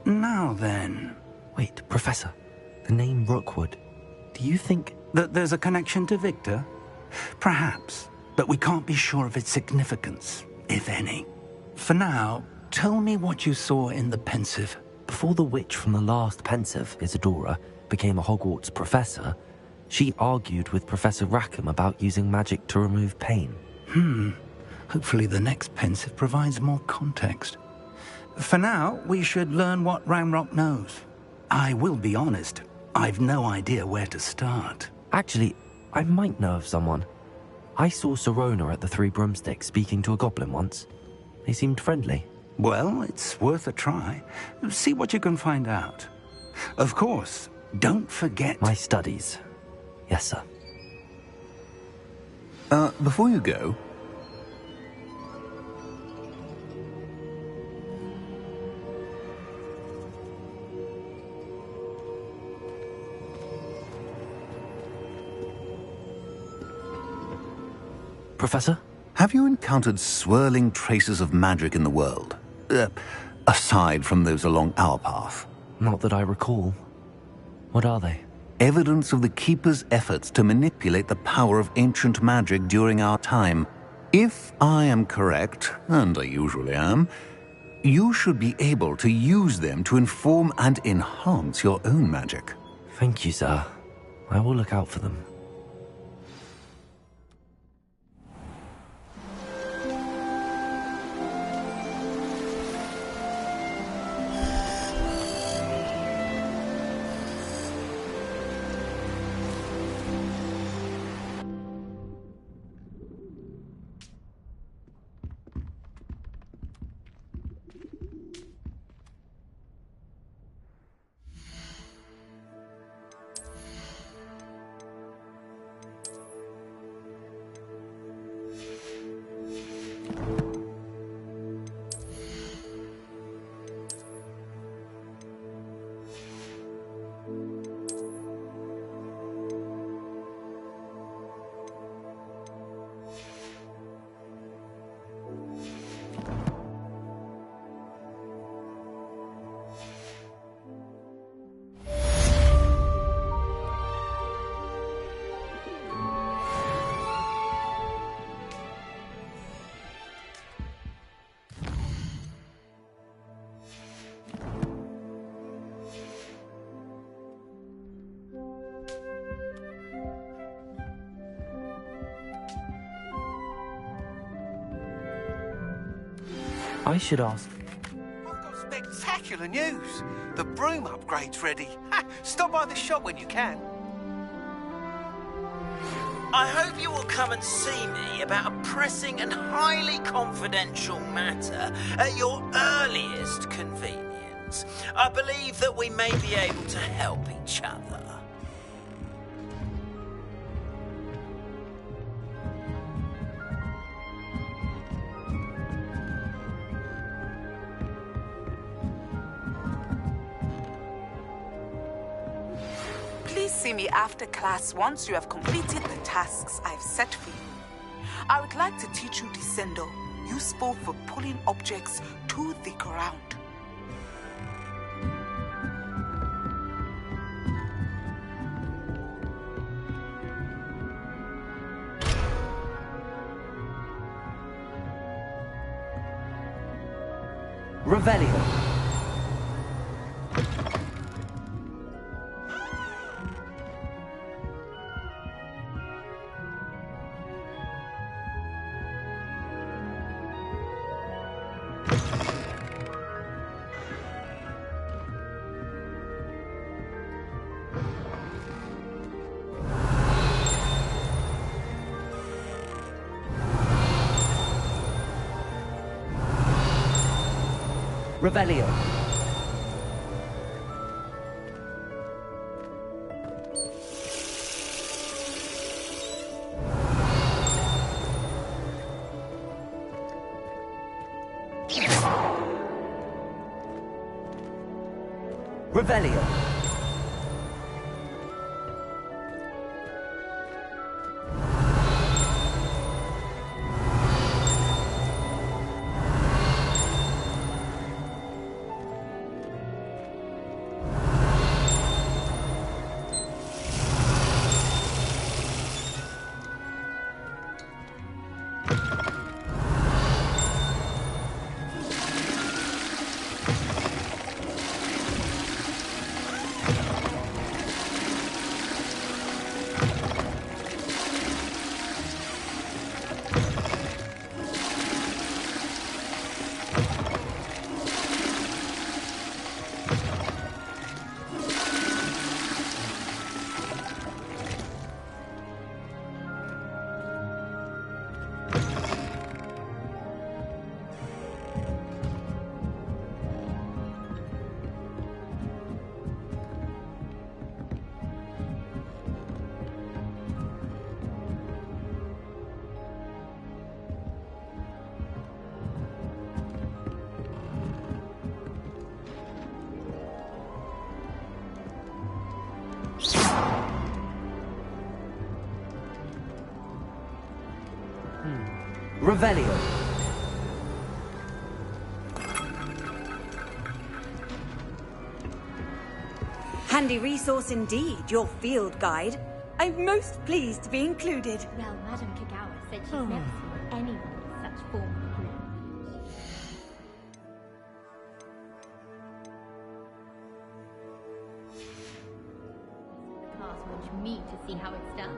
Now then... Wait, Professor. The name Rookwood. Do you think... that there's a connection to Victor? Perhaps, but we can't be sure of its significance, if any. For now, tell me what you saw in the Pensive. Before the witch from the last Pensive, Isadora, became a Hogwarts professor, she argued with Professor Rackham about using magic to remove pain. Hopefully the next Pensive provides more context. For now, we should learn what Ramrock knows. I will be honest, I've no idea where to start. Actually, I might know of someone. I saw Sirona at the Three Broomsticks speaking to a goblin once. They seemed friendly. Well, it's worth a try. See what you can find out. Of course, don't forget... My studies. Yes, sir. Before you go... Professor? Have you encountered swirling traces of magic in the world? Aside from those along our path? Not that I recall. What are they? Evidence of the Keeper's efforts to manipulate the power of ancient magic during our time. If I am correct, and I usually am, you should be able to use them to inform and enhance your own magic. Thank you, sir. I will look out for them. I should ask. I've got spectacular news. The broom upgrade's ready. Stop by the shop when you can. I hope you will come and see me about a pressing and highly confidential matter at your earliest convenience. I believe that we may be able to help each other. see me after class once you have completed the tasks I've set for you. I would like to teach you Descendo, useful for pulling objects to the ground. Revelio. Revelio. Revelio. Revelio. Handy resource indeed, your field guide. I'm most pleased to be included. Well, Madame Kagawa said she's never seen anyone with such formal agreement. The cars watch me to see how it's done.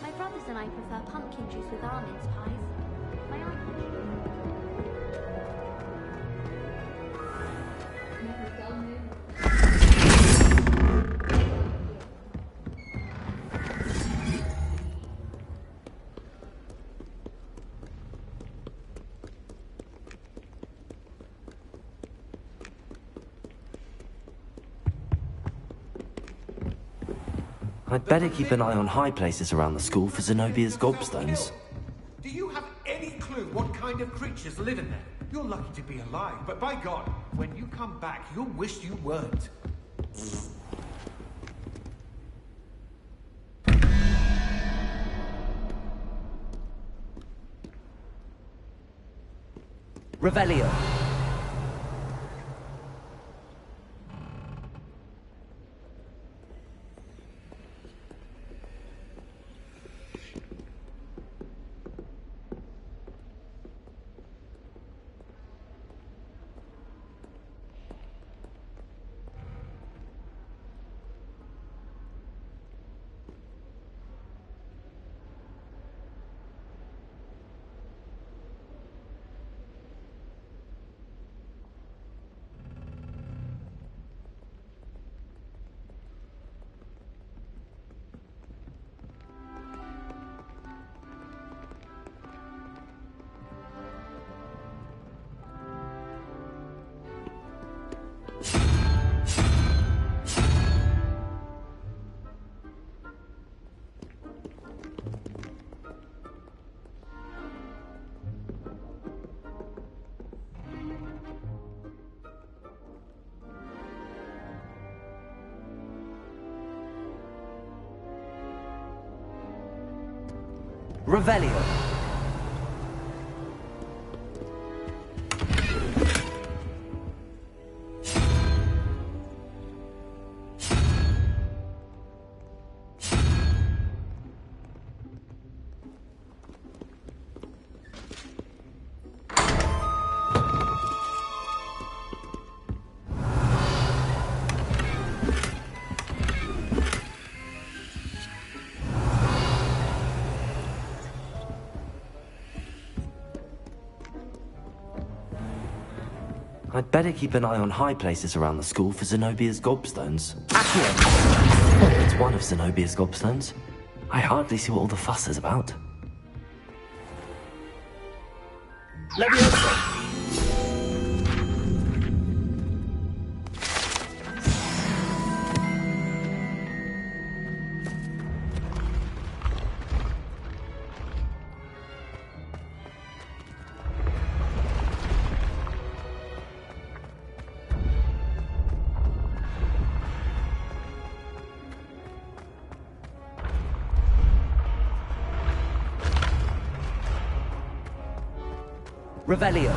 My brothers and I prefer pumpkin juice with our mince pies. My aunt never a dull moment. I'd better keep an eye on high places around the school for Zenobia's gobstones. Do you have any clue what kind of creatures live in there? You're lucky to be alive, but by God, when you come back, you'll wish you weren't. Revelio. Revelio. I'd better keep an eye on high places around the school for Zenobia's gobstones. Accio! It's one of Zenobia's gobstones. I hardly see what all the fuss is about. Leviosa! Revelio.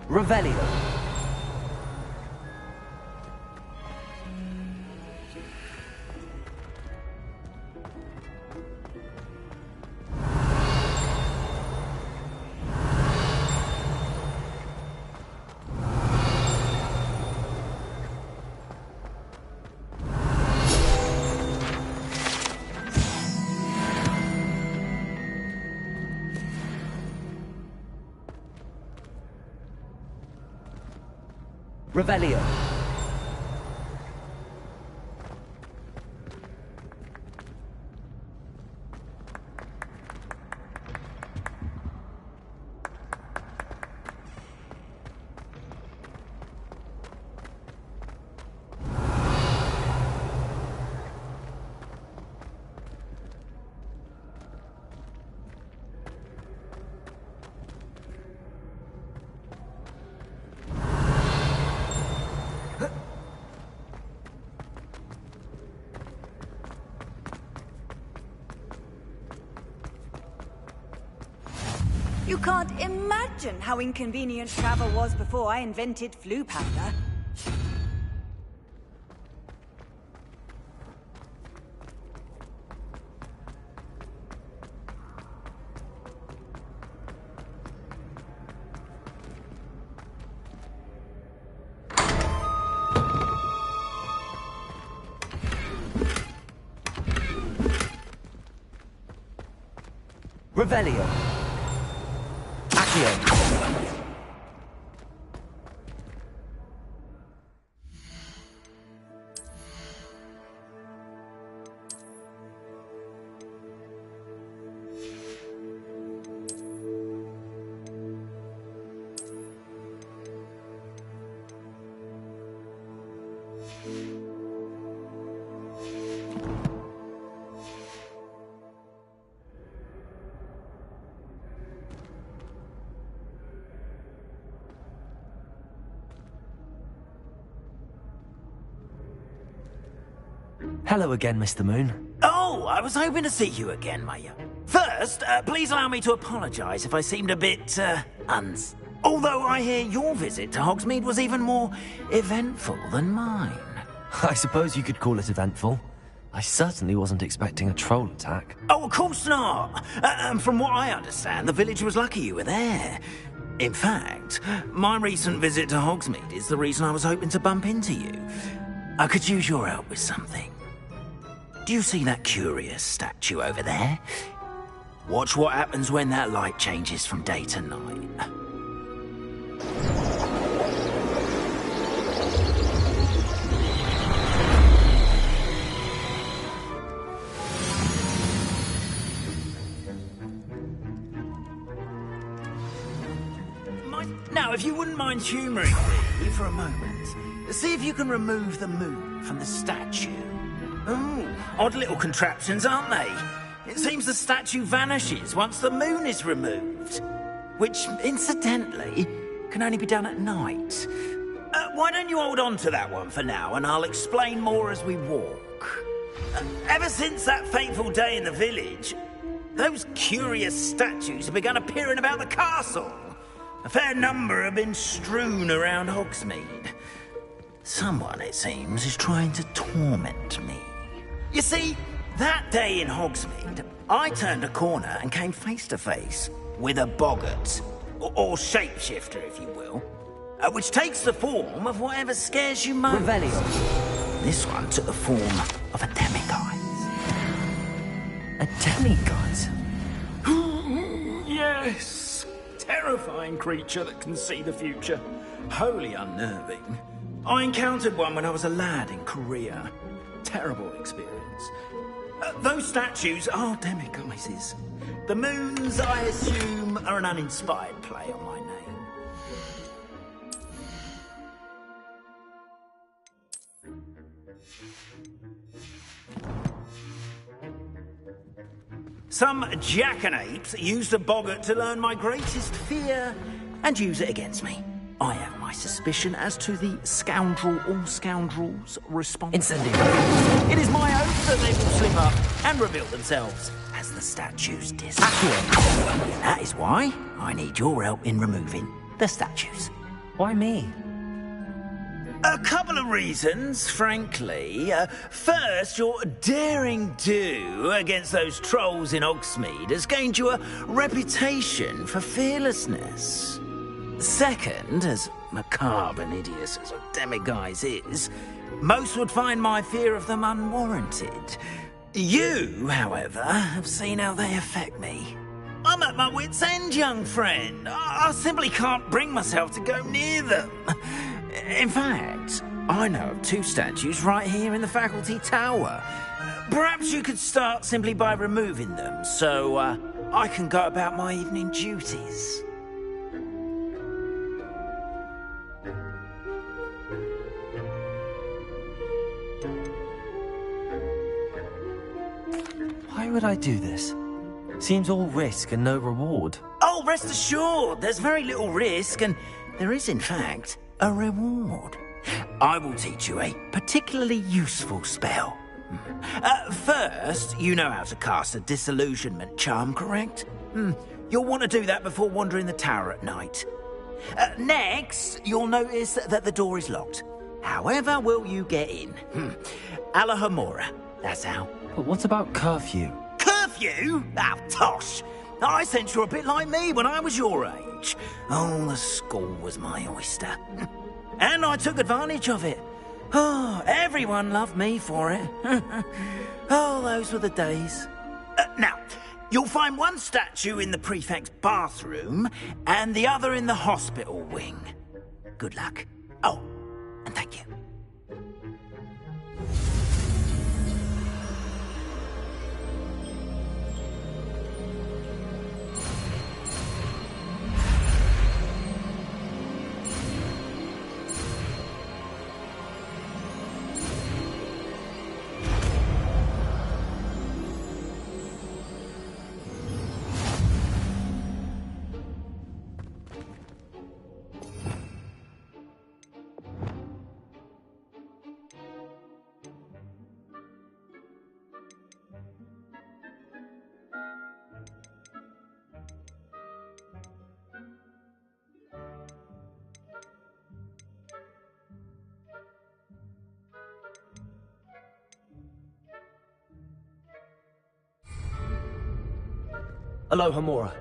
Revelio. Revelio. You can't imagine how inconvenient travel was before I invented flu powder. Revelio. Accio. Hello again, Mr. Moon. Oh, I was hoping to see you again, my young. First, please allow me to apologise if I seemed a bit, Although I hear your visit to Hogsmeade was even more eventful than mine. I suppose you could call it eventful. I certainly wasn't expecting a troll attack. Oh, of course not. From what I understand, the village was lucky you were there. In fact, my recent visit to Hogsmeade is the reason I was hoping to bump into you. I could use your help with something. Do you see that curious statue over there? Watch what happens when that light changes from day to night. Now, if you wouldn't mind humouring me for a moment, see if you can remove the moon from the statue. Ooh, odd little contraptions, aren't they? It seems the statue vanishes once the moon is removed. Which, incidentally, can only be done at night. Why don't you hold on to that one for now, and I'll explain more as we walk. Ever since that fateful day in the village, those curious statues have begun appearing about the castle. A fair number have been strewn around Hogsmeade. Someone, it seems, is trying to torment me. You see, that day in Hogsmeade, I turned a corner and came face to face with a boggart, or shapeshifter, if you will, which takes the form of whatever scares you most. Revelio. This one took the form of a demiguise. A demiguise? Yes! Terrifying creature that can see the future. Wholly unnerving. I encountered one when I was a lad in Korea. Terrible experience. Those statues are demiguises. The moons, I assume, are an uninspired play on my name. Some jackanapes used a boggart to learn my greatest fear and use it against me. I have my suspicion as to the scoundrel or scoundrels responsible. Incendiary. It is my hope that they will slip up and reveal themselves as the statues disappear. That is why I need your help in removing the statues. Why me? A couple of reasons, frankly. First, your daring do against those trolls in Hogsmeade has gained you a reputation for fearlessness. Second, as macabre and hideous as a demiguise is, most would find my fear of them unwarranted. You, however, have seen how they affect me. I'm at my wit's end, young friend. I simply can't bring myself to go near them. In fact, I know of two statues right here in the faculty tower. Perhaps you could start simply by removing them, so I can go about my evening duties. Why would I do this? Seems all risk and no reward. Oh, rest assured, there's very little risk, and there is, in fact, a reward. I will teach you a particularly useful spell. First, you know how to cast a disillusionment charm, correct? You'll want to do that before wandering the tower at night. Next, you'll notice that the door is locked. However will you get in? Alahomora, that's how. But what about curfew? Curfew? Oh, tosh! I sense you're a bit like me when I was your age. Oh, the school was my oyster. And I took advantage of it. Oh, everyone loved me for it. Oh, those were the days. Now, you'll find one statue in the prefect's bathroom and the other in the hospital wing. Good luck. Oh, and thank you. Alohomora.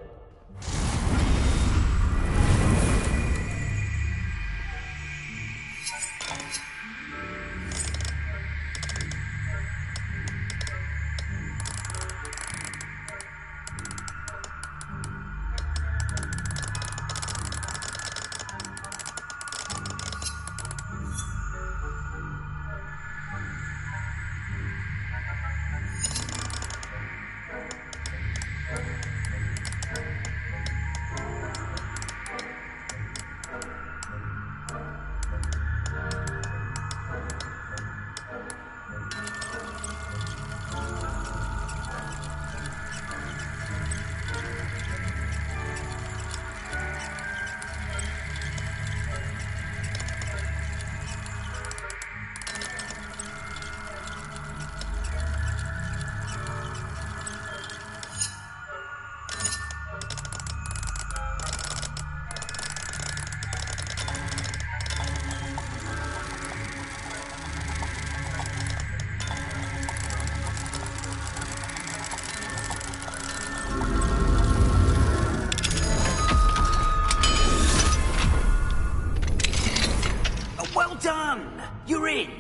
Well done! You're in!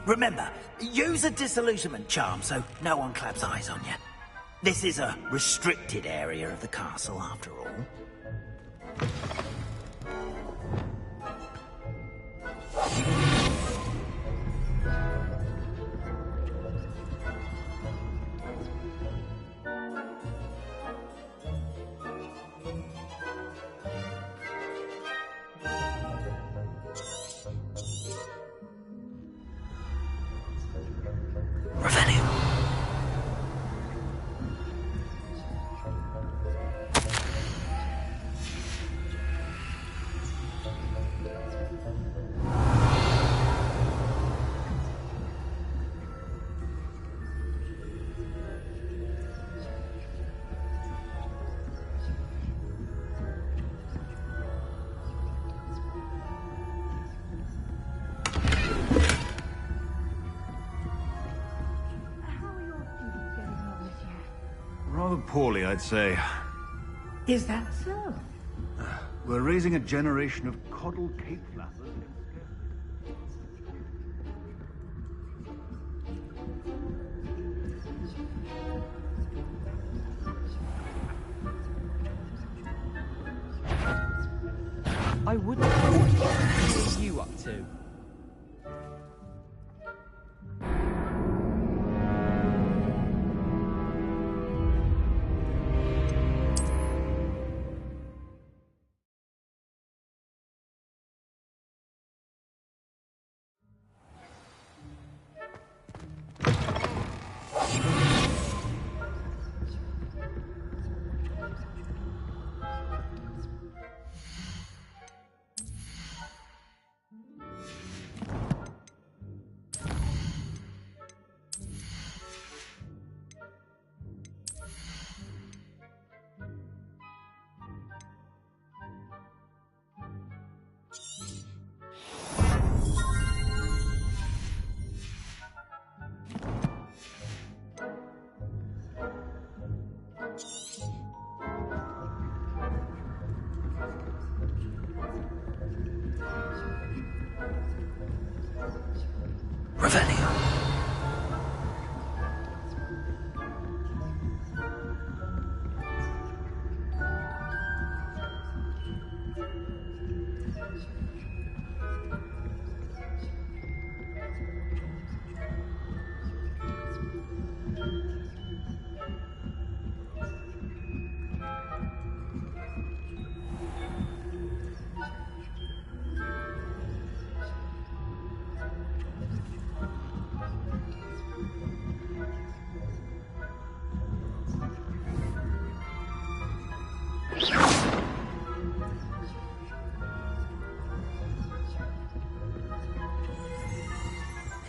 Remember, use a disillusionment charm so no one claps eyes on you. This is a restricted area of the castle, after all. Rather poorly, I'd say. Is that so? We're raising a generation of coddle cake flappers. I wouldn't know what are you up to.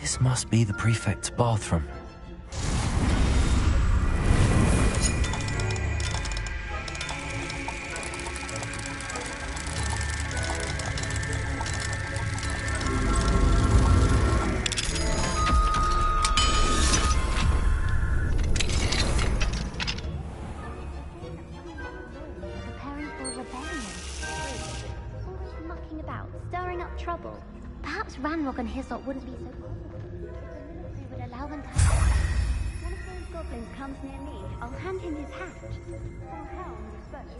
This must be the prefect's bathroom. Preparing for a rebellion. Always mucking about, stirring up trouble. Perhaps Ranrock and Hislop wouldn't be so bothered. If the military would allow them to have one of those goblins comes near me, I'll hand him his hat. Or helm, both.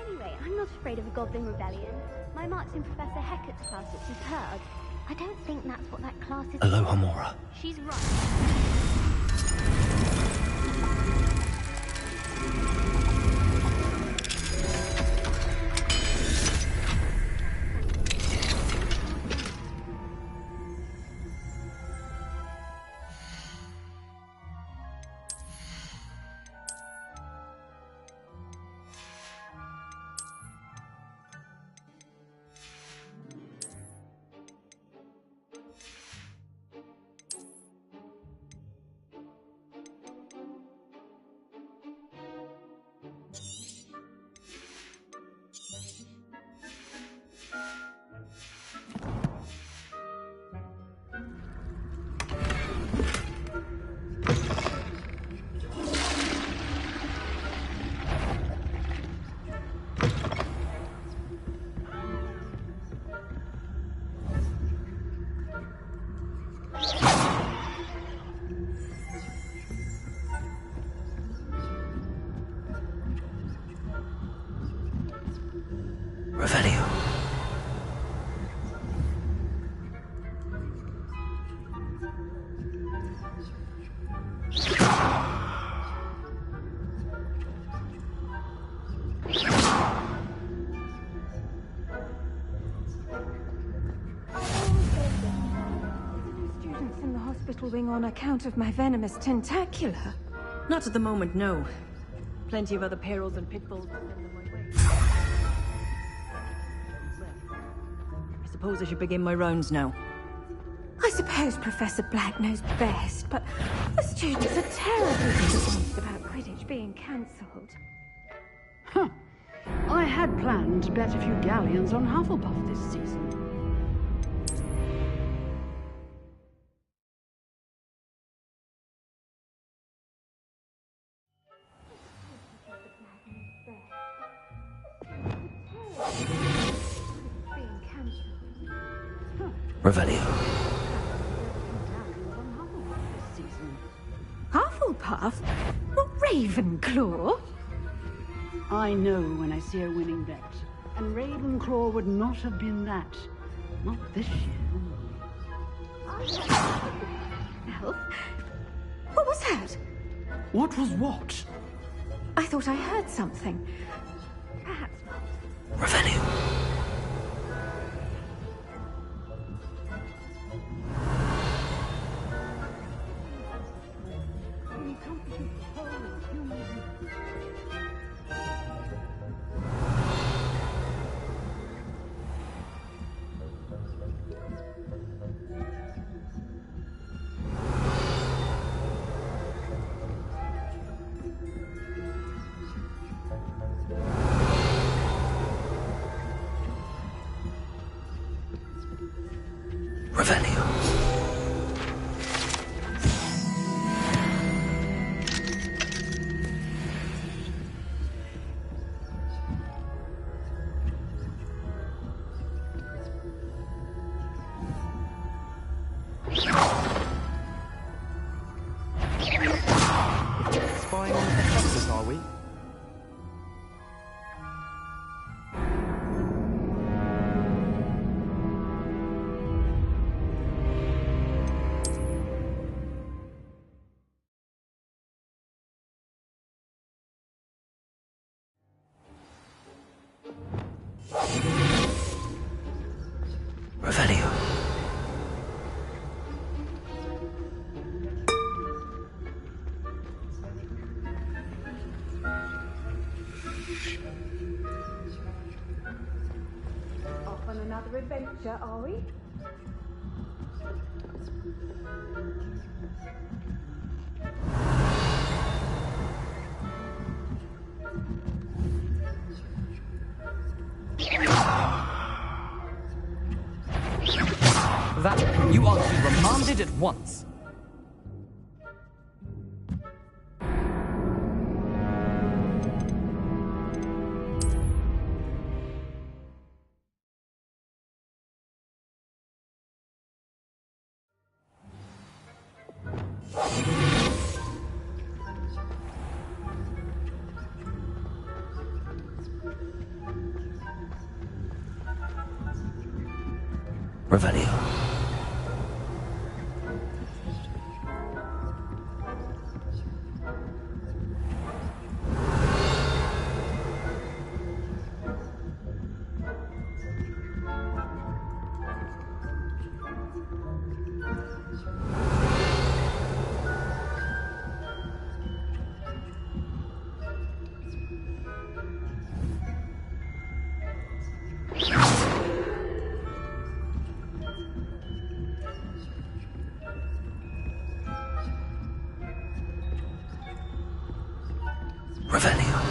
Anyway, I'm not afraid of a goblin rebellion. My marks in Professor Hecat's class are superb. I don't think that's what that class is. Aloha Mora. She's right. hospital wing on account of my venomous tentacular? Not at the moment, no. Plenty of other perils and pitfalls to send them my way. I suppose I should begin my rounds now. I suppose Professor Black knows best, but the students are terribly disappointed about Quidditch being cancelled. Huh. I had planned to bet a few galleons on Hufflepuff this season. Revelio. Hufflepuff? Not Ravenclaw? I know when I see a winning bet, and Ravenclaw would not have been that. Not this year. Elf? What was that? What was what? I thought I heard something. Perhaps not. Revelio. Revelio. Spying on the professors, are we? Revelio. Off on another adventure, are we? That you are to be remanded at once. Revelio. Revelio.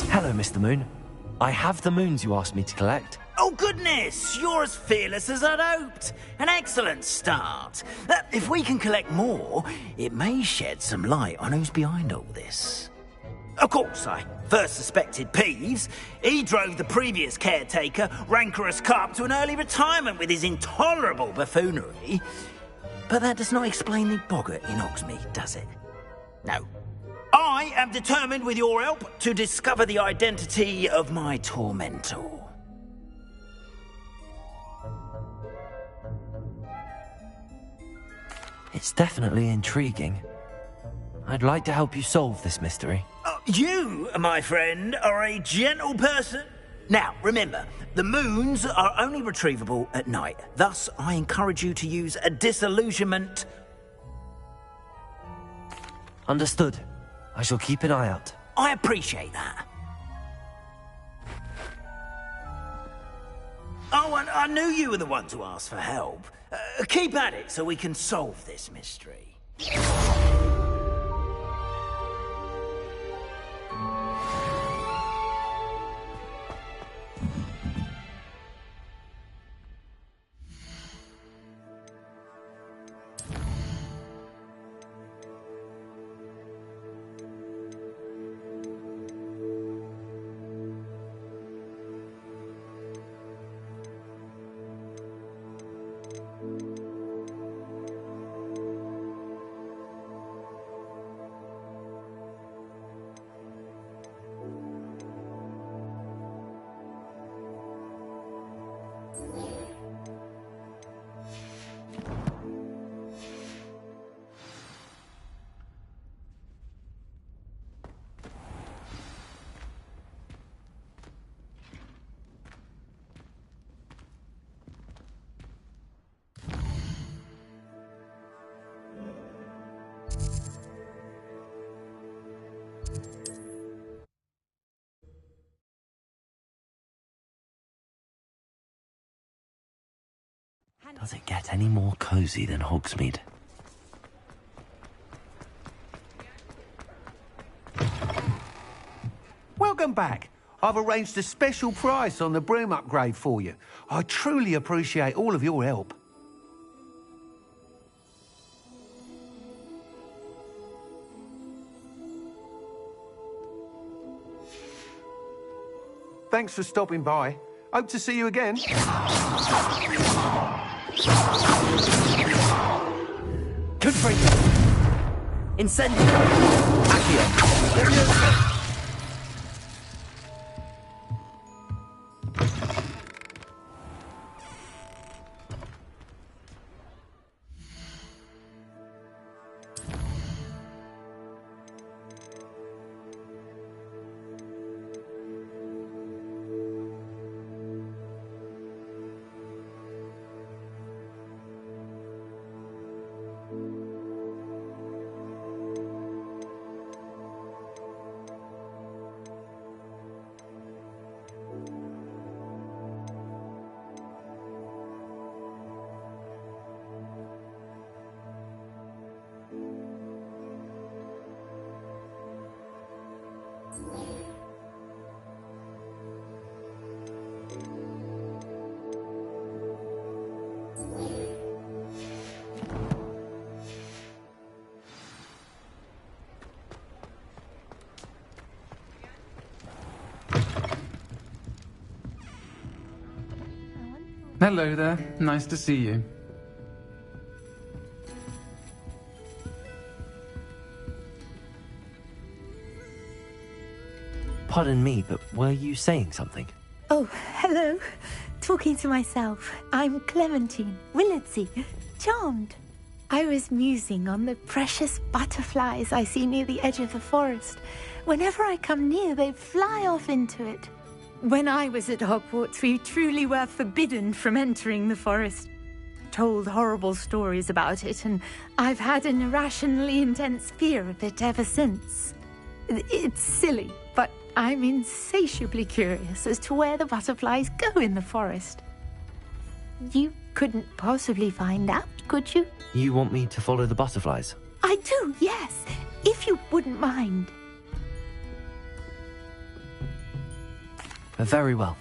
Hello, Mr. Moon. I have the moons you asked me to collect. Oh, goodness! You're as fearless as I'd hoped. An excellent start. If we can collect more, it may shed some light on who's behind all this. Of course, I first suspected Peeves. He drove the previous caretaker, Rancorous Carp, to an early retirement with his intolerable buffoonery. But that does not explain the boggart in Hogsmeade, does it? No. I am determined, with your help, to discover the identity of my tormentor. It's definitely intriguing. I'd like to help you solve this mystery. You, my friend, are a gentle person. Now, remember, the moons are only retrievable at night. Thus, I encourage you to use a disillusionment. Understood. I shall keep an eye out. I appreciate that. Oh, and I knew you were the one to ask for help. Keep at it so we can solve this mystery. Does it get any more cozy than Hogsmeade? Welcome back. I've arranged a special price on the broom upgrade for you. I truly appreciate all of your help. Thanks for stopping by. Hope to see you again. Confringo! Incendio! Accio! Furioso! Hello there. Nice to see you. Pardon me, but were you saying something? Oh, hello. Talking to myself. I'm Clementine Willardsey. Charmed. I was musing on the precious butterflies I see near the edge of the forest. Whenever I come near, they fly off into it. When I was at Hogwarts, we truly were forbidden from entering the forest. Told horrible stories about it, and I've had an irrationally intense fear of it ever since. It's silly, but I'm insatiably curious as to where the butterflies go in the forest. You couldn't possibly find out, could you? You want me to follow the butterflies? I do, yes, if you wouldn't mind. Very well.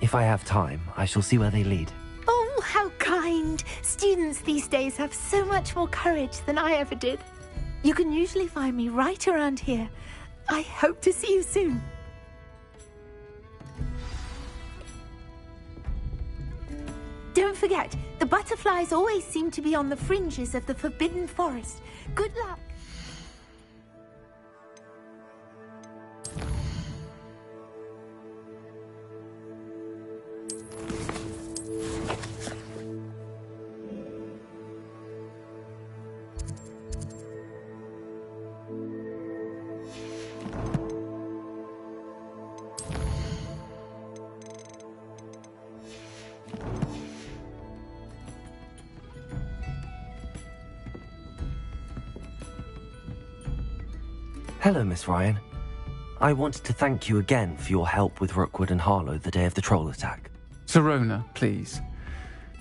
If I have time, I shall see where they lead. Oh, how kind. Students these days have so much more courage than I ever did. You can usually find me right around here. I hope to see you soon. Don't forget, the butterflies always seem to be on the fringes of the Forbidden Forest. Good luck. Hello, Miss Ryan. I wanted to thank you again for your help with Rookwood and Harlow the day of the troll attack. Sirona, please.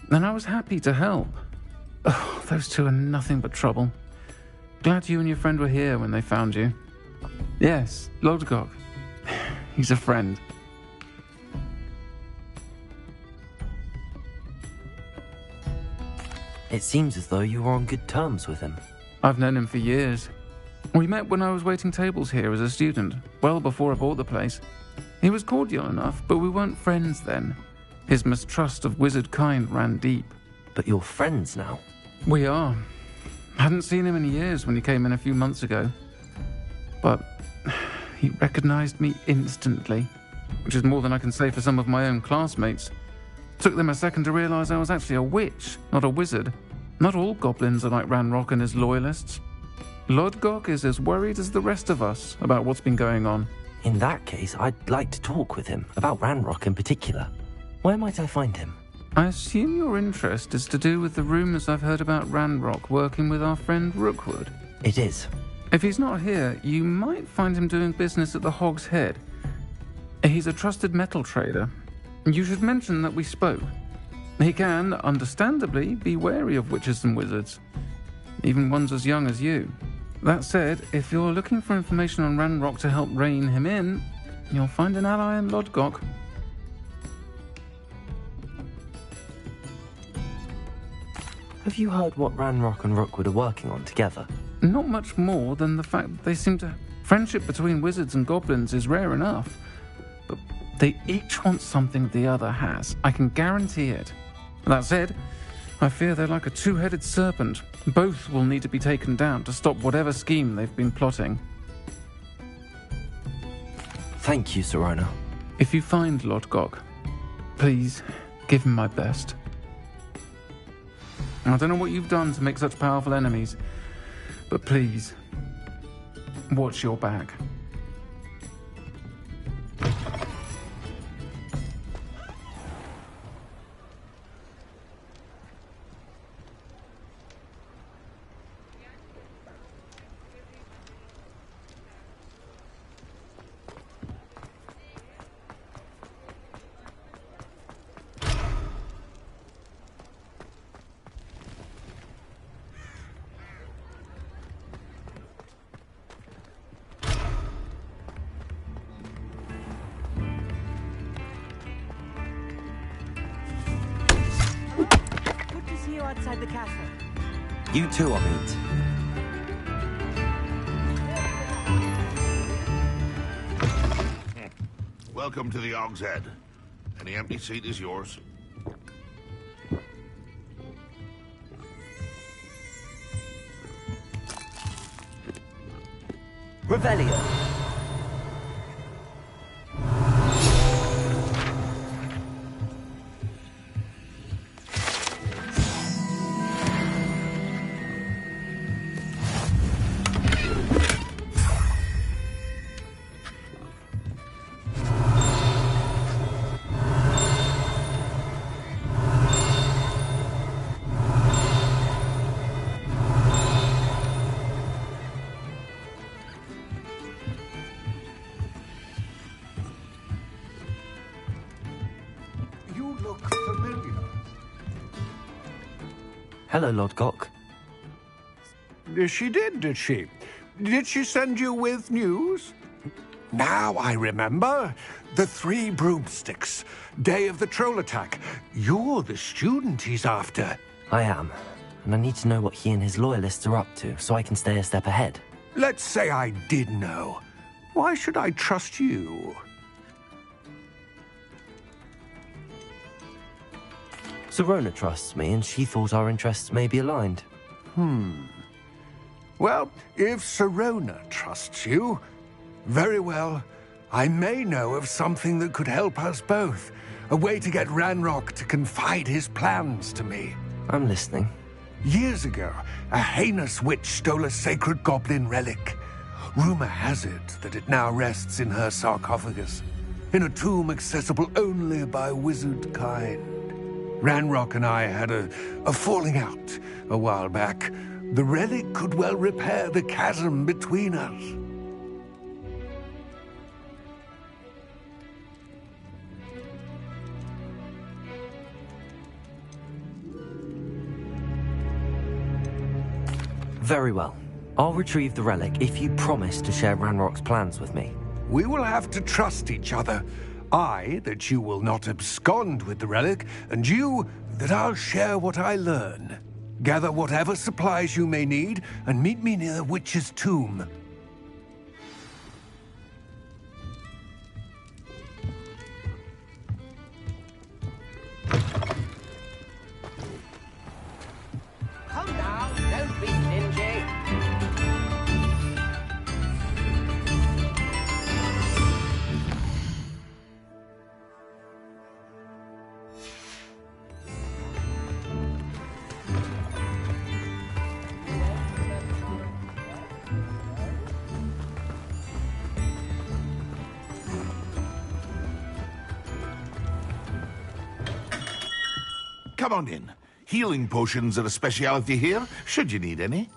And I was happy to help. Oh, those two are nothing but trouble. Glad you and your friend were here when they found you. Yes, Lodgok. He's a friend. It seems as though you were on good terms with him. I've known him for years. We met when I was waiting tables here as a student, well before I bought the place. He was cordial enough, but we weren't friends then. His mistrust of wizard kind ran deep. But you're friends now? We are. Hadn't seen him in years when he came in a few months ago. But he recognized me instantly, which is more than I can say for some of my own classmates. Took them a second to realize I was actually a witch, not a wizard. Not all goblins are like Ranrock and his loyalists. Lodgok is as worried as the rest of us about what's been going on. In that case, I'd like to talk with him, about Ranrock in particular. Where might I find him? I assume your interest is to do with the rumors I've heard about Ranrock working with our friend Rookwood. It is. If he's not here, you might find him doing business at the Hog's Head. He's a trusted metal trader. You should mention that we spoke. He can, understandably, be wary of witches and wizards, even ones as young as you. That said, if you're looking for information on Ranrock to help rein him in, you'll find an ally in Lodgok. Have you heard what Ranrock and Rookwood are working on together? Not much more than the fact that they seem to... Friendship between wizards and goblins is rare enough. But they each want something the other has. I can guarantee it. That said, I fear they're like a two-headed serpent. Both will need to be taken down to stop whatever scheme they've been plotting. Thank you, Sirona. If you find Lodgok, please give him my best. I don't know what you've done to make such powerful enemies, but please, watch your back. Outside the castle. You too, Amit. Welcome to the Hog's Head. Any empty seat is yours. Revelio. Hello, Lodgok. She did she? Did she send you with news? Now I remember. The 3 broomsticks. Day of the troll attack. You're the student he's after. I am. And I need to know what he and his loyalists are up to, so I can stay a step ahead. Let's say I did know. Why should I trust you? Sirona trusts me, and she thought our interests may be aligned. Well, if Sirona trusts you, very well. I may know of something that could help us both. A way to get Ranrock to confide his plans to me. I'm listening. Years ago, a heinous witch stole a sacred goblin relic. Rumor has it that it now rests in her sarcophagus, in a tomb accessible only by wizard kind. Ranrock and I had a falling out a while back. The relic could well repair the chasm between us. Very well. I'll retrieve the relic if you promise to share Ranrock's plans with me. We will have to trust each other. I, that you will not abscond with the relic, and you, that I'll share what I learn. Gather whatever supplies you may need, and meet me near the witch's tomb. Come now, don't be stingy. Come on in. Healing potions are a speciality here, should you need any.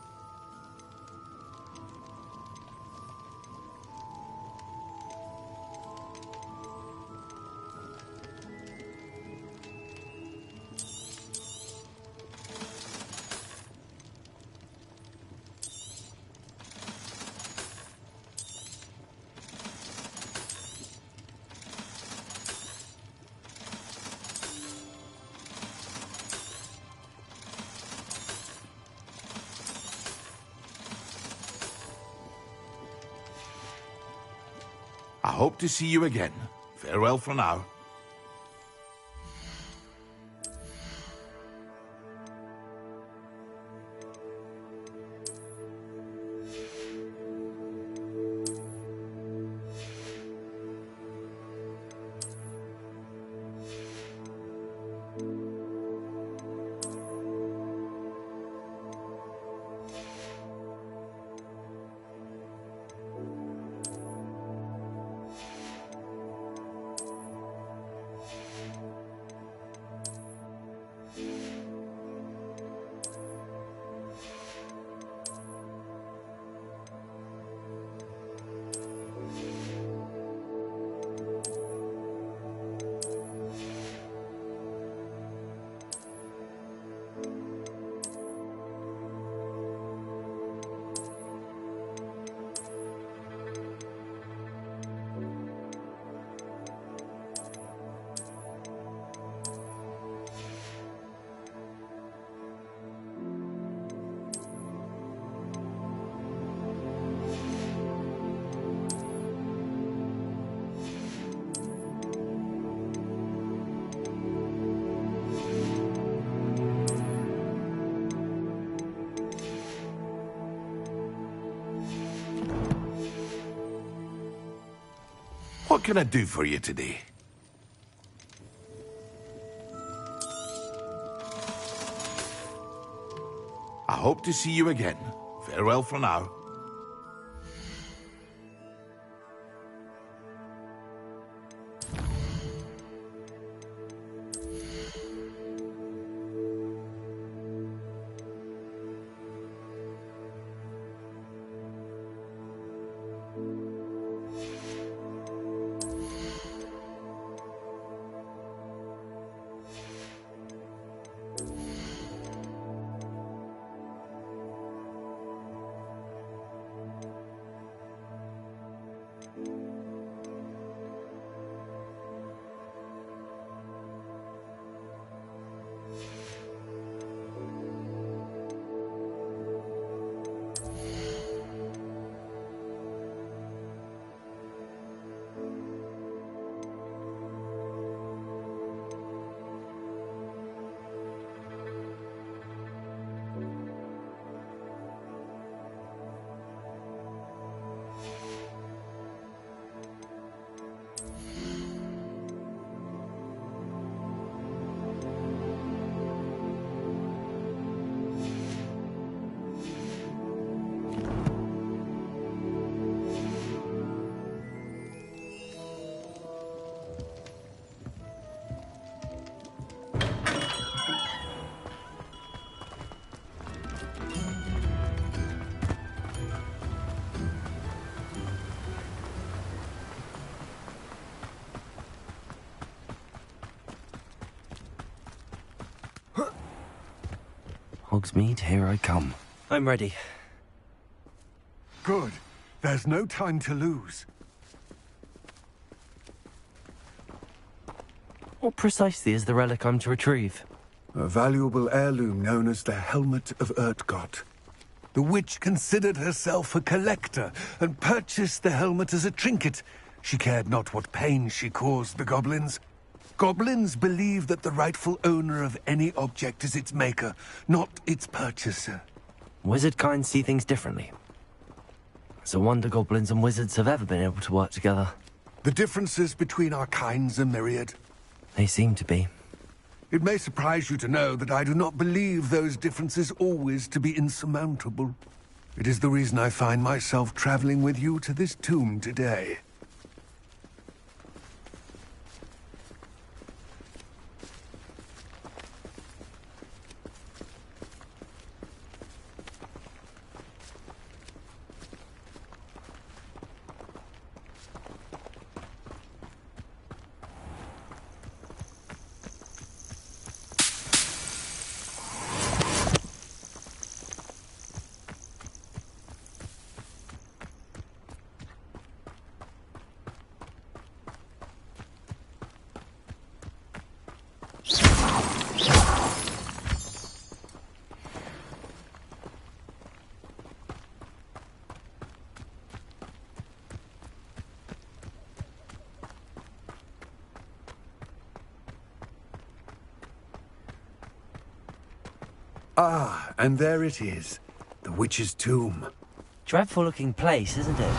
I hope to see you again. Farewell for now. What can I do for you today? I hope to see you again. Farewell for now. Hogsmeade, here I come. I'm ready. Good. There's no time to lose. What precisely is the relic I'm to retrieve? A valuable heirloom known as the Helmet of Urtkot. The witch considered herself a collector and purchased the helmet as a trinket. She cared not what pain she caused the goblins. Goblins believe that the rightful owner of any object is its maker, not its purchaser. Wizard kind see things differently. It's a wonder goblins and wizards have ever been able to work together. The differences between our kinds are myriad. They seem to be. It may surprise you to know that I do not believe those differences always to be insurmountable. It is the reason I find myself traveling with you to this tomb today. Ah, and there it is. The witch's tomb. Dreadful looking place, isn't it?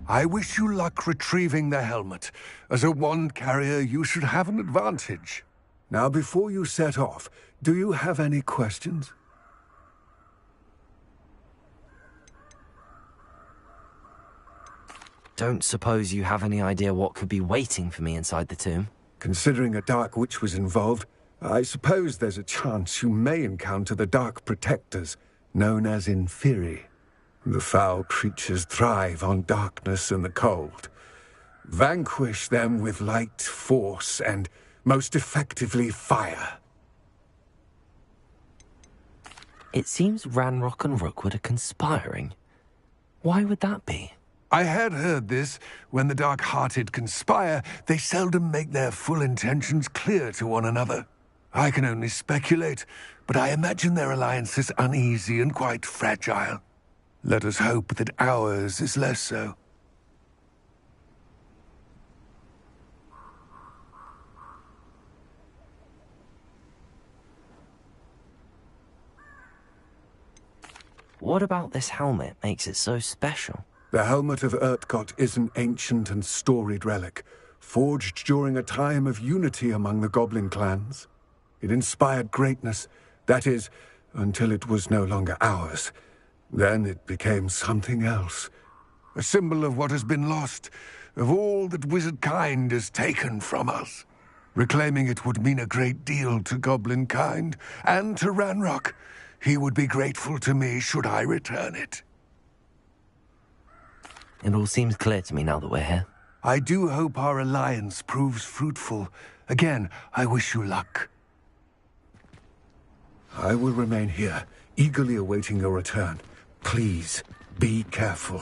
I wish you luck retrieving the helmet. As a wand carrier, you should have an advantage. Now, before you set off, do you have any questions? Don't suppose you have any idea what could be waiting for me inside the tomb? Considering a Dark Witch was involved, I suppose there's a chance you may encounter the Dark Protectors, known as Inferi. The foul creatures thrive on darkness and the cold. Vanquish them with light, force, and most effectively fire. It seems Ranrock and Rookwood are conspiring. Why would that be? I had heard this. When the dark-hearted conspire, they seldom make their full intentions clear to one another. I can only speculate, but I imagine their alliance is uneasy and quite fragile. Let us hope that ours is less so. What about this helmet makes it so special? The Helmet of Urtkot is an ancient and storied relic, forged during a time of unity among the goblin clans. It inspired greatness, that is, until it was no longer ours. Then it became something else. A symbol of what has been lost, of all that wizard kind has taken from us. Reclaiming it would mean a great deal to goblin kind, and to Ranrock. He would be grateful to me should I return it. It all seems clear to me now that we're here. I do hope our alliance proves fruitful. Again, I wish you luck. I will remain here, eagerly awaiting your return. Please, be careful.